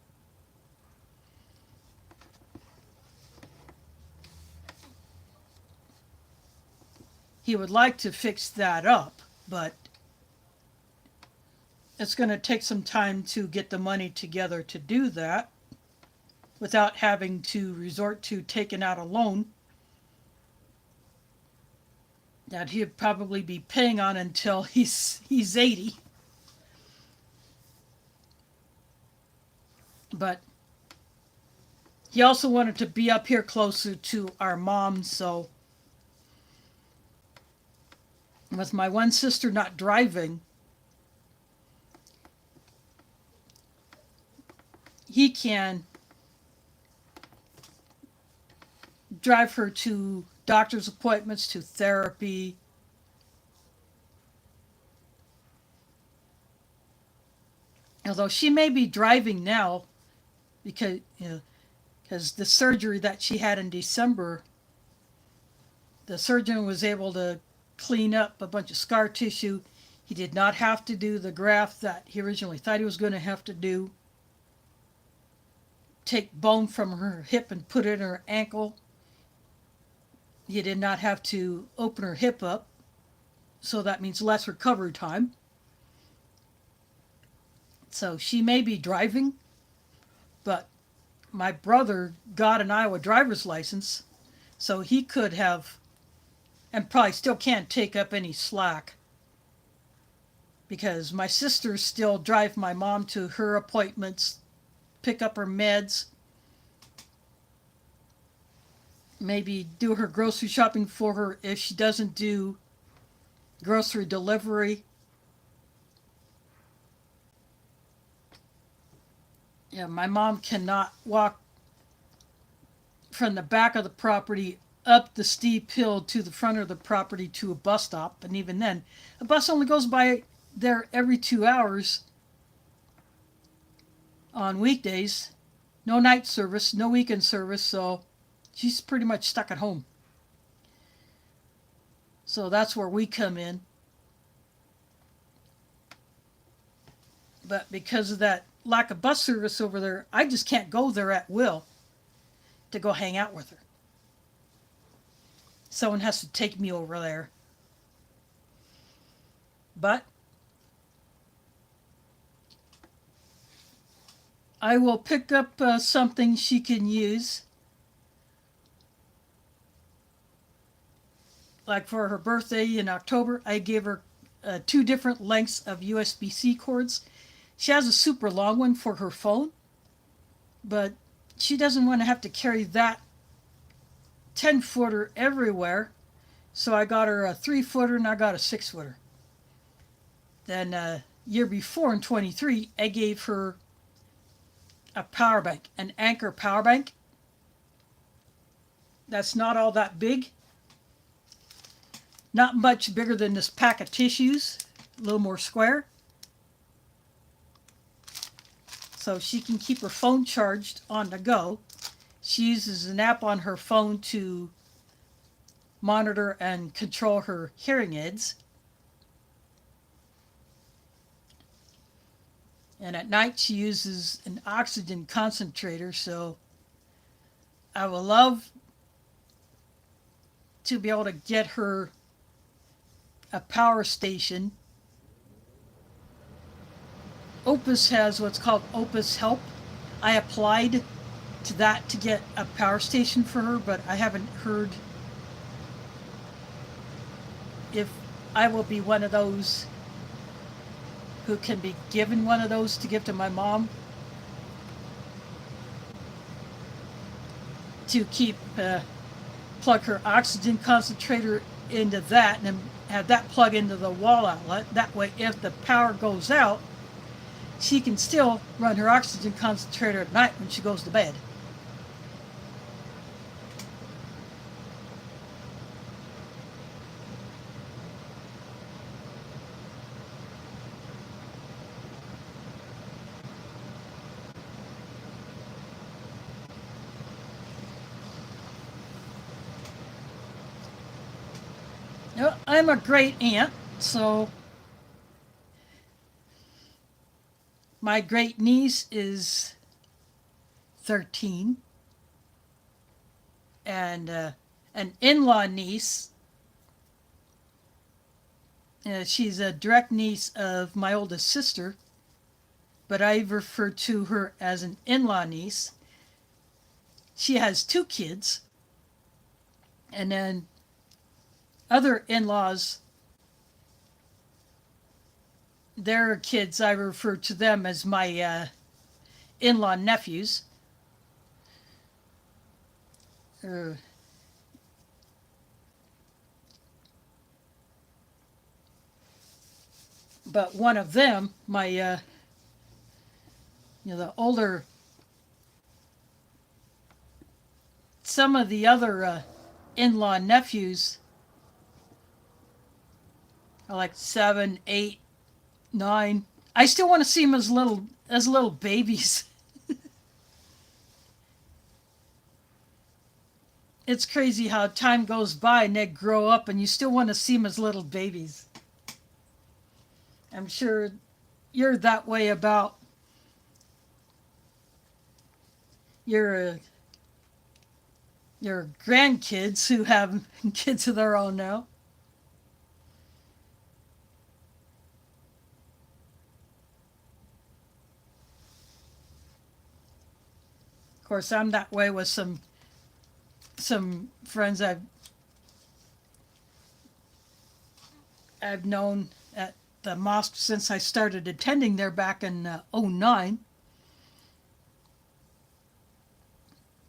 He would like to fix that up, but it's going to take some time to get the money together to do that without having to resort to taking out a loan that he'd probably be paying on until he's 80. But he also wanted to be up here closer to our mom, so with my one sister not driving, he can drive her to doctor's appointments, to therapy. Although she may be driving now because because the surgery that she had in December, the surgeon was able to clean up a bunch of scar tissue. He did not have to do the graft that he originally thought he was going to have to do. Take bone from her hip and put it in her ankle. He did not have to open her hip up, so that means less recovery time. So she may be driving, but my brother got an Iowa driver's license, so he could have, and probably still can't take up any slack, because my sisters still drive my mom to her appointments, pick up her meds, maybe do her grocery shopping for her if she doesn't do grocery delivery. Yeah, my mom cannot walk from the back of the property up the steep hill to the front of the property to a bus stop, and even then, a bus only goes by there every 2 hours on weekdays. No night service, no weekend service, so she's pretty much stuck at home. So that's where we come in. But because of that lack of bus service over there, I just can't go there at will to go hang out with her. Someone has to take me over there. But I will pick up something she can use. Like for her birthday in October, I gave her 2 different lengths of USB-C cords. She has a super long one for her phone, but she doesn't want to have to carry that 10-footer everywhere. So I got her a 3-footer and I got a 6-footer. Then year before in 23, I gave her a power bank, an Anchor power bank. That's not all that big. Not much bigger than this pack of tissues, a little more square. So she can keep her phone charged on the go. She uses an app on her phone to monitor and control her hearing aids. And at night she uses an oxygen concentrator, so I would love to be able to get her a power station. Opus has what's called Opus Help. I applied to that to get a power station for her, but I haven't heard if I will be one of those who can be given one of those to give to my mom to keep plug her oxygen concentrator into that and then have that plug into the wall outlet. That way, if the power goes out, she can still run her oxygen concentrator at night when she goes to bed. I'm a great aunt, so my great niece is 13, and an in-law niece, she's a direct niece of my oldest sister, but I refer to her as an in-law niece. She has 2 kids, and then other in-laws, their kids, I refer to them as my in-law nephews. But one of them, my the older, some of the other in-law nephews are like 7, 8, 9. I still want to see them as little babies. It's crazy how time goes by and they grow up and you still want to see them as little babies. I'm sure you're that way about your your grandkids who have kids of their own now. Of course, I'm that way with some friends I've known at the mosque since I started attending there back in '09.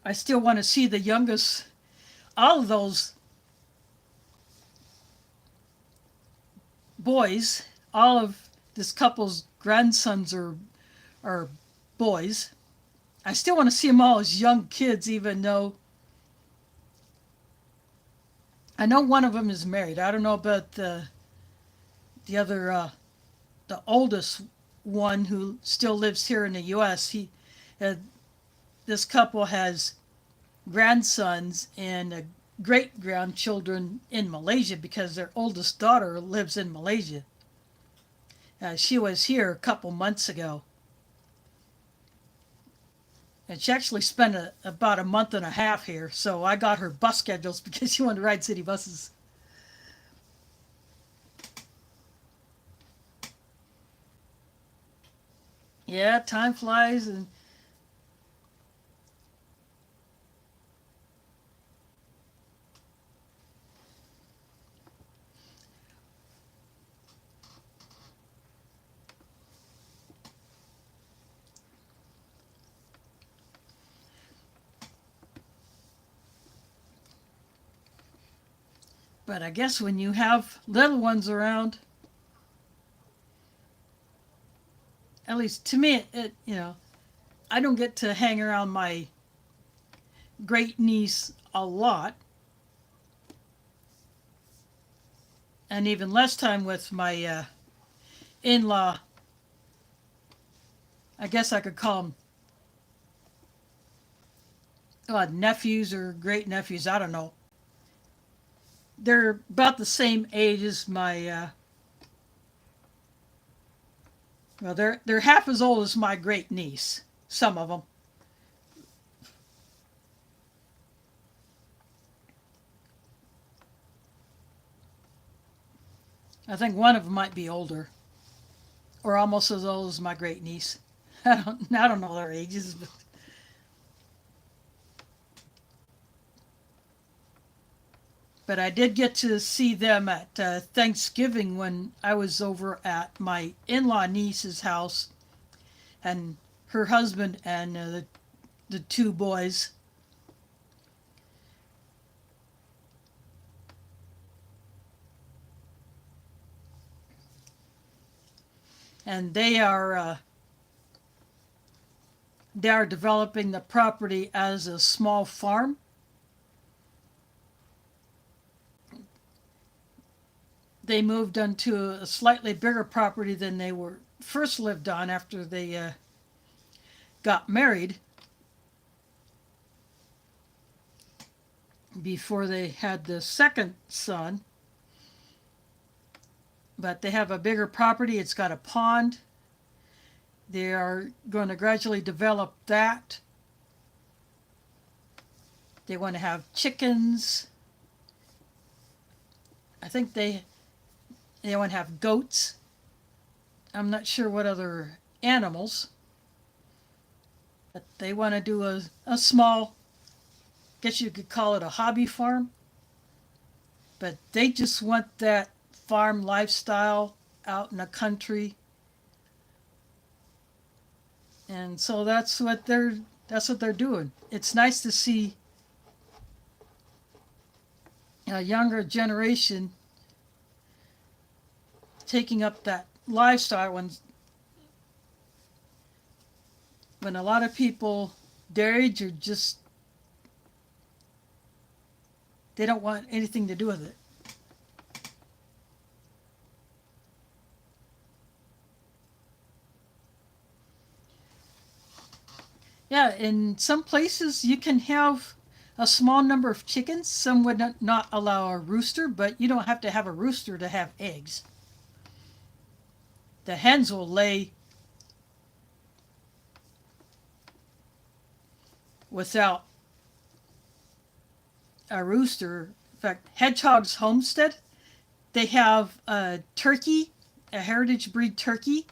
I still want to see the youngest, all of those boys, all of this couple's grandsons are boys. I still want to see them all as young kids, even though I know one of them is married. I don't know about the other, the oldest one who still lives here in the U.S. Uh, this couple has grandsons and great grandchildren in Malaysia because their oldest daughter lives in Malaysia. She was here a couple months ago. And she actually spent about a month and a half here, so I got her bus schedules because she wanted to ride city buses. Yeah, time flies, and but I guess when you have little ones around, at least to me, I don't get to hang around my great niece a lot, and even less time with my in-law. I guess I could call them nephews or great nephews. I don't know. They're about the same age as my. Well, they're half as old as my great niece. Some of them. I think one of them might be older, or almost as old as my great niece. I don't know their ages, but I did get to see them at Thanksgiving when I was over at my in-law niece's house, and her husband and the two boys. And they are developing the property as a small farm. They moved onto a slightly bigger property than they were first lived on after they got married, before they had the second son. But they have a bigger property. It's got a pond. They are going to gradually develop that. They want to have chickens. I think they want to have goats. I'm not sure what other animals. But they want to do a small, guess you could call it a hobby farm. But they just want that farm lifestyle out in the country. And so that's what they're doing. It's nice to see a younger generation taking up that livestock, when a lot of people dairy or just they don't want anything to do with it. Yeah, in some places you can have a small number of chickens. Some would not allow a rooster, but you don't have to have a rooster to have eggs. The hens will lay without a rooster. In fact, Hedgehog's Homestead, they have a turkey, a heritage breed turkey.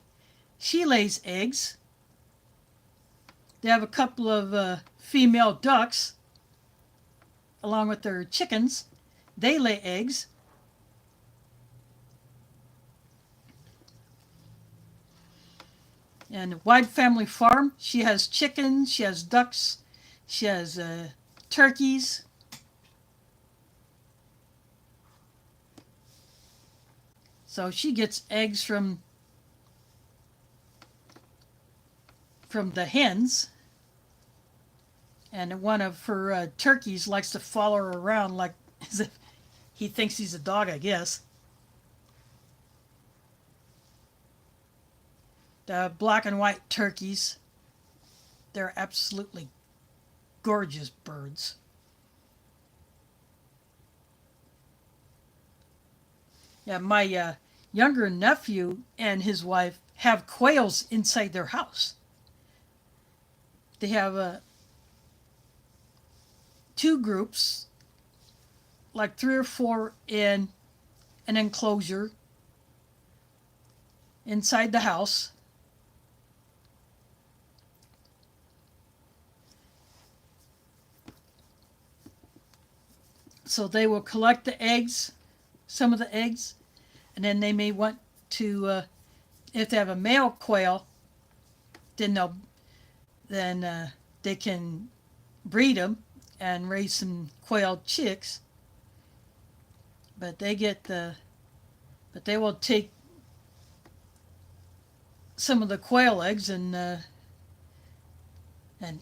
She lays eggs. They have a couple of female ducks along with their chickens. They lay eggs. And Wide Family Farm, she has chickens, she has ducks, she has turkeys. So she gets eggs from the hens. And one of her turkeys likes to follow her around like as if he thinks he's a dog, I guess. The black and white turkeys, they're absolutely gorgeous birds. Yeah, my younger nephew and his wife have quails inside their house. They have two groups, like 3 or 4 in an enclosure inside the house. So they will collect the eggs, some of the eggs, and then they may want to, if they have a male quail, then they can breed them and raise some quail chicks. But they will take some of the quail eggs and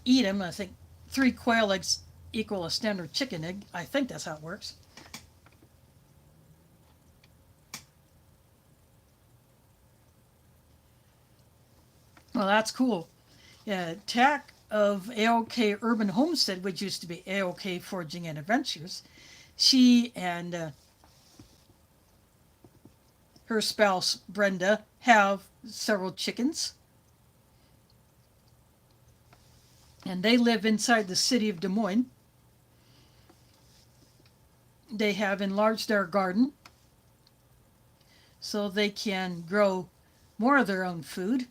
eat them. I think 3 quail eggs equal a standard chicken egg. I think that's how it works. Well, that's cool. Yeah, TAC of AOK Urban Homestead, which used to be AOK Foraging and Adventures, she and her spouse Brenda have several chickens. And they live inside the city of Des Moines. They have enlarged their garden so they can grow more of their own food.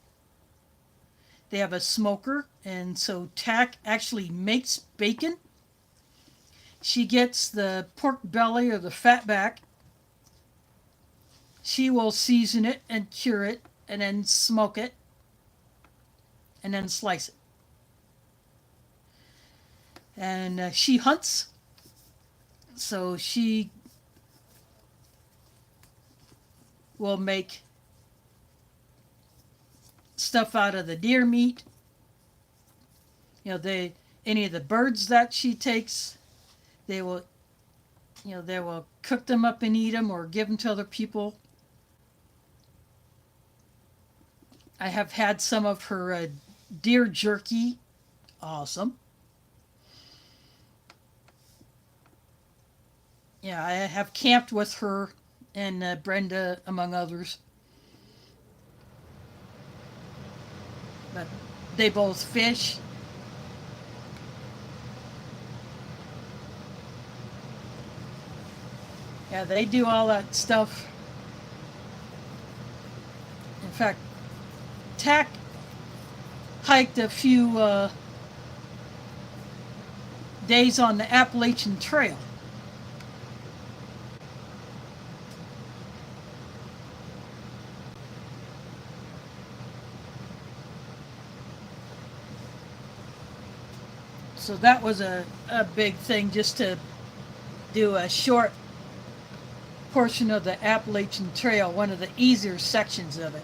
They have a smoker, and so TAC actually makes bacon. She gets the pork belly or the fat back. She will season it and cure it and then smoke it and then slice it. And she hunts, so she will make stuff out of the deer meat. Any of the birds that she takes, they will cook them up and eat them or give them to other people. I have had some of her deer jerky. Awesome. Yeah, I have camped with her and Brenda, among others. But they both fish. Yeah, they do all that stuff. In fact, TAC hiked a few days on the Appalachian Trail. So that was a big thing, just to do a short portion of the Appalachian Trail, one of the easier sections of it.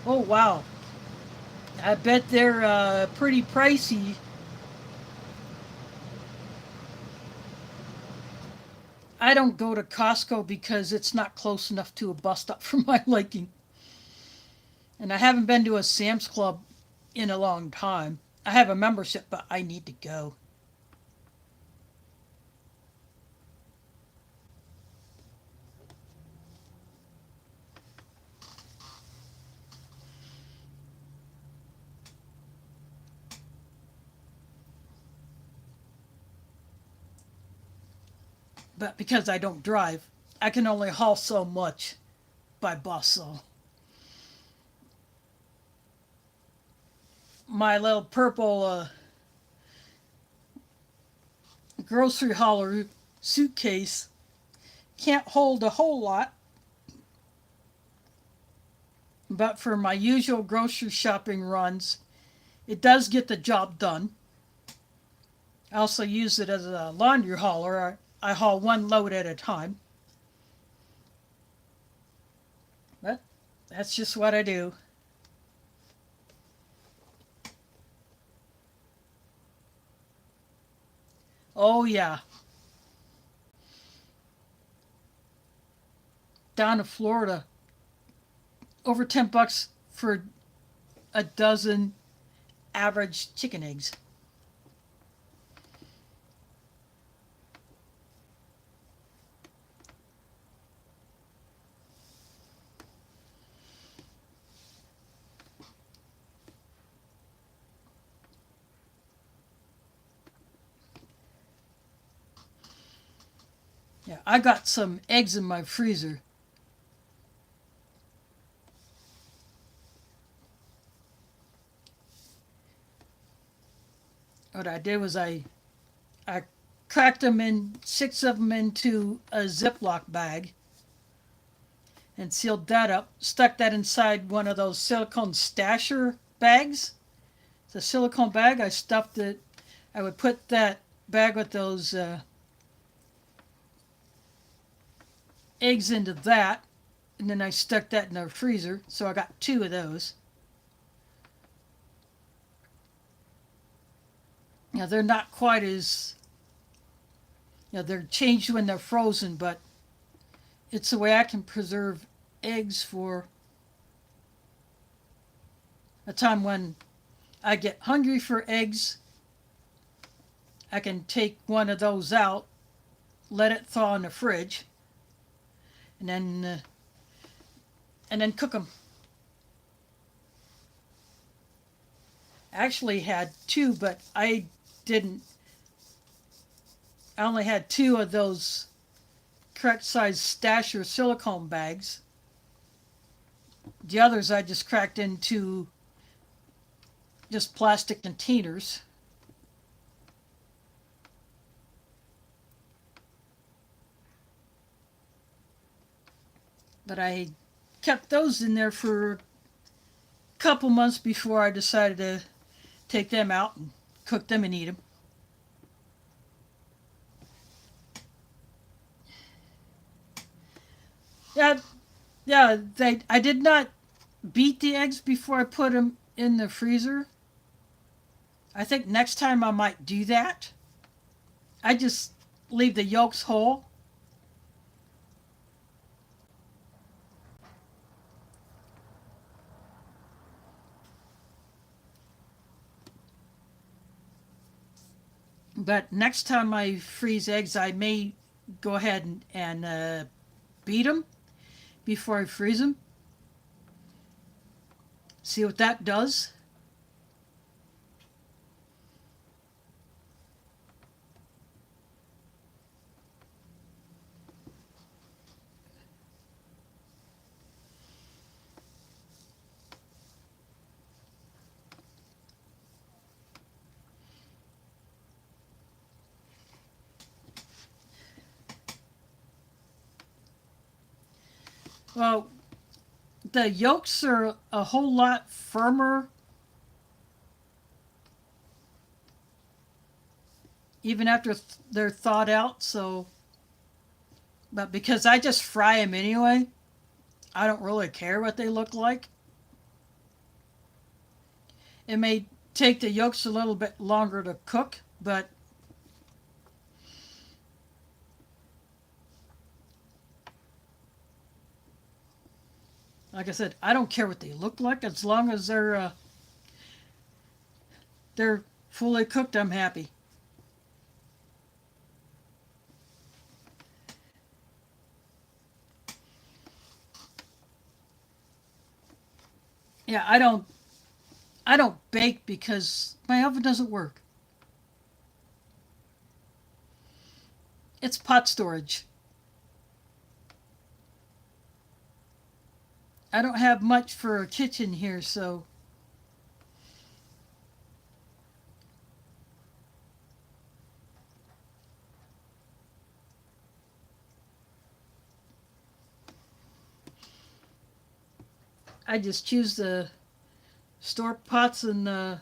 Oh, wow. I bet they're pretty pricey. I don't go to Costco because it's not close enough to a bus stop for my liking. And I haven't been to a Sam's Club in a long time. I have a membership, but I need to go. But because I don't drive, I can only haul so much by bus. So my little purple grocery hauler suitcase can't hold a whole lot. But for my usual grocery shopping runs, it does get the job done. I also use it as a laundry hauler. I haul one load at a time. But that's just what I do. Oh, yeah. Down in Florida, over $10 for a dozen average chicken eggs. Yeah, I got some eggs in my freezer. What I did was I cracked them in, six of them into a Ziploc bag and sealed that up. Stuck that inside one of those silicone stasher bags. The silicone bag, I stuffed it. I would put that bag with those eggs into that, and then I stuck that in the freezer. So I got two of those. Now they're not quite as, they're changed when they're frozen, but it's the way I can preserve eggs for a time when I get hungry for eggs. I can take one of those out, let it thaw in the fridge, and then cook them. I actually had two, but I didn't. I only had two of those correct size stasher silicone bags. The others I just cracked into just plastic containers. But I kept those in there for a couple months before I decided to take them out and cook them and eat them. Yeah, yeah. I did not beat the eggs before I put them in the freezer. I think next time I might do that. I just leave the yolks whole. But next time I freeze eggs, I may go ahead and beat them before I freeze them. See what that does. Well, the yolks are a whole lot firmer even after they're thawed out. So, but because I just fry them anyway, I don't really care what they look like. It may take the yolks a little bit longer to cook, but like I said, I don't care what they look like as long as they're fully cooked. I'm happy. Yeah, I don't bake because my oven doesn't work. It's pot storage. I don't have much for a kitchen here, so I just choose the store pots in my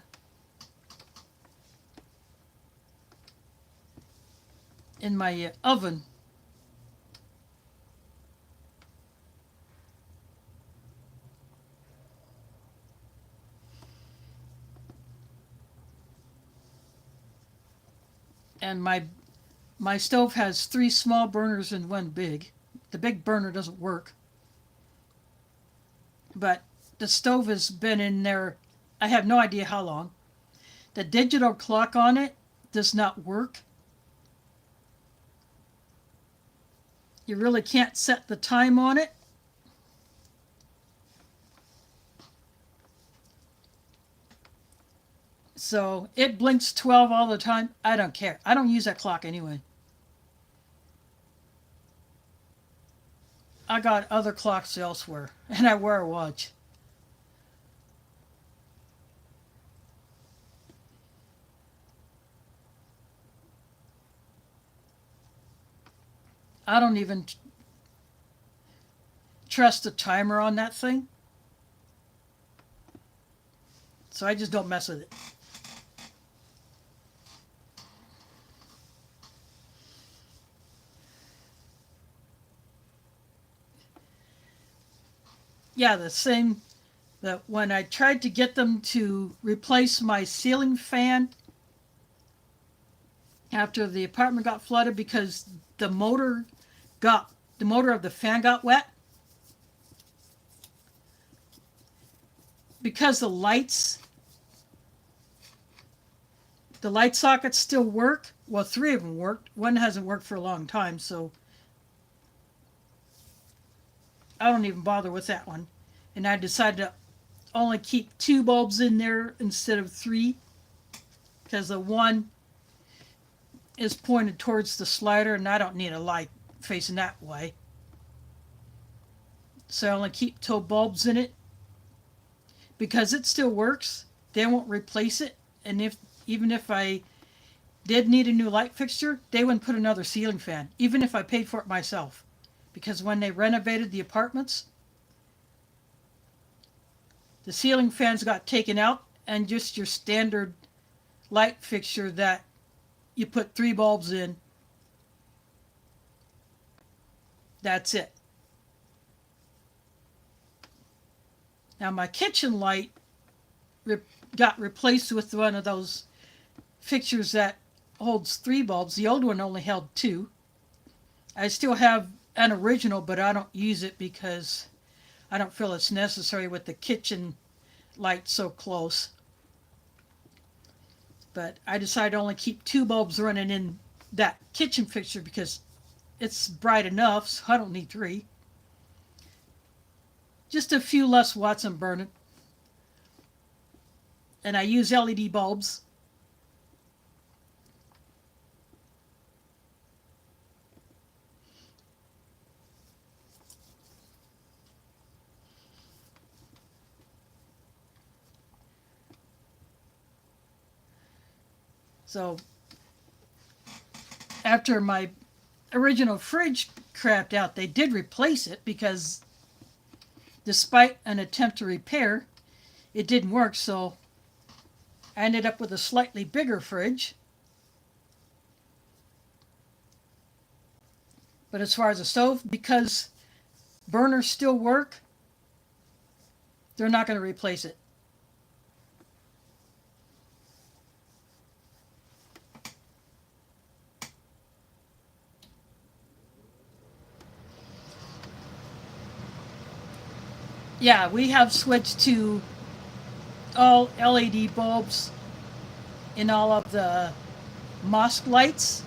oven. And my stove has 3 small burners and 1 big. The big burner doesn't work, but the stove has been in there. I have no idea how long. The digital clock on it does not work. You really can't set the time on it. So it blinks 12 all the time. I don't care. I don't use that clock anyway. I got other clocks elsewhere, and I wear a watch. I don't even trust the timer on that thing, so I just don't mess with it. Yeah, the same that when I tried to get them to replace my ceiling fan after the apartment got flooded because the motor got the motor of the fan got wet, because the light sockets still work. Well, 3 of them worked. One hasn't worked for a long time, so I don't even bother with that one. And I decided to only keep 2 bulbs in there instead of 3, because the one is pointed towards the slider and I don't need a light facing that way. So I only keep 2 bulbs in it because it still works. They won't replace it, and even if I did need a new light fixture, they wouldn't put another ceiling fan, even if I paid for it myself. Because when they renovated the apartments, the ceiling fans got taken out, and just your standard light fixture that you put 3 bulbs in, that's it. Now my kitchen light got replaced with one of those fixtures that holds 3 bulbs. The old one only held 2. I still have an original, but I don't use it because I don't feel it's necessary with the kitchen light so close. But I decided to only keep 2 bulbs running in that kitchen fixture because it's bright enough, so I don't need 3. Just a few less watts I'm burning. And I use LED bulbs. So after my original fridge crapped out, they did replace it because despite an attempt to repair, it didn't work. So I ended up with a slightly bigger fridge. But as far as the stove, because burners still work, they're not going to replace it. Yeah, we have switched to all LED bulbs in all of the mosque lights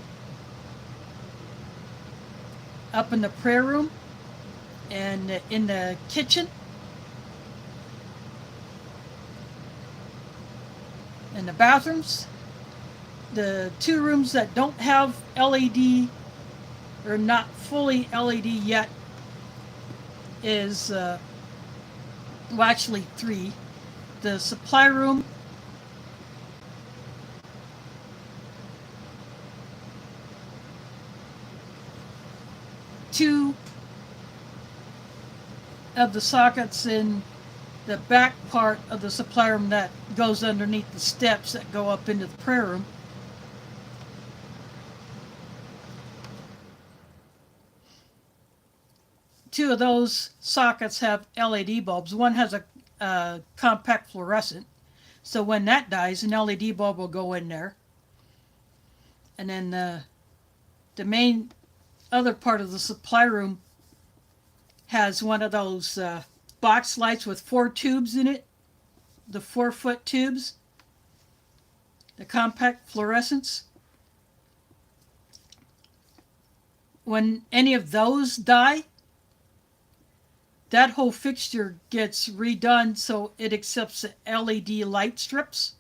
up in the prayer room and in the kitchen and the bathrooms. The two rooms that don't have LED or not fully LED yet is, well, actually three. The supply room, two of the sockets in the back part of the supply room that goes underneath the steps that go up into the prayer room. Two of those sockets have LED bulbs. One has a compact fluorescent, so when that dies, an LED bulb will go in there. And then the main other part of the supply room has one of those box lights with four tubes in it, the 4-foot tubes, the compact fluorescents. When any of those die, that whole fixture gets redone so it accepts the LED light strips.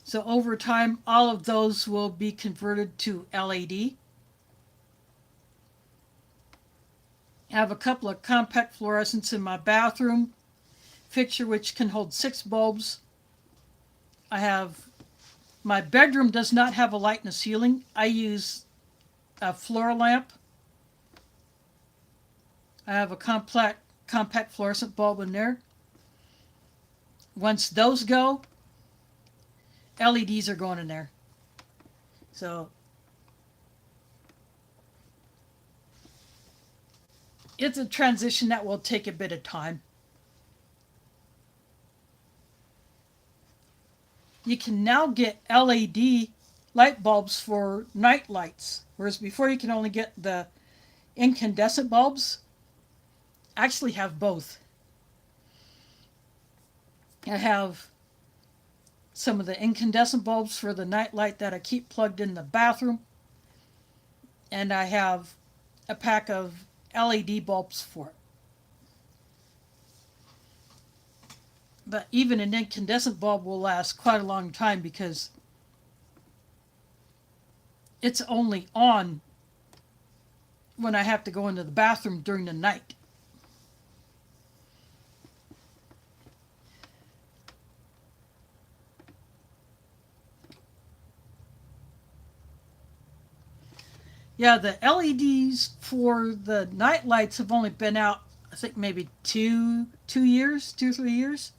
So over time, all of those will be converted to LED. I have a couple of compact fluorescents in my bathroom fixture which can hold 6 bulbs. I have, my bedroom does not have a light in the ceiling. I use a floor lamp. I have a compact fluorescent bulb in there. Once those go, LEDs are going in there. So it's a transition that will take a bit of time. You can now get LED light bulbs for night lights, whereas before you can only get the incandescent bulbs. I actually have both. I have some of the incandescent bulbs for the night light that I keep plugged in the bathroom, and I have a pack of LED bulbs for it. But even an incandescent bulb will last quite a long time because it's only on when I have to go into the bathroom during the night. Yeah, the LEDs for the night lights have only been out, I think maybe 2 3 years.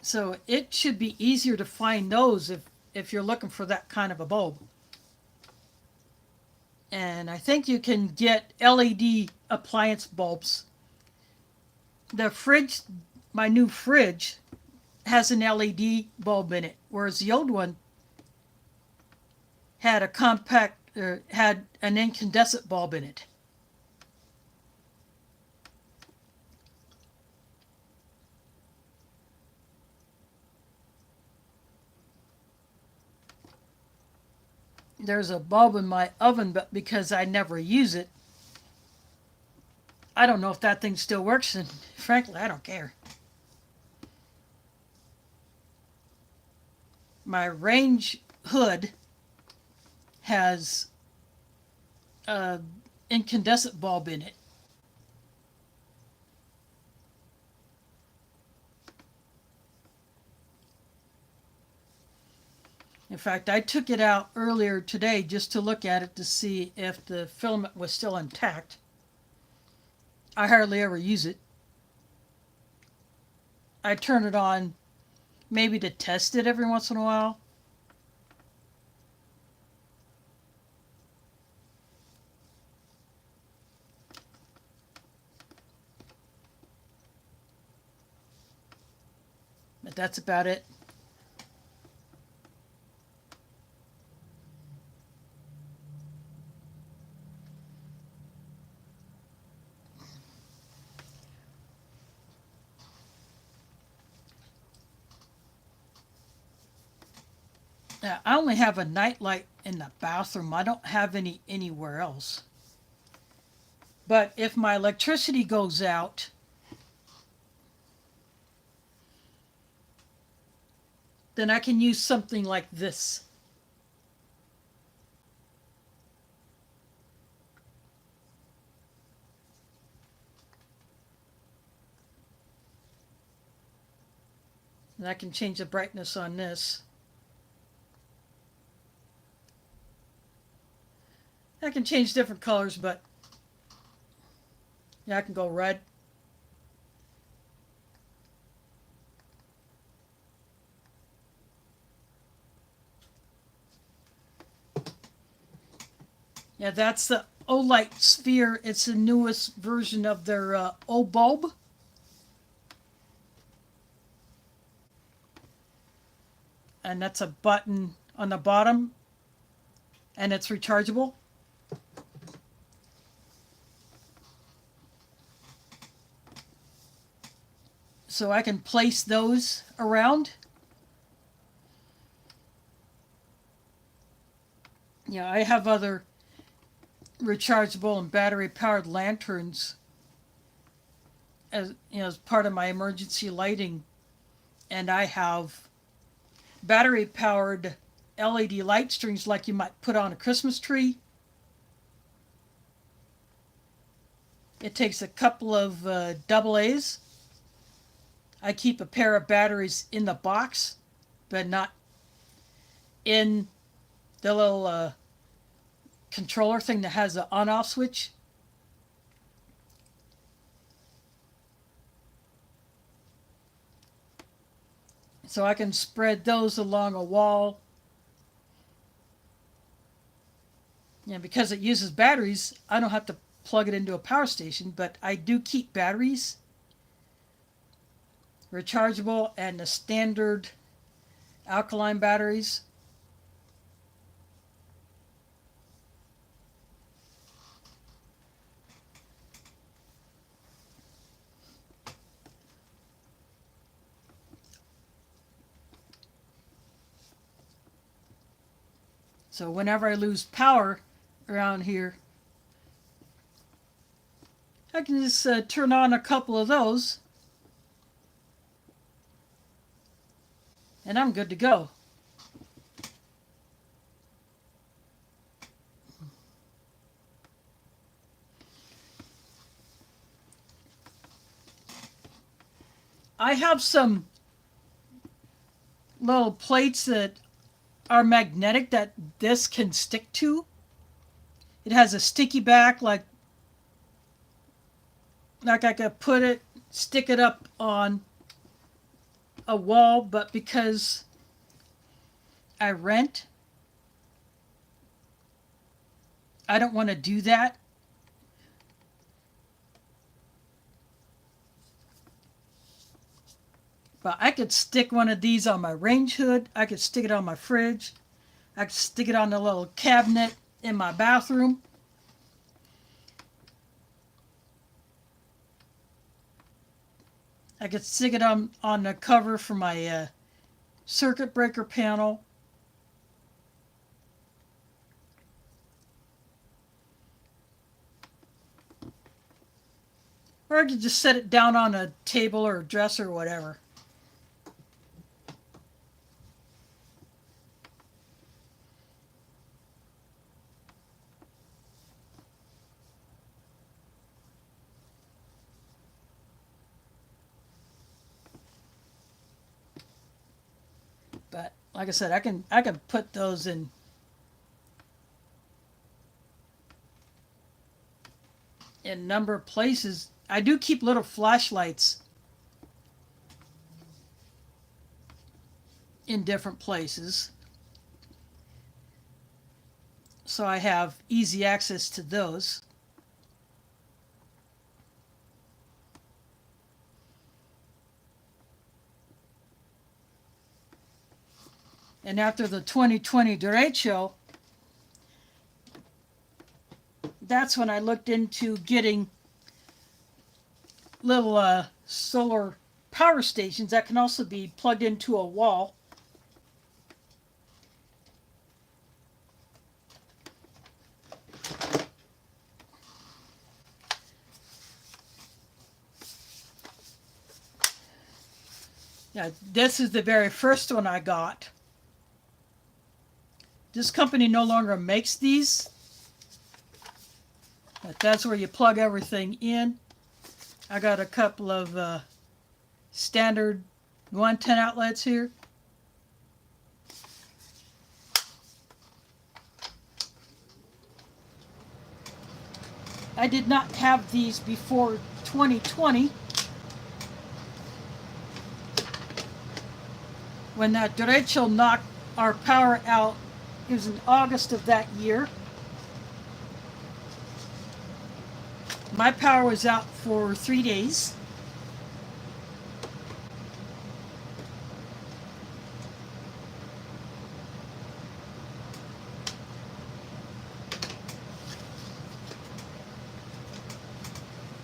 So it should be easier to find those if you're looking for that kind of a bulb. And I think you can get LED appliance bulbs. The fridge, my new fridge, has an LED bulb in it, whereas the old one had had an incandescent bulb in it. There's a bulb in my oven, but because I never use it, I don't know if that thing still works, and frankly, I don't care. My range hood has an incandescent bulb in it. In fact, I took it out earlier today just to look at it to see if the filament was still intact. I hardly ever use it. I turn it on maybe to test it every once in a while. But that's about it. Now, I only have a night light in the bathroom. I don't have any anywhere else. But if my electricity goes out, then I can use something like this. And I can change the brightness on this. I can change different colors, but yeah, I can go red. Yeah, that's the Olight Sphere. It's the newest version of their O bulb. And that's a button on the bottom, and it's rechargeable. So I can place those around. Yeah, I have other rechargeable and battery powered lanterns as part of my emergency lighting, and I have battery powered LED light strings like you might put on a Christmas tree. It takes a couple of double A's. I keep a pair of batteries in the box, but not in the little controller thing that has an on-off switch. So I can spread those along a wall. And because it uses batteries, I don't have to plug it into a power station, but I do keep batteries, rechargeable and the standard alkaline batteries. So whenever I lose power around here, I can just turn on a couple of those and I'm good to go. I have some little plates that are magnetic that this can stick to. It has a sticky back, like I could stick it up on a wall, but because I rent, I don't want to do that. But I could stick one of these on my range hood. I could stick it on my fridge. I could stick it on the little cabinet in my bathroom. I could stick it on the cover for my circuit breaker panel. Or I could just set it down on a table or a dresser or whatever. But like I said, I can put those in a number of places. I do keep little flashlights in different places, so I have easy access to those. And after the 2020 derecho, that's when I looked into getting little solar power stations that can also be plugged into a wall. Yeah, this is the very first one I got. This company no longer makes these, but that's where you plug everything in. I got a couple of standard 110 outlets here. I did not have these before 2020, when that derecho knocked our power out. It was in August of that year. My power was out for 3 days.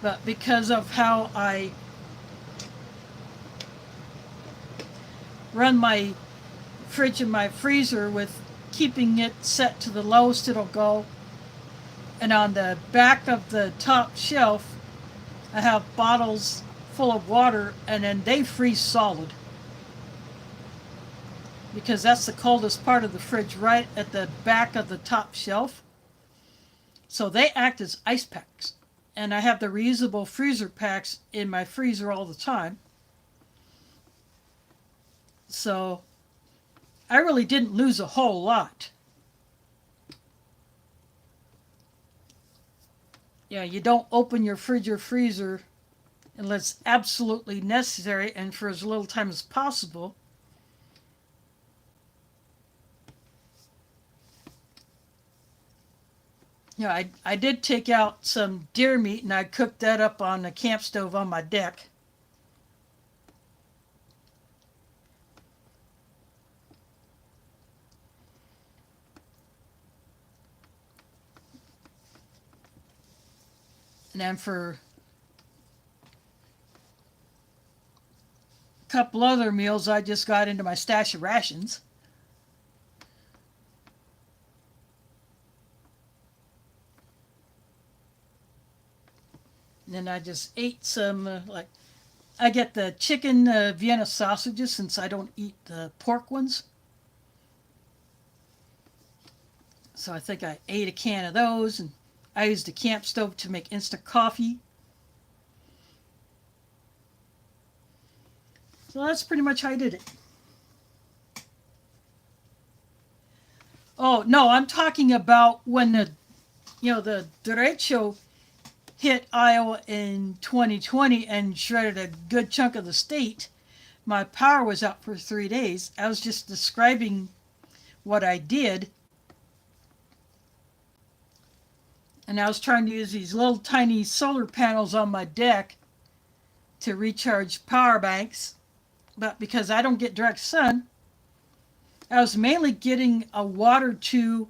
But because of how I run my fridge and my freezer, with keeping it set to the lowest it'll go, and on the back of the top shelf I have bottles full of water, and then they freeze solid, because that's the coldest part of the fridge, right at the back of the top shelf. So they act as ice packs. And I have the reusable freezer packs in my freezer all the time. So I really didn't lose a whole lot. Yeah, you don't open your fridge or freezer unless absolutely necessary and for as little time as possible. Yeah, I did take out some deer meat and I cooked that up on the camp stove on my deck. And then for a couple other meals, I just got into my stash of rations. And then I just ate some, I get the chicken Vienna sausages since I don't eat the pork ones. So I think I ate a can of those, and I used the camp stove to make instant coffee. So that's pretty much how I did it. Oh, no, I'm talking about when the derecho hit Iowa in 2020 and shredded a good chunk of the state. My power was out for 3 days. I was just describing what I did. And I was trying to use these little tiny solar panels on my deck to recharge power banks. But because I don't get direct sun, I was mainly getting a watt or two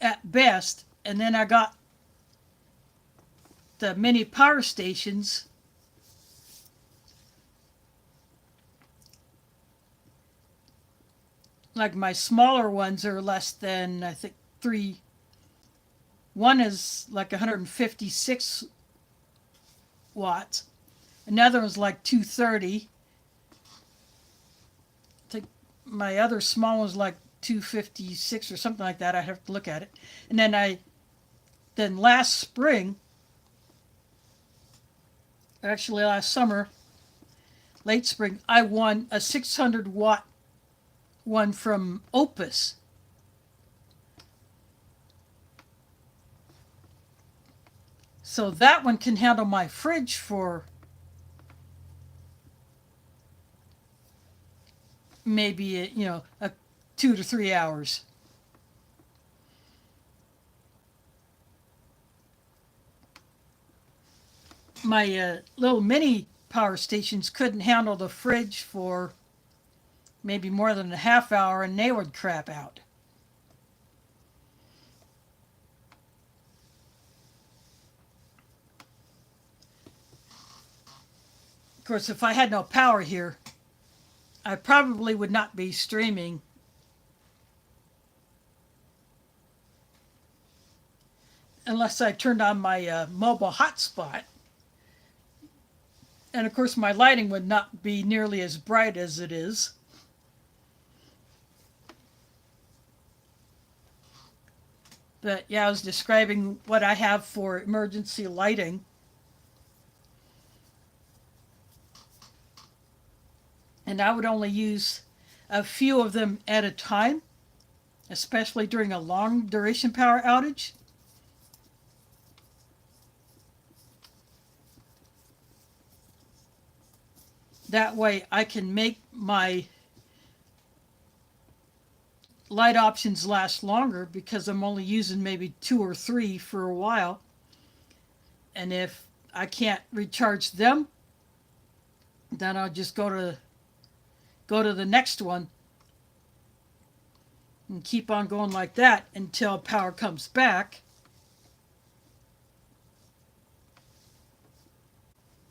at best. And then I got the mini power stations. Like my smaller ones are less than, I think, 3. One is like 156 watts. Another one's like 230. I think my other small one's like 256 or something like that. I have to look at it. And then last spring, actually last summer, late spring, I won a 600-watt one from Opus. So that one can handle my fridge for maybe, 2 to 3 hours. My little mini power stations couldn't handle the fridge for maybe more than a half hour, and they would crap out. Of course, if I had no power here, I probably would not be streaming unless I turned on my mobile hotspot. And of course, my lighting would not be nearly as bright as it is. But yeah, I was describing what I have for emergency lighting. And I would only use a few of them at a time, especially during a long duration power outage. That way I can make my light options last longer because I'm only using maybe 2 or 3 for a while. And if I can't recharge them, then I'll just go to the next one and keep on going like that until power comes back.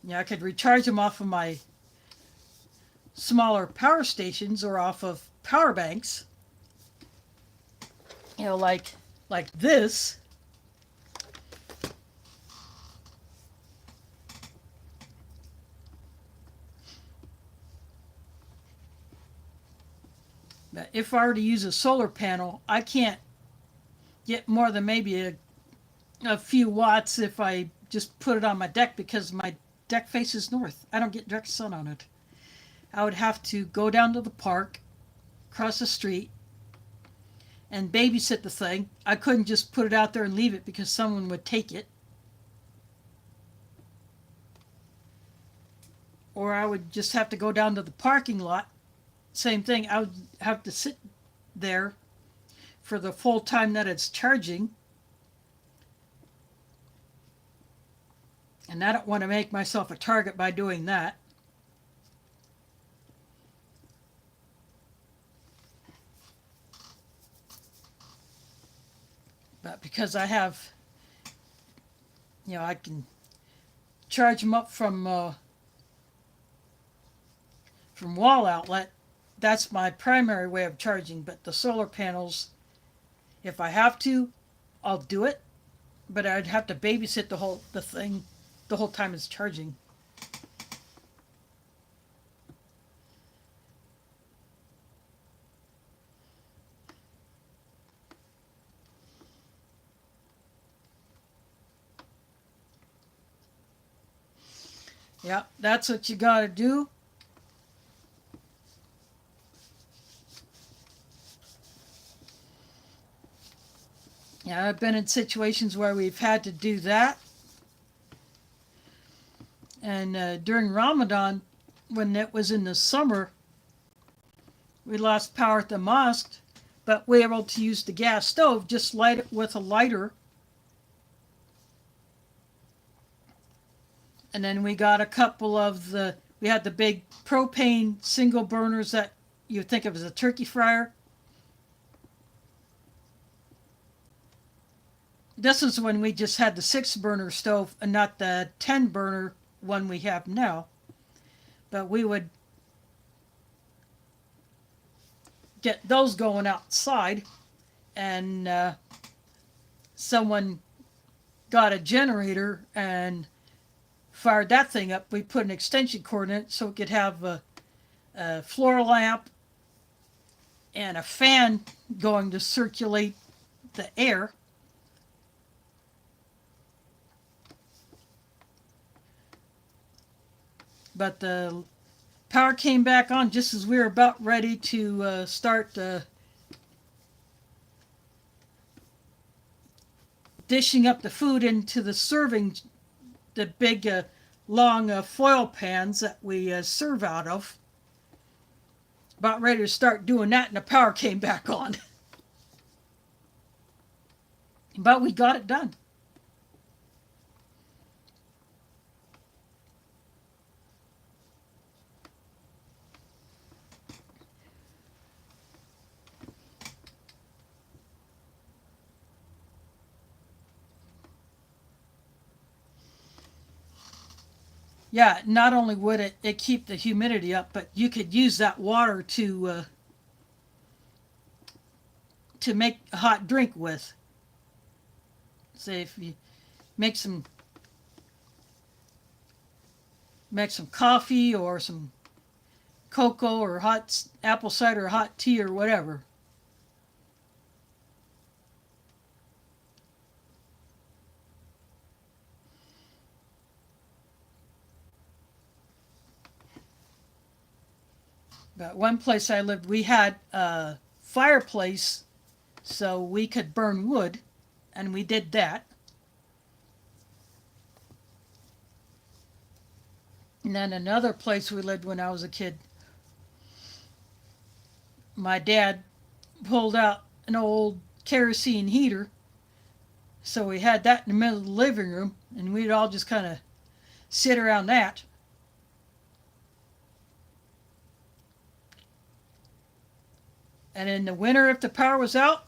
Yeah, I could recharge them off of my smaller power stations or off of power banks. Like this. But if I were to use a solar panel, I can't get more than maybe a few watts if I just put it on my deck because my deck faces north. I don't get direct sun on it. I would have to go down to the park, cross the street, and babysit the thing. I couldn't just put it out there and leave it because someone would take it. Or I would just have to go down to the parking lot. Same thing, I would have to sit there for the full time that it's charging. And I don't want to make myself a target by doing that. But because I have, I can charge them up from wall outlet. That's my primary way of charging. But the solar panels, if I have to, I'll do it. But I'd have to babysit the thing the whole time it's charging. Yeah, that's what you gotta do. Yeah, I've been in situations where we've had to do that. And during Ramadan, when it was in the summer, we lost power at the mosque, but we were able to use the gas stove, just light it with a lighter. And then we got a couple of we had the big propane single burners that you think of as a turkey fryer. This was when we just had the 6-burner stove and not the 10-burner one we have now. But we would get those going outside, and someone got a generator and fired that thing up. We put an extension cord in it so it could have a floor lamp and a fan going to circulate the air. But the Power came back on just as we were about ready to start dishing up the food into the serving, the big long foil pans that we serve out of. About ready to start doing that, and the power came back on. But we got it done. Yeah, not only would it keep the humidity up, but you could use that water to make a hot drink with. Say if you make some coffee or some cocoa or hot apple cider, hot tea or whatever. But one place I lived, we had a fireplace so we could burn wood, and we did that. And then another place we lived when I was a kid, my dad pulled out an old kerosene heater, so we had that in the middle of the living room, and we'd all just kind of sit around that. And in the winter, if the power was out,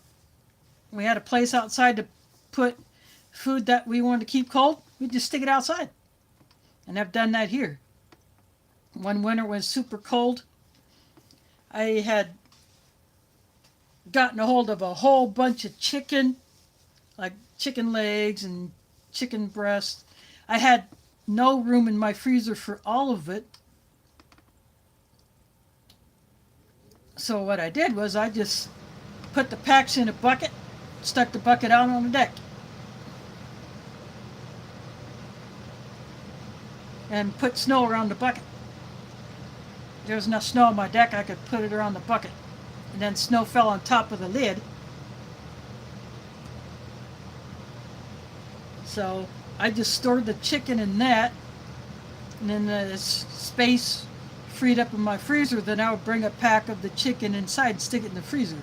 we had a place outside to put food that we wanted to keep cold. We'd just stick it outside. And I've done that here. One winter was super cold. I had gotten a hold of a whole bunch of chicken, like chicken legs and chicken breasts. I had no room in my freezer for all of it. So what I did was I just put the packs in a bucket, stuck the bucket out on the deck, and put snow around the bucket. There was enough snow on my deck, I could put it around the bucket. And then snow fell on top of the lid. So I just stored the chicken in that, and then the space freed up in my freezer, then I would bring a pack of the chicken inside and stick it in the freezer.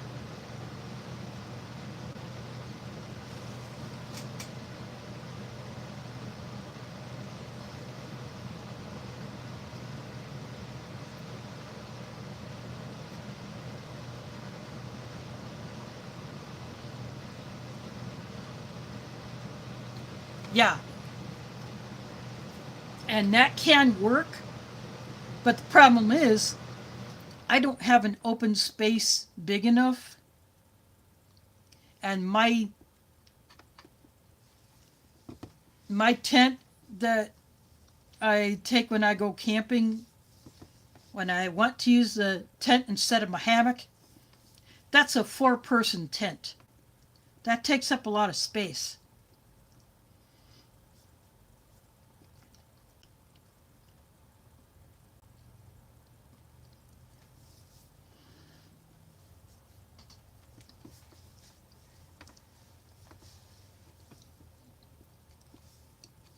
Yeah. And that can work, but the problem is I don't have an open space big enough, and my tent that I take when I go camping, when I want to use the tent instead of my hammock, that's a 4-person tent. That takes up a lot of space.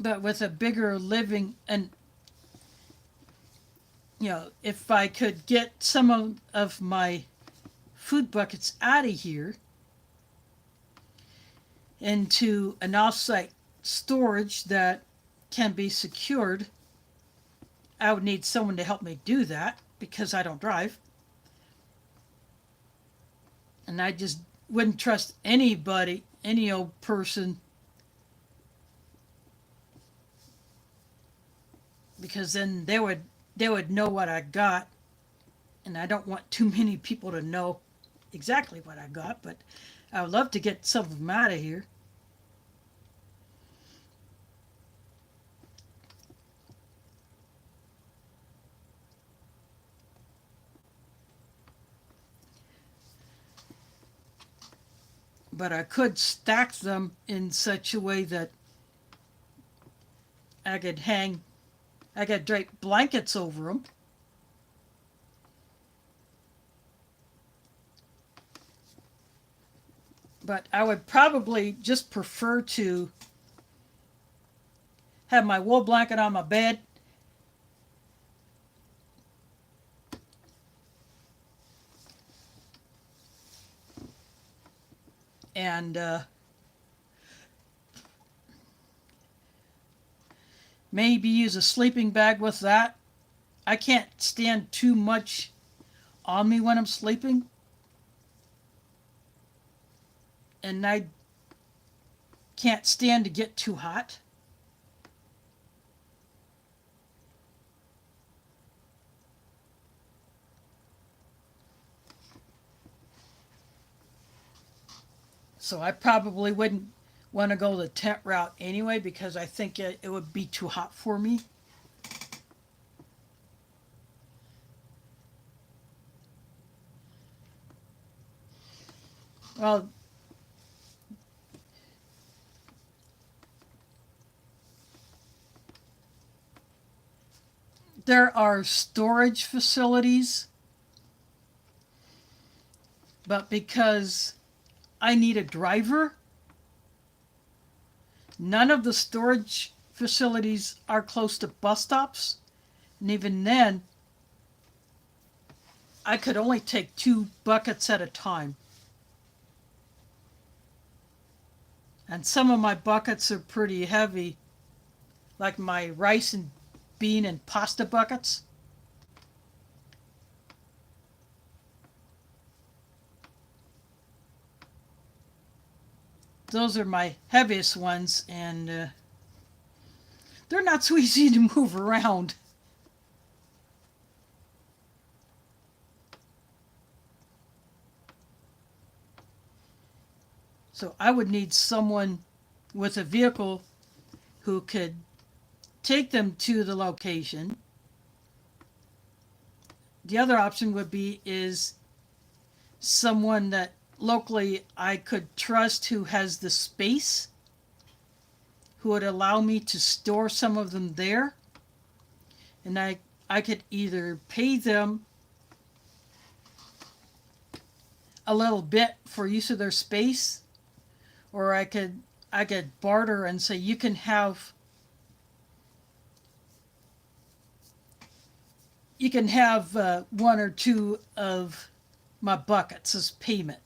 But with a bigger living, and if I could get some of my food buckets out of here into an off-site storage that can be secured, I would need someone to help me do that because I don't drive. And I just wouldn't trust anybody, any old person, because then they would know what I got, and I don't want too many people to know exactly what I got, but I would love to get some of them out of here. But I could stack them in such a way that I could drape blankets over them. But I would probably just prefer to have my wool blanket on my bed and maybe use a sleeping bag with that. I can't stand too much on me when I'm sleeping, and I can't stand to get too hot. So I probably wouldn't want to go the tent route anyway because I think it would be too hot for me. Well, there are storage facilities, but because I need a driver, none of the storage facilities are close to bus stops. And even then, I could only take 2 buckets at a time. And some of my buckets are pretty heavy, like my rice and bean and pasta buckets. Those are my heaviest ones, and they're not so easy to move around. So I would need someone with a vehicle who could take them to the location. The other option would be is someone that locally I could trust who has the space, who would allow me to store some of them there, and I could either pay them a little bit for use of their space, or I could barter and say you can have 1 or 2 of my buckets as payment.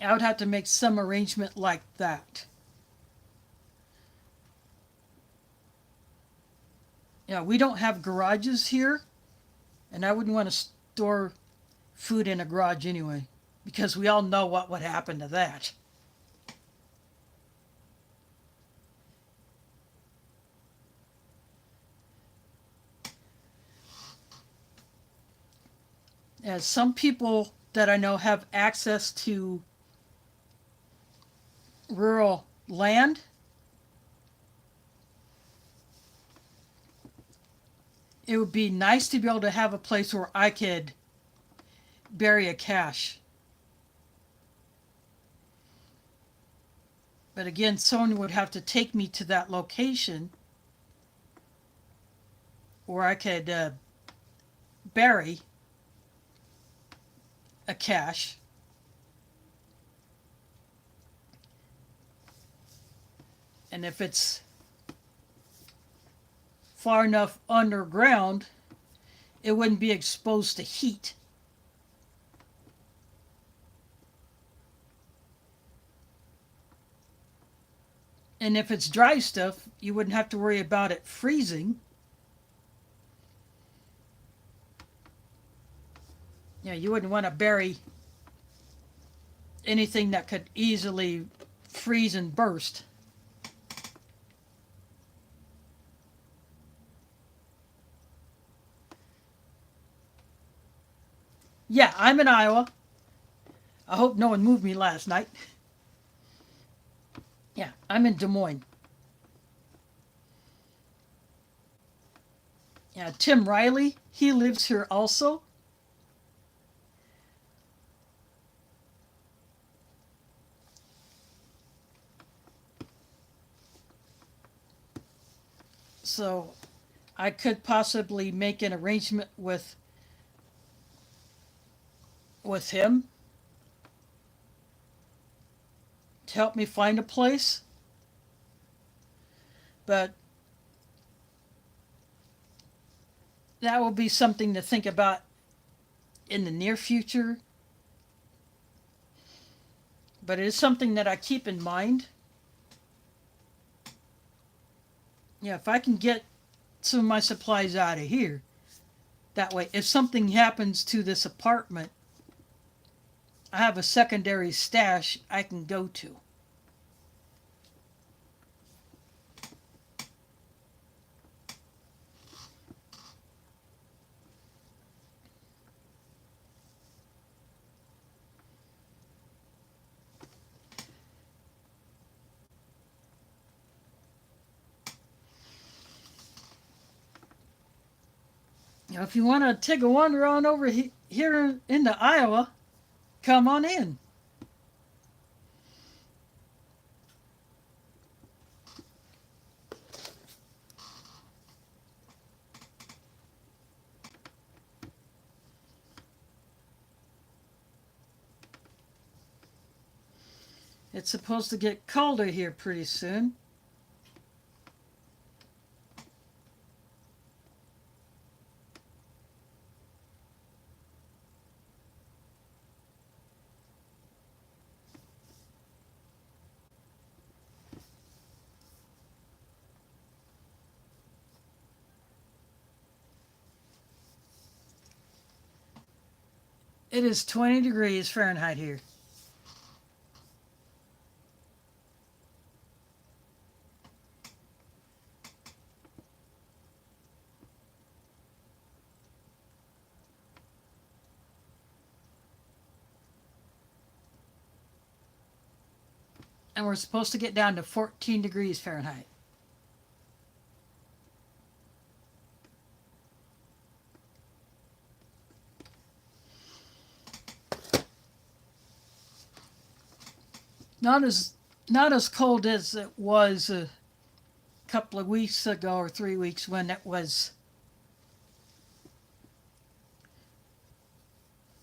I would have to make some arrangement like that. We don't have garages here, and I wouldn't want to store food in a garage anyway, because we all know what would happen to that. As some people that I know have access to rural land, it would be nice to be able to have a place where I could bury a cache. But again, someone would have to take me to that location where I could bury a cache. And if it's far enough underground, it wouldn't be exposed to heat. And if it's dry stuff, you wouldn't have to worry about it freezing. You wouldn't want to bury anything that could easily freeze and burst. Yeah, I'm in Iowa. I hope no one moved me last night. Yeah, I'm in Des Moines. Yeah, Tim Riley, he lives here also. So I could possibly make an arrangement with with him to help me find a place. But that will be something to think about in the near future. But it is something that I keep in mind. Yeah, if I can get some of my supplies out of here, that way, if something happens to this apartment, I have a secondary stash I can go to. You know, if you want to take a wander on over here into Iowa, come on in. It's supposed to get colder here pretty soon. It is 20 degrees Fahrenheit here. And we're supposed to get down to 14 degrees Fahrenheit. Not as cold as it was a couple of weeks ago or 3 weeks when it was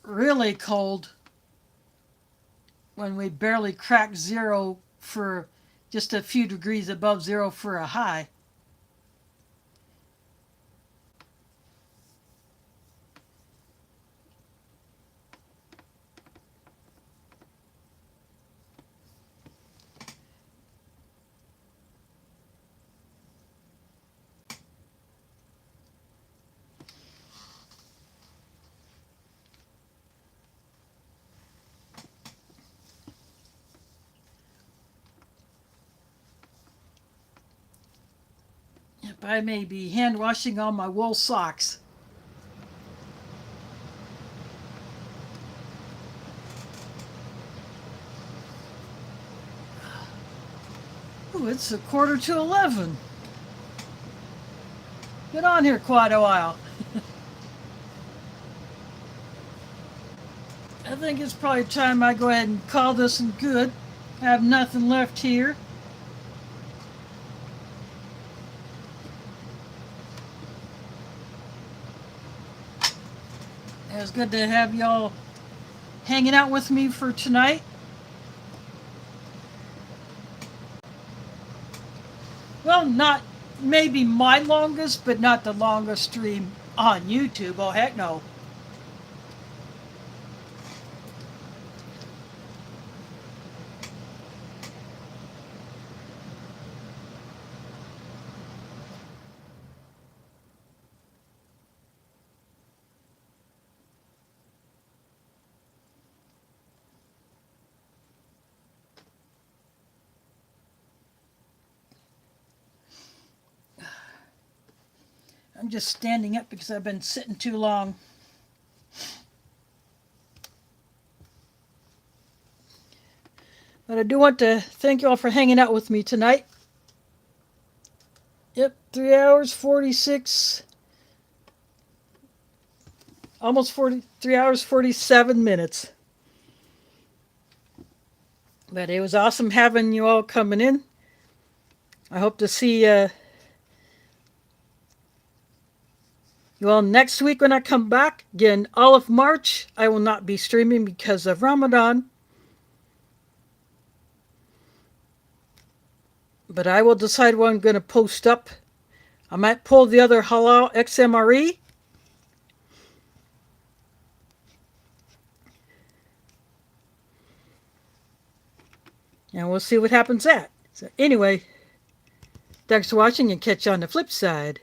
really cold, when we barely cracked zero for just a few degrees above zero for a high. Yep, I may be hand washing all my wool socks. Ooh, it's 10:45. Been on here quite a while. I think it's probably time I go ahead and call this one good. I have nothing left here. It was good to have y'all hanging out with me for tonight. Well, not maybe my longest, but not the longest stream on YouTube. Oh, heck no. I'm just standing up because I've been sitting too long. But I do want to thank you all for hanging out with me tonight. Yep, 3 hours, 46, almost 3 hours, 47 minutes. But it was awesome having you all coming in. I hope to see Well, next week when I come back, again, all of March, I will not be streaming because of Ramadan. But I will decide what I'm going to post up. I might pull the other Halal XMRE. And we'll see what happens at. So anyway, thanks for watching and catch you on the flip side.